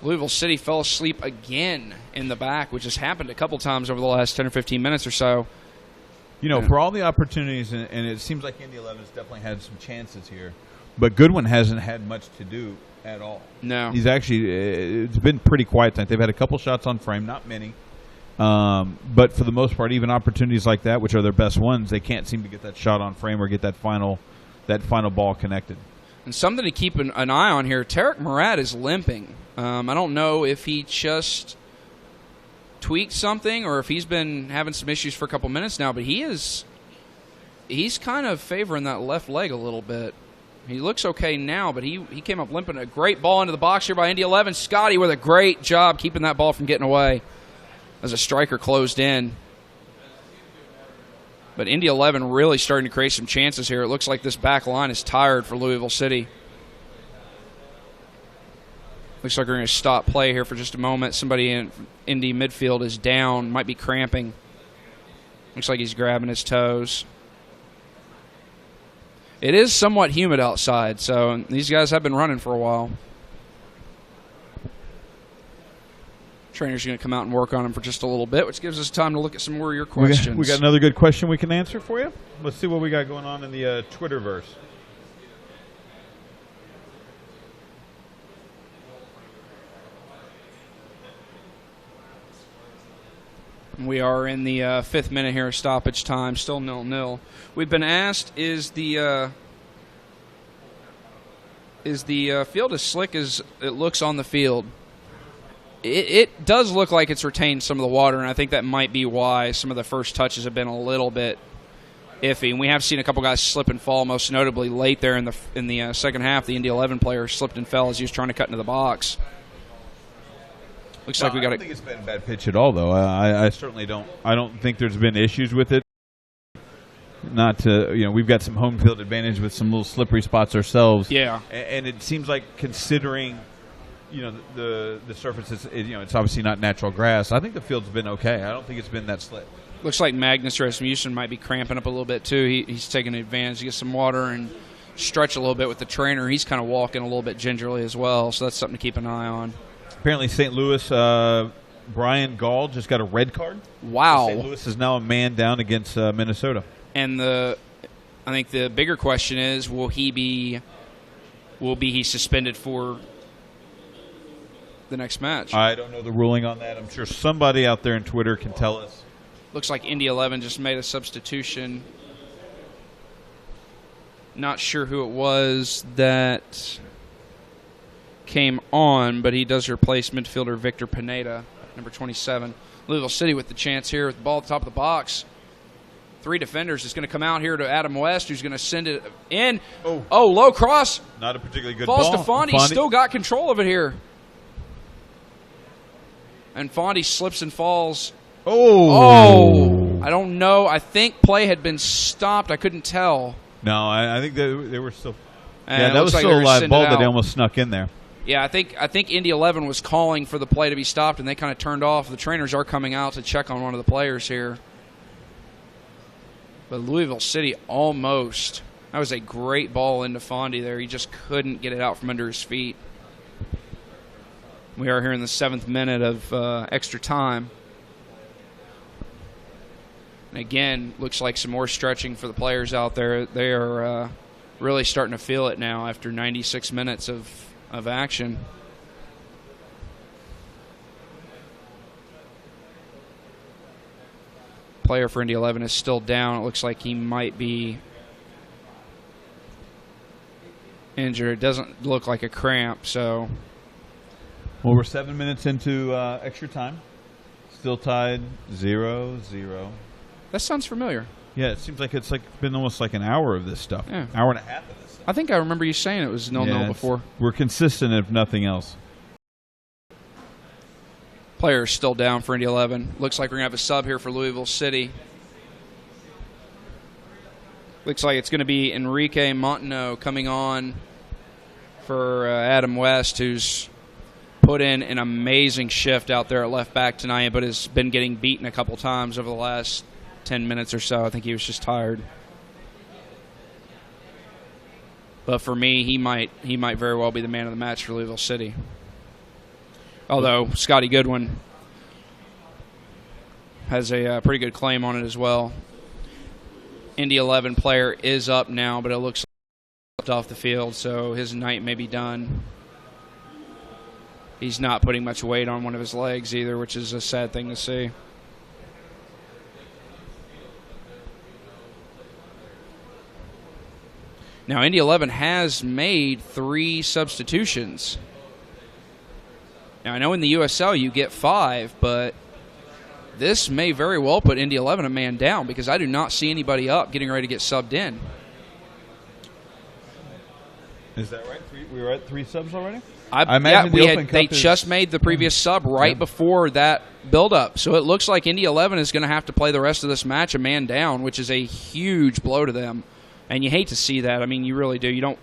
Louisville City fell asleep again in the back, which has happened a couple times over the last 10 or 15 minutes or so. You know, for all the opportunities, and it seems like Indy 11's definitely had some chances here, but Goodwin hasn't had much to do at all. No. He's actually, it's been pretty quiet tonight. They've had a couple shots on frame, not many. But for the most part, even opportunities like that, which are their best ones, they can't seem to get that shot on frame or get that final ball connected. And something to keep an eye on here, Tarek Murat is limping. I don't know if he just tweaked something or if he's been having some issues for a couple minutes now, but he's kind of favoring that left leg a little bit. He looks okay now, but he came up limping. A great ball into the box here by Indy 11. Scotty with a great job keeping that ball from getting away as a striker closed in. But Indy 11 really starting to create some chances here. It looks like this back line is tired for Louisville City. Looks like we're going to stop play here for just a moment. Somebody in Indy midfield is down, might be cramping. Looks like he's grabbing his toes. It is somewhat humid outside, so these guys have been running for a while. Trainer's going to come out and work on him for just a little bit, which gives us time to look at some more of your questions. We got another good question we can answer for you. Let's see what we got going on in the Twitterverse. We are in the fifth minute here of stoppage time, still 0-0. We've been asked, is the field as slick as it looks on the field? It does look like it's retained some of the water, and I think that might be why some of the first touches have been a little bit iffy. And we have seen a couple guys slip and fall, most notably late there in the second half. The Indy 11 player slipped and fell as he was trying to cut into the box. Looks like we got. I don't think it's been a bad pitch at all, though. I certainly don't. I don't think there's been issues with it. Not to, we've got some home field advantage with some little slippery spots ourselves. Yeah, and it seems like considering, the surface is, it's obviously not natural grass. I think the field's been okay. I don't think it's been that slick. Looks like Magnus Rasmussen might be cramping up a little bit too. He's taking advantage to get some water and stretch a little bit with the trainer. He's kind of walking a little bit gingerly as well, so that's something to keep an eye on. Apparently St. Louis, Brian Gall just got a red card. Wow. St. Louis is now a man down against Minnesota. And I think the bigger question is, will he be suspended for the next match? I don't know the ruling on that. I'm sure somebody out there on Twitter can tell us. Looks like Indy 11 just made a substitution. Not sure who it was that came on, but he does replace midfielder Victor Pineda, number 27. Louisville City with the chance here with the ball at the top of the box. 3 defenders is going to come out here to Adam West, who's going to send it in. Oh, low cross. Not a particularly good Falls ball. to Fondy. He's still got control of it here. And Fondy slips and falls. Oh, I don't know. I think play had been stopped. I couldn't tell. No, I think they were still. And yeah, that was still a live ball that they almost snuck in there. Yeah, I think Indy 11 was calling for the play to be stopped, and they kind of turned off. The trainers are coming out to check on one of the players here. But Louisville City almost. That was a great ball into Fondy there. He just couldn't get it out from under his feet. We are here in the 7th minute of extra time. And again, looks like some more stretching for the players out there. They are really starting to feel it now after 96 minutes of action. Player for Indy 11 is still down. It looks like he might be injured. It doesn't look like a cramp, so. Well, we're 7 minutes into extra time. Still tied 0-0. That sounds familiar. Yeah, it seems like it's been almost like an hour of this stuff. Yeah. Hour and a half of this stuff. I think I remember you saying it was 0-0 before. We're consistent, if nothing else. Player is still down for Indy 11. Looks like we're going to have a sub here for Louisville City. Looks like it's going to be Enrique Montaño coming on for Adam West, who's put in an amazing shift out there at left back tonight, but has been getting beaten a couple times over the last 10 minutes or so. I think he was just tired. But for me, he might very well be the man of the match for Louisville City. Although Scotty Goodwin has a pretty good claim on it as well. Indy 11 player is up now, but it looks like off the field, so his night may be done. He's not putting much weight on one of his legs either, which is a sad thing to see. Now, Indy 11 has made 3 substitutions. Now, I know in the USL you get 5, but this may very well put Indy 11 a man down because I do not see anybody up getting ready to get subbed in. Is that right? We were at 3 subs already? I imagine they just made the previous sub right before that build-up. So it looks like Indy 11 is going to have to play the rest of this match a man down, which is a huge blow to them. And you hate to see that. I mean, you really do. You don't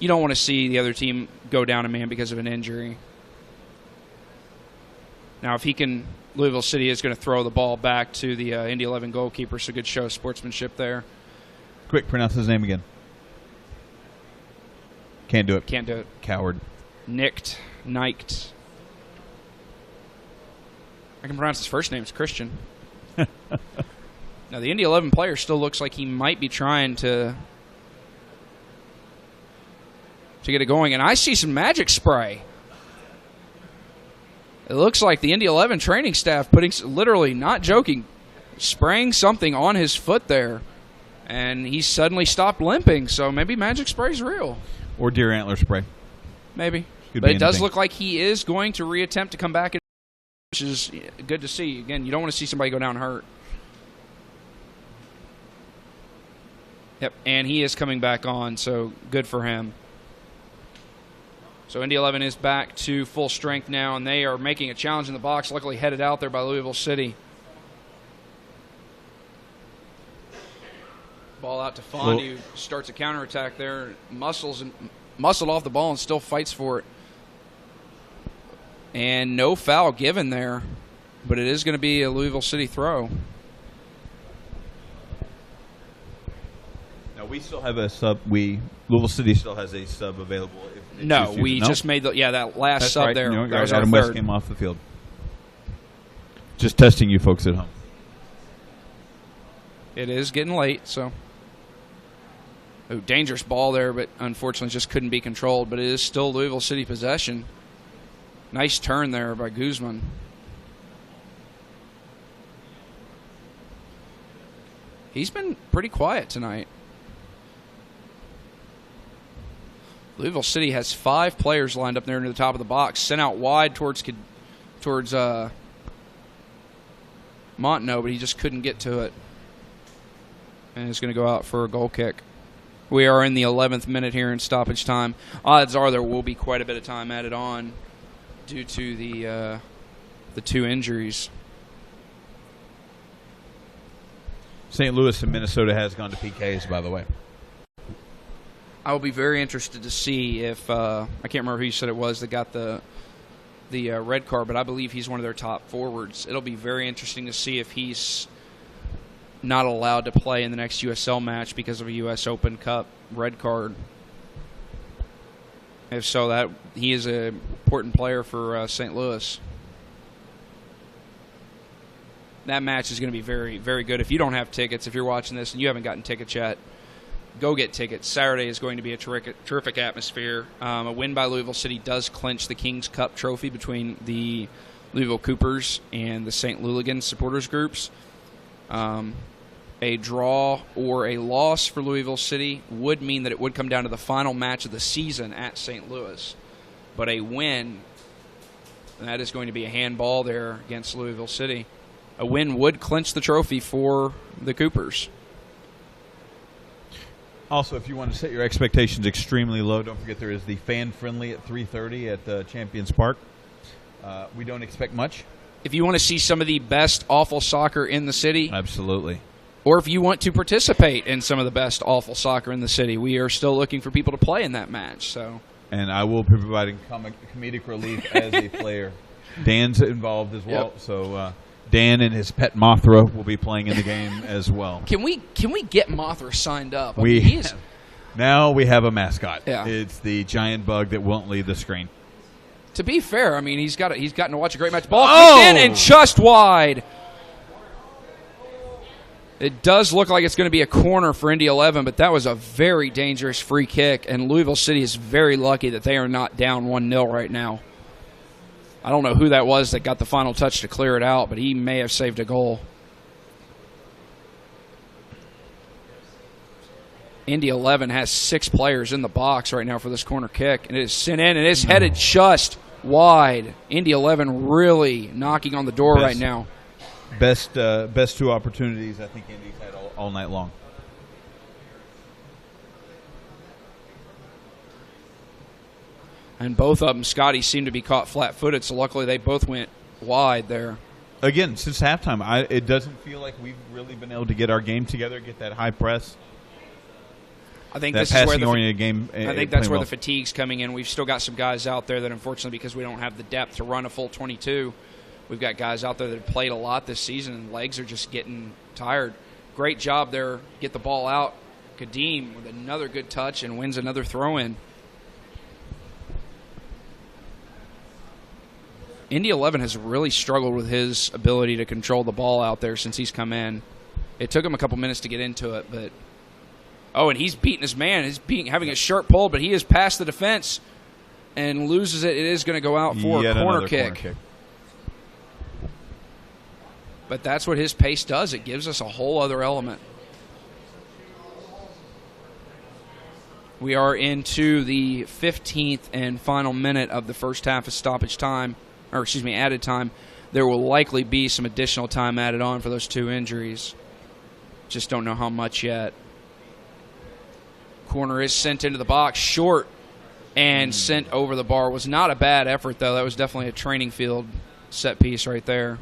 want to see the other team go down a man because of an injury. Now, if he can, Louisville City is going to throw the ball back to the Indy 11 goalkeeper, so good show of sportsmanship there. Quick, pronounce his name again. Can't do it. Can't do it. Coward. Niked. I can pronounce his first name. It's Christian. Now, the Indy 11 player still looks like he might be trying to get it going. And I see some magic spray. It looks like the Indy 11 training staff putting, literally, not joking, spraying something on his foot there. And he suddenly stopped limping. So maybe magic spray's real. Or deer antler spray. Maybe. Could but be it does anything. look like he is going to reattempt to come back, which is good to see. Again, you don't want to see somebody go down hurt. Yep, and he is coming back on, so good for him. So Indy 11 is back to full strength now, and they are making a challenge in the box, luckily headed out there by Louisville City. Ball out to Fondy, who starts a counterattack there, muscled off the ball and still fights for it. And no foul given there, but it is going to be a Louisville City throw. Now, we still have a sub. Louisville City still has a sub available. If they No, choose to. we just made that last That's sub right. there. You know, That was our Adam West third. came off the field. Just testing you folks at home. It is getting late, so. Oh, dangerous ball there, but unfortunately just couldn't be controlled. But it is still Louisville City possession. Nice turn there by Guzman. He's been pretty quiet tonight. Louisville City has 5 players lined up there near the top of the box. Sent out wide towards Montenot, but he just couldn't get to it. And he's going to go out for a goal kick. We are in the 11th minute here in stoppage time. Odds are there will be quite a bit of time added on due to the 2 injuries. St. Louis and Minnesota has gone to PKs, by the way. I will be very interested to see if I can't remember who you said it was that got the red card, but I believe he's one of their top forwards. It'll be very interesting to see if he's not allowed to play in the next USL match because of a U.S. Open Cup red card. If so, that he is an important player for St. Louis. That match is going to be very, very good. If you don't have tickets, if you're watching this and you haven't gotten tickets yet, go get tickets. Saturday is going to be a terrific atmosphere. A win by Louisville City does clinch the King's Cup trophy between the Louisville Coopers and the St. Louligans supporters groups. A draw or a loss for Louisville City would mean that it would come down to the final match of the season at St. Louis. But a win, that is going to be a handball there against Louisville City. A win would clinch the trophy for the Coopers. Also, if you want to set your expectations extremely low, don't forget there is the fan friendly at 3:30 at Champions Park. We don't expect much. If you want to see some of the best awful soccer in the city, Absolutely. or if you want to participate in some of the best awful soccer in the city, we are still looking for people to play in that match. So, And I will be providing comedic relief as a player. Dan's involved as well, Yep. so Dan and his pet Mothra will be playing in the game as well. can we get Mothra signed up? I We mean, he is, now we have a mascot. Yeah. It's the giant bug that won't leave the screen. to be fair, I mean he's gotten to watch a great match. Ball Oh! kicked in and just wide. It does look like it's going to be a corner for Indy 11, but that was a very dangerous free kick, and Louisville City is very lucky that they are not down 1-0 right now. I don't know who that was that got the final touch to clear it out, but he may have saved a goal. Indy 11 has 6 players in the box right now for this corner kick, and it is sent in, and it's headed just wide. Indy 11 really knocking on the door right now. Best 2 opportunities I think Indy's had all night long. And both of them, Scotty, seemed to be caught flat-footed, so luckily they both went wide there. Again, since halftime, it doesn't feel like we've really been able to get our game together, get that high press. I think That this is where passing-oriented game. I think that's where the fatigue's coming in. We've still got some guys out there that, unfortunately, because we don't have the depth to run a full 22, we've got guys out there that have played a lot this season, and legs are just getting tired. Great job there. Get the ball out. Kadeem with another good touch and wins another throw-in. Indy 11 has really struggled with his ability to control the ball out there since he's come in. It took him a couple minutes to get into it, but... Oh, and he's beating his man. He's having a sharp pull, but he is past the defense and loses it. It is going to go out for a corner kick. But that's what his pace does. It gives us a whole other element. We are into the 15th and final minute of the first half of stoppage time, or excuse me, added time. There will likely be some additional time added on for those 2 injuries. Just don't know how much yet. Corner is sent into the box, short, and sent over the bar. Was not a bad effort, though. That was definitely a training field set piece right there.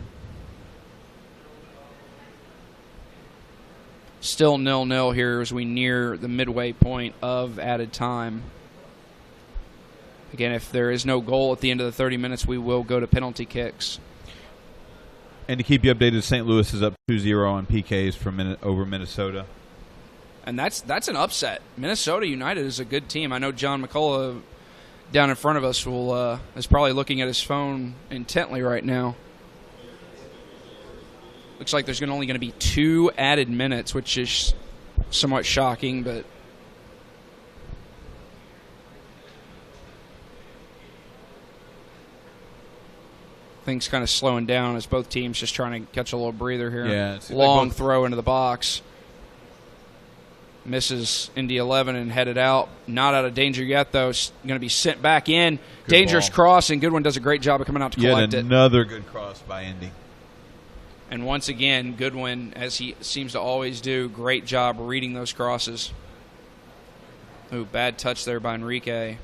Still 0-0 here as we near the midway point of added time. Again, if there is no goal at the end of the 30 minutes, we will go to penalty kicks. And to keep you updated, St. Louis is up 2-0 on PKs over Minnesota. And that's an upset. Minnesota United is a good team. I know John McCullough down in front of us is probably looking at his phone intently right now. Looks like there's only going to be 2 added minutes, which is somewhat shocking, but things kind of slowing down as both teams just trying to catch a little breather here. Yeah, long throw into the box. Misses Indy 11 and headed out. Not out of danger yet, though. Going to be sent back in. Good Dangerous ball. cross, and Goodwin does a great job of coming out to collect it. Another good cross by Indy. And once again, Goodwin, as he seems to always do, great job reading those crosses. Ooh, bad touch there by Enrique.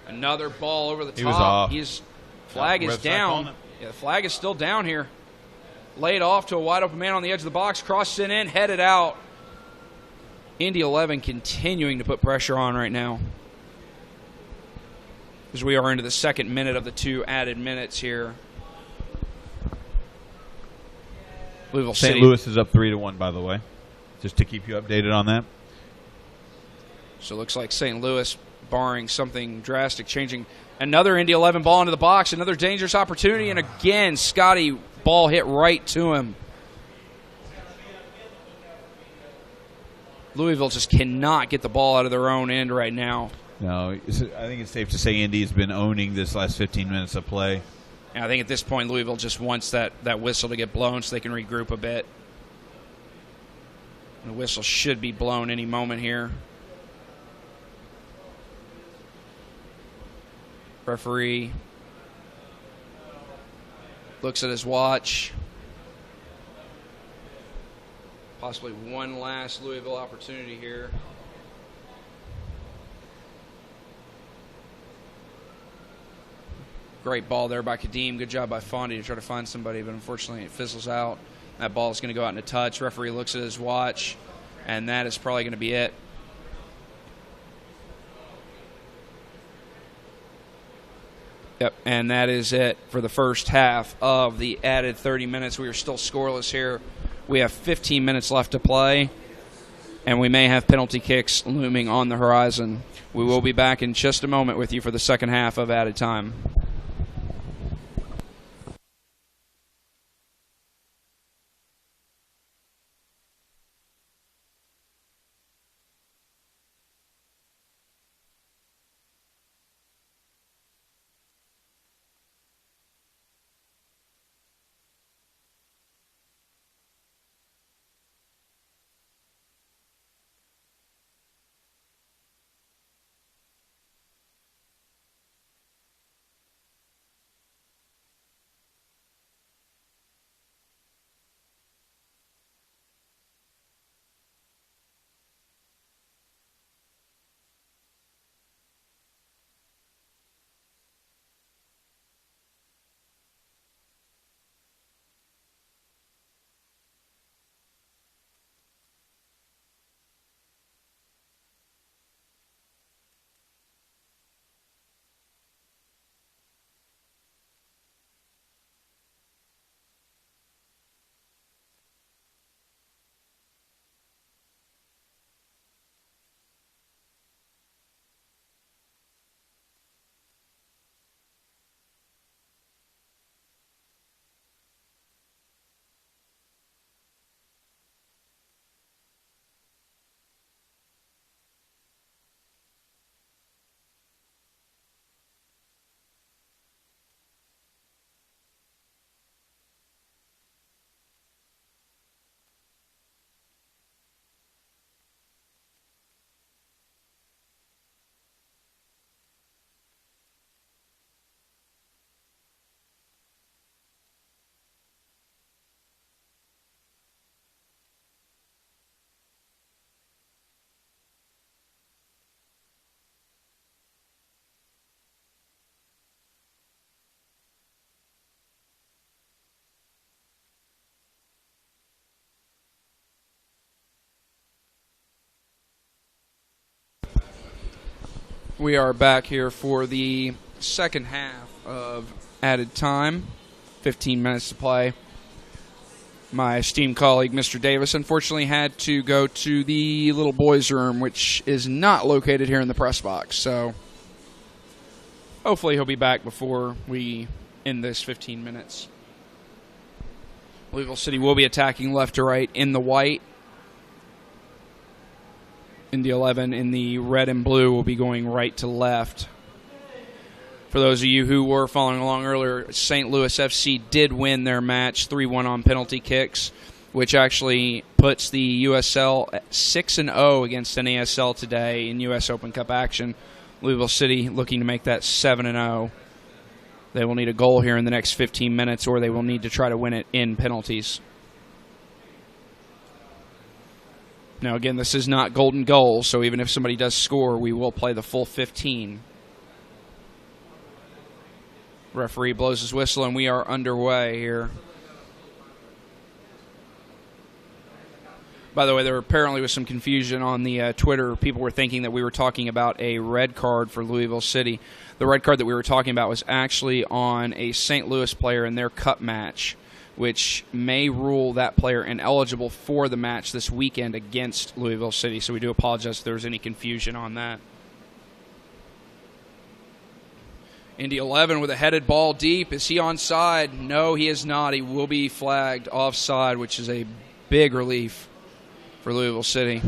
Another ball over the top. He was off. Flag is down. Yeah, the flag is still down here. Laid off to a wide open man on the edge of the box. Cross sent in, headed out. Indy 11 continuing to put pressure on right now, as we are into the second minute of the 2 added minutes here. Louisville St. City. Louis is up 3-1, by the way, just to keep you updated on that. So it looks like St. Louis, barring something drastic, changing. Another Indy 11 ball into the box. Another dangerous opportunity. And again, Scotty, ball hit right to him. Louisville just cannot get the ball out of their own end right now. No, I think it's safe to say Indy's been owning this last 15 minutes of play. And I think at this point, Louisville just wants that whistle to get blown so they can regroup a bit. The whistle should be blown any moment here. Referee looks at his watch. Possibly one last Louisville opportunity here. Great ball there by Kadeem. Good job by Fondy to try to find somebody, but unfortunately it fizzles out. That ball is going to go out into touch. Referee looks at his watch, and that is probably going to be it. Yep, and that is it for the first half of the added 30 minutes. We are still scoreless here. We have 15 minutes left to play, and we may have penalty kicks looming on the horizon. We will be back in just a moment with you for the second half of added time. We are back here for the second half of added time. 15 minutes to play. My esteemed colleague, Mr. Davis, unfortunately had to go to the little boys' room, which is not located here in the press box. So hopefully he'll be back before we end this 15 minutes. Louisville City will be attacking left to right in the white. Indy 11 in the red and blue will be going right to left. For those of you who were following along earlier, St. Louis FC did win their match 3-1 on penalty kicks, which actually puts the USL at 6-0 against NASL today in U.S. Open Cup action. Louisville City looking to make that 7-0. They will need a goal here in the next 15 minutes, or they will need to try to win it in penalties. Now, again, this is not golden goals, so even if somebody does score, we will play the full 15. Referee blows his whistle, and we are underway here. By the way, there apparently was some confusion on the Twitter. People were thinking that we were talking about a red card for Louisville City. The red card that we were talking about was actually on a St. Louis player in their cup match, which may rule that player ineligible for the match this weekend against Louisville City. So we do apologize if there was any confusion on that. Indy 11 with a headed ball deep. Is he onside? No, he is not. He will be flagged offside, which is a big relief for Louisville City.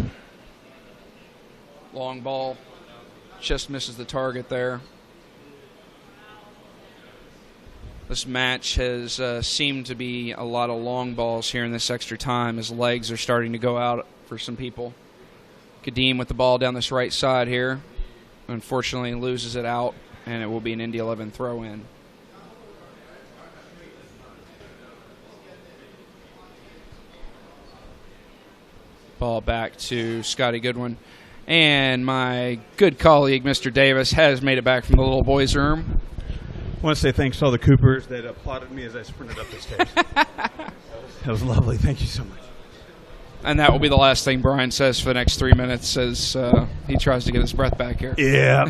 Long ball. Just misses the target there. This match has seemed to be a lot of long balls here in this extra time as legs are starting to go out for some people. Kadeem with the ball down this right side here. Unfortunately, loses it out, and it will be an Indy 11 throw-in. Ball back to Scotty Goodwin. And my good colleague, Mr. Davis, has made it back from the little boys' room. I want to say thanks to all the Coopers that applauded me as I sprinted up the stairs. That was lovely. Thank you so much. And that will be the last thing Brian says for the next 3 minutes as he tries to get his breath back here. Yeah.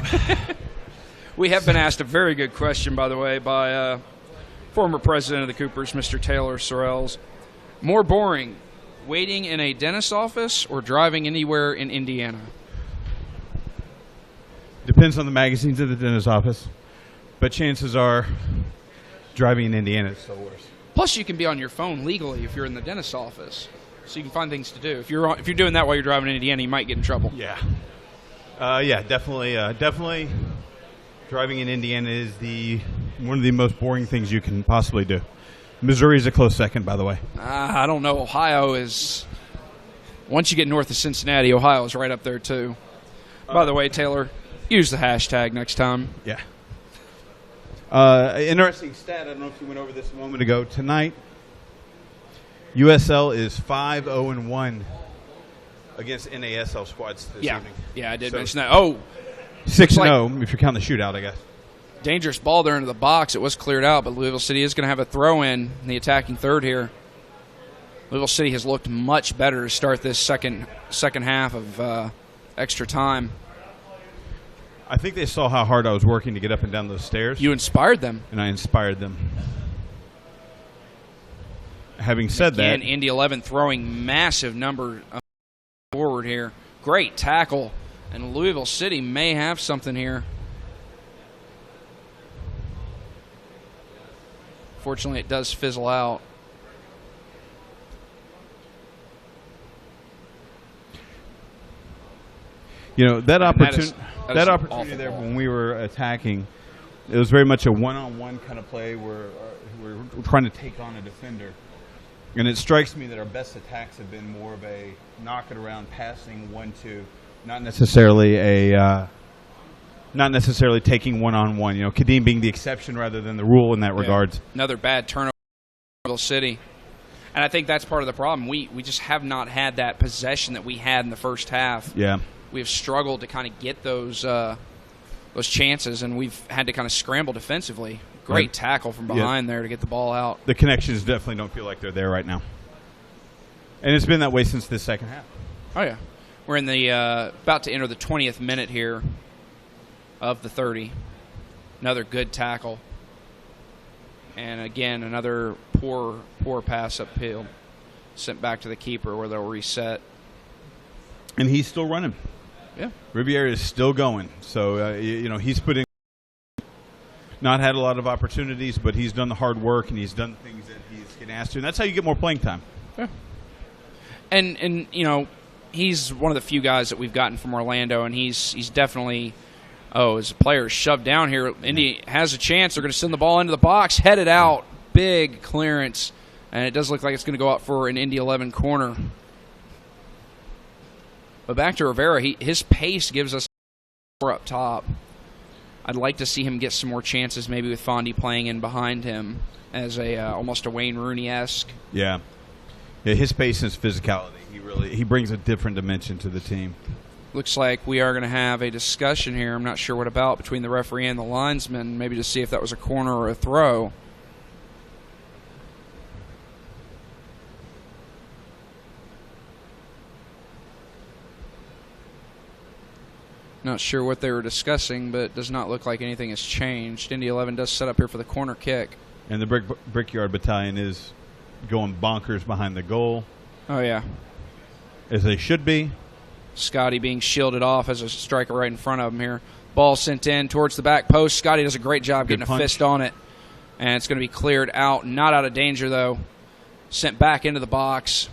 We have been asked a very good question, by the way, by former president of the Coopers, Mr. Taylor Sorrells. More boring, waiting in a dentist's office or driving anywhere in Indiana? Depends on the magazines at the dentist's office. But chances are driving in Indiana is still worse. Plus, you can be on your phone legally if you're in the dentist's office, so you can find things to do. If you're doing that while you're driving in Indiana, you might get in trouble. Yeah. Definitely. Driving in Indiana is one of the most boring things you can possibly do. Missouri is a close second, by the way. I don't know. Ohio is. Once you get north of Cincinnati, Ohio is right up there too. By the way, Taylor, use the hashtag next time. Yeah. Interesting stat. I don't know if you went over this a moment ago. Tonight, USL is 5-0-1 against NASL squads this evening. Yeah, I did mention that. Oh, 6-0 if you're counting the shootout, I guess. Dangerous ball there into the box. It was cleared out, but Louisville City is going to have a throw-in the attacking third here. Louisville City has looked much better to start this second half of extra time. I think they saw how hard I was working to get up and down those stairs. You inspired them. And I inspired them. Having said that, Indy 11 throwing massive number forward here. Great tackle. And Louisville City may have something here. Fortunately, it does fizzle out. You know, that opportunity ball. there when we were attacking, it was very much a one-on-one kind of play where we're trying to take on a defender. And it strikes me that our best attacks have been more of a knock-it-around passing 1-2, not necessarily taking one-on-one. You know, Kadeem being the exception rather than the rule in that regards. Another bad turnover for Louisville City. And I think that's part of the problem. We just have not had that possession that we had in the first half. Yeah. We have struggled to kind of get those chances, and we've had to kind of scramble defensively. Great tackle from behind there to get the ball out. The connections definitely don't feel like they're there right now. And it's been that way since this second half. Oh, yeah. We're in the about to enter the 20th minute here of the 30. Another good tackle. And, again, another poor pass uphill. sent back to the keeper where they'll reset. And he's still running. Yeah. Riviera is still going. So, he's not had a lot of opportunities, but he's done the hard work and he's done things that he's getting asked to. And that's how you get more playing time. Yeah. And he's one of the few guys that we've gotten from Orlando, and he's definitely, as a player shoved down here, Indy has a chance. They're going to send the ball into the box, headed out, big clearance, and it does look like it's going to go out for an Indy 11 corner. But back to Rivera, his pace gives us more up top. I'd like to see him get some more chances, maybe with Fondy playing in behind him as almost a Wayne Rooney-esque. Yeah, his pace and his physicality, he brings a different dimension to the team. Looks like we are going to have a discussion here. I'm not sure what about, between the referee and the linesman, maybe to see if that was a corner or a throw. Not sure what they were discussing, but it does not look like anything has changed. Indy 11 does set up here for the corner kick. And the Brickyard Battalion is going bonkers behind the goal. Oh, yeah. As they should be. Scotty being shielded off as a striker right in front of him here. Ball sent in towards the back post. Scotty does a great job getting a fist on it. And it's going to be cleared out. Not out of danger, though. Sent back into the box.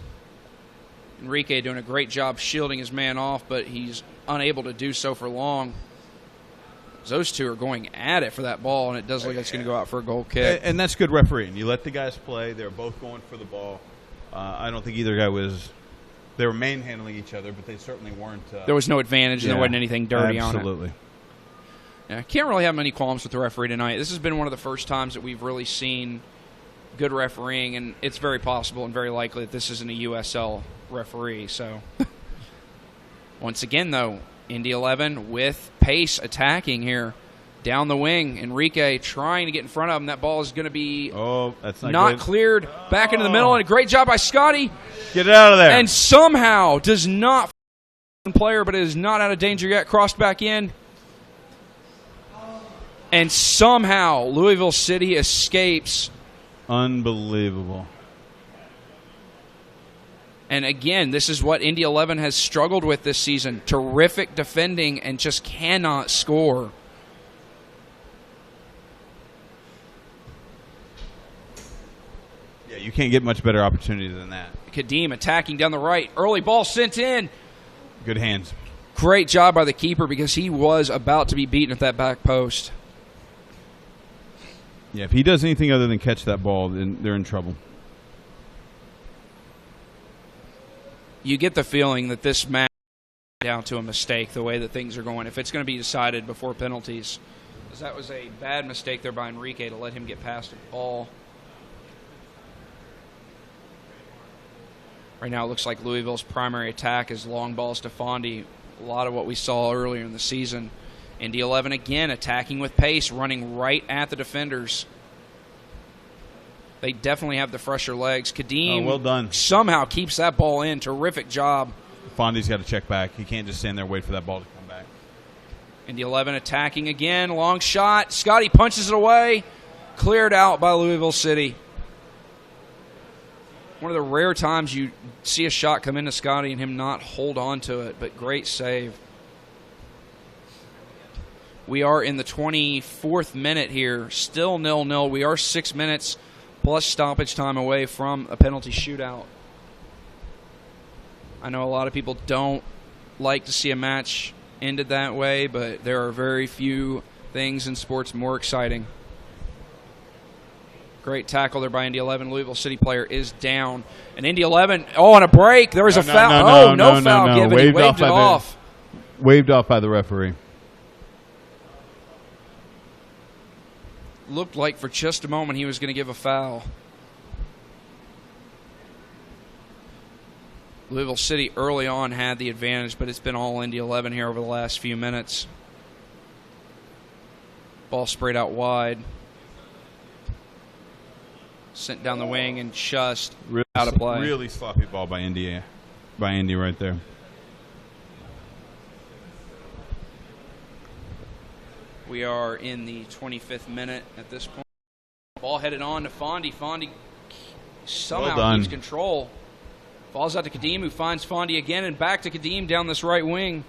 Enrique doing a great job shielding his man off, but he's unable to do so for long. Those two are going at it for that ball, and it does look like it's going to go out for a goal kick. And that's good refereeing. You let the guys play. They're both going for the ball. I don't think either guy was – they were manhandling each other, but they certainly weren't. There was no advantage, and there wasn't anything dirty on it. Absolutely. Yeah, can't really have many qualms with the referee tonight. This has been one of the first times that we've really seen good refereeing, and it's very possible and very likely that this isn't a USL referee. So, once again, though, Indy 11 with pace attacking here. Down the wing, Enrique trying to get in front of him. That ball is going to be that's not good. Cleared. Back into the middle, and a great job by Scotty. Get it out of there. And somehow does not player, but it is not out of danger yet. Crossed back in. And somehow Louisville City escapes. Unbelievable. And again, this is what Indy 11 has struggled with this season. Terrific defending and just cannot score. Yeah, you can't get much better opportunity than that. Kadeem attacking down the right. Early ball sent in. Good hands. Great job by the keeper because he was about to be beaten at that back post. Yeah, if he does anything other than catch that ball, then they're in trouble. You get the feeling that this match is down to a mistake, the way that things are going. If it's going to be decided before penalties. Because that was a bad mistake there by Enrique to let him get past the ball. Right now it looks like Louisville's primary attack is long balls to Fondy. A lot of what we saw earlier in the season. Indy 11 again attacking with pace, running right at the defenders. They definitely have the fresher legs. Kadeem well done. Somehow keeps that ball in. Terrific job. Fondy's got to check back. He can't just stand there and wait for that ball to come back. Indy 11 attacking again. Long shot. Scotty punches it away. Cleared out by Louisville City. One of the rare times you see a shot come into Scotty and him not hold on to it, but great save. We are in the 24th minute here. Still 0-0. We are 6 minutes plus stoppage time away from a penalty shootout. I know a lot of people don't like to see a match ended that way, but there are very few things in sports more exciting. Great tackle there by Indy 11. Louisville City player is down. And Indy 11, on a break. There was a foul. No foul given. He waved it off. Waved off by the referee. Looked like for just a moment he was going to give a foul. Louisville City early on had the advantage, but it's been all Indy 11 here over the last few minutes. Ball sprayed out wide. Sent down the wing and just out of play. Really sloppy ball by Indy right there. We are in the 25th minute at this point. Ball headed on to Fondy. Fondy somehow keeps control. Falls out to Kadeem, who finds Fondy again, and back to Kadeem down this right wing.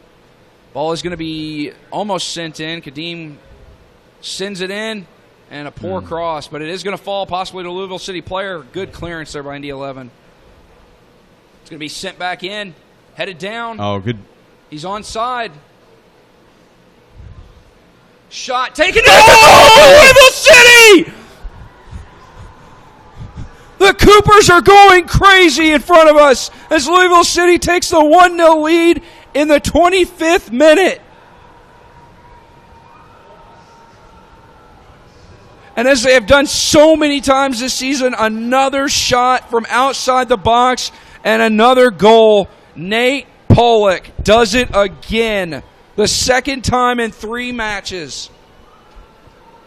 Ball is going to be almost sent in. Kadeem sends it in, and a poor cross, but it is going to fall possibly to a Louisville City player. Good clearance there by Indy 11. It's going to be sent back in, headed down. Oh, good. He's onside. Shot taken. Oh, Louisville City! The Coopers are going crazy in front of us as Louisville City takes the 1-0 lead in the 25th minute. And as they have done so many times this season, another shot from outside the box and another goal. Nate Pollock does it again. The second time in 3 matches.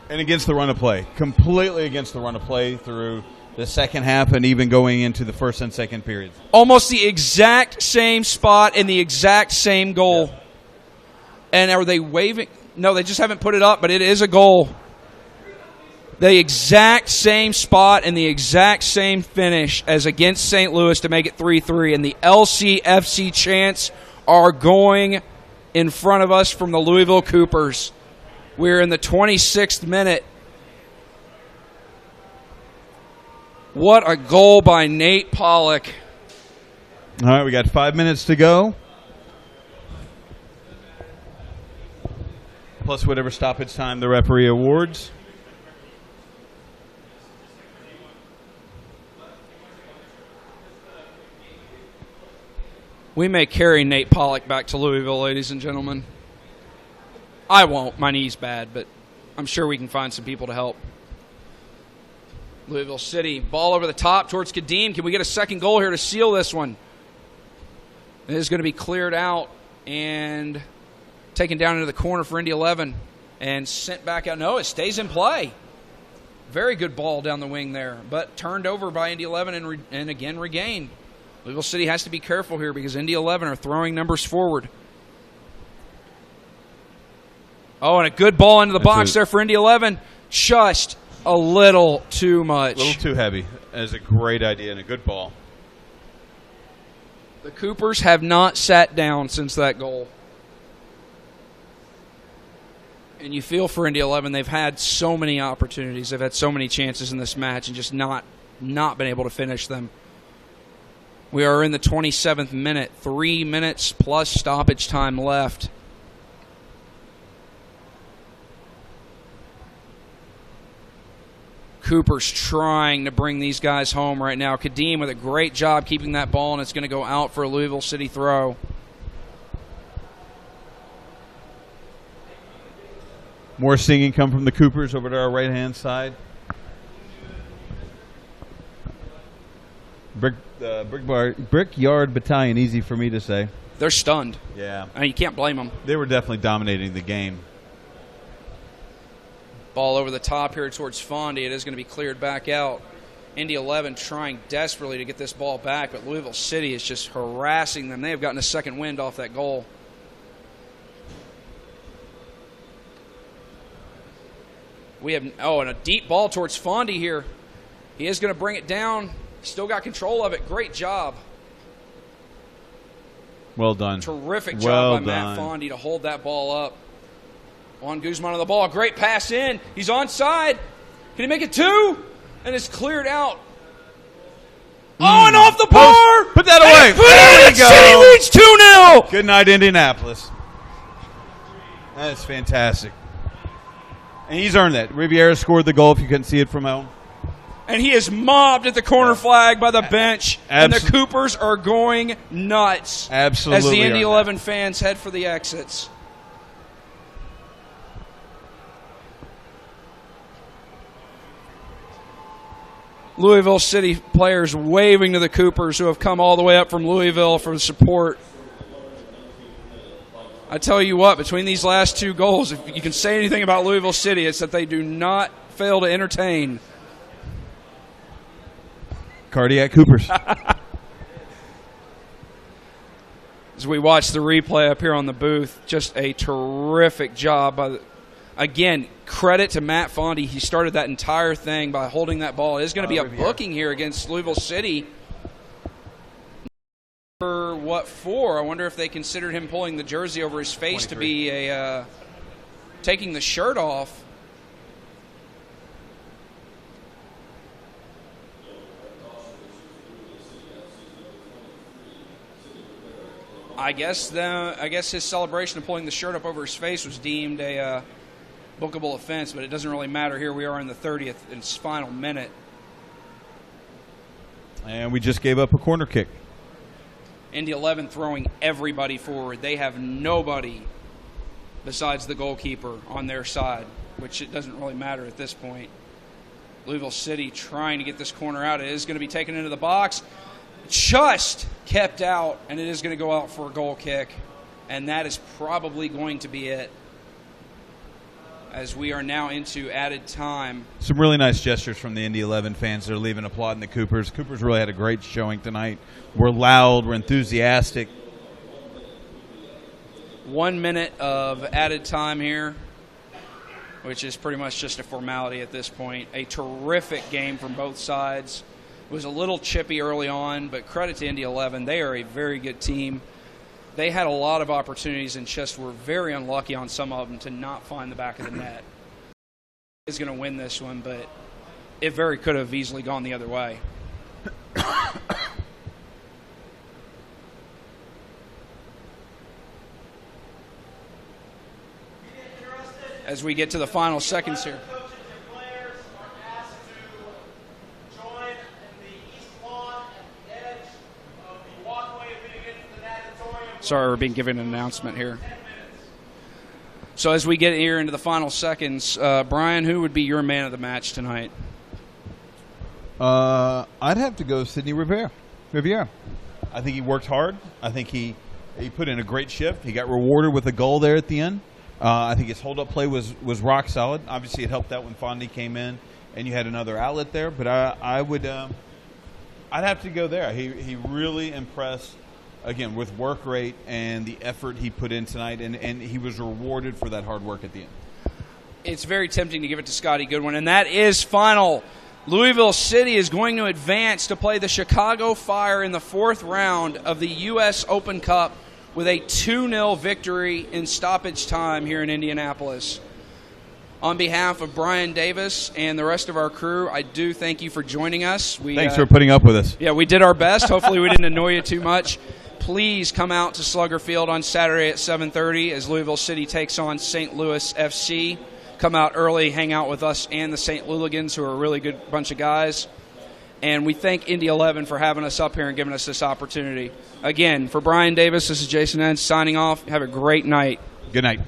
And against the run of play. Completely against the run of play through the second half and even going into the first and second periods. Almost the exact same spot and the exact same goal. Yeah. And are they waving? No, they just haven't put it up, but it is a goal. The exact same spot and the exact same finish as against St. Louis to make it 3-3. And the LCFC chants are going in front of us from the Louisville Coopers. We're in the 26th minute. What a goal by Nate Pollock. All right, we got 5 minutes to go. Plus whatever stoppage time the referee awards. We may carry Nate Pollock back to Louisville, ladies and gentlemen. I won't. My knee's bad, but I'm sure we can find some people to help. Louisville City, ball over the top towards Kadeem. Can we get a second goal here to seal this one? It is going to be cleared out and taken down into the corner for Indy 11 and sent back out. No, it stays in play. Very good ball down the wing there, but turned over by Indy 11 and again regained. Louisville City has to be careful here because Indy 11 are throwing numbers forward. Oh, and a good ball into the box there for Indy 11. Just a little too much. A little too heavy. That is a great idea and a good ball. The Coopers have not sat down since that goal. And you feel for Indy 11. They've had so many opportunities. They've had so many chances in this match and just not been able to finish them. We are in the 27th minute. 3 minutes plus stoppage time left. Cooper's trying to bring these guys home right now. Kadeem with a great job keeping that ball, and it's going to go out for a Louisville City throw. More singing come from the Coopers over to our right-hand side. Brickyard Battalion, easy for me to say. They're stunned. Yeah. I mean, you can't blame them. They were definitely dominating the game. Ball over the top here towards Fondy. It is going to be cleared back out. Indy 11 trying desperately to get this ball back, but Louisville City is just harassing them. They have gotten a second wind off that goal. We have, and a deep ball towards Fondy here. He is going to bring it down. Still got control of it. Great job. Well done. Terrific job by Matt Fondy to hold that ball up. Juan Guzman on the ball. Great pass in. He's onside. Can he make it 2? And it's cleared out. Oh, and off the bar. Put that away. There we go. City leads 2-0. Good night, Indianapolis. That is fantastic. And he's earned that. Riviera scored the goal if you couldn't see it from home. And he is mobbed at the corner flag by the bench. And the Coopers are going nuts. Absolutely. As the Indy 11 fans head for the exits. Louisville City players waving to the Coopers who have come all the way up from Louisville for support. I tell you what, between these last 2 goals, if you can say anything about Louisville City, it's that they do not fail to entertain. Cardiac Coopers. As we watch the replay up here on the booth, just a terrific job by again, credit to Matt Fondy. He started that entire thing by holding that ball. It is going to be a booking here against Louisville City. what for? I wonder if they considered him pulling the jersey over his face 23. to be a taking the shirt off. I guess his celebration of pulling the shirt up over his face was deemed a bookable offense, but it doesn't really matter. Here we are in the 30th, its final minute. And we just gave up a corner kick. Indy 11 throwing everybody forward. They have nobody besides the goalkeeper on their side, which it doesn't really matter at this point. Louisville City trying to get this corner out. It is going to be taken into the box. Just kept out, and it is going to go out for a goal kick. And that is probably going to be it, as we are now into added time. Some really nice gestures from the Indy 11 fans. They're leaving applauding the Coopers. Coopers really had a great showing tonight. We're loud. We're enthusiastic. 1 minute of added time here, which is pretty much just a formality at this point. A terrific game from both sides. It was a little chippy early on, but credit to Indy 11. They are a very good team. They had a lot of opportunities and just were very unlucky on some of them to not find the back of the net. Is going to win this one, but it very could have easily gone the other way. As we get to the final seconds here. Sorry, we're being given an announcement here. So as we get here into the final seconds, Brian, who would be your man of the match tonight? I'd have to go Sidney Riviere. I think he worked hard. I think he put in a great shift. He got rewarded with a goal there at the end. I think his hold-up play was rock solid. Obviously, it helped out when Fondy came in and you had another outlet there. But I'd have to go there. He really impressed. Again, with work rate and the effort he put in tonight, and he was rewarded for that hard work at the end. It's very tempting to give it to Scotty Goodwin, and that is final. Louisville City is going to advance to play the Chicago Fire in the 4th round of the U.S. Open Cup with a 2-0 victory in stoppage time here in Indianapolis. On behalf of Brian Davis and the rest of our crew, I do thank you for joining us. Thanks for putting up with us. Yeah, we did our best. Hopefully we didn't annoy you too much. Please come out to Slugger Field on Saturday at 7:30 as Louisville City takes on St. Louis FC. Come out early, hang out with us and the St. Louligans, who are a really good bunch of guys. And we thank Indy 11 for having us up here and giving us this opportunity. Again, for Brian Davis, this is Jason Enns signing off. Have a great night. Good night.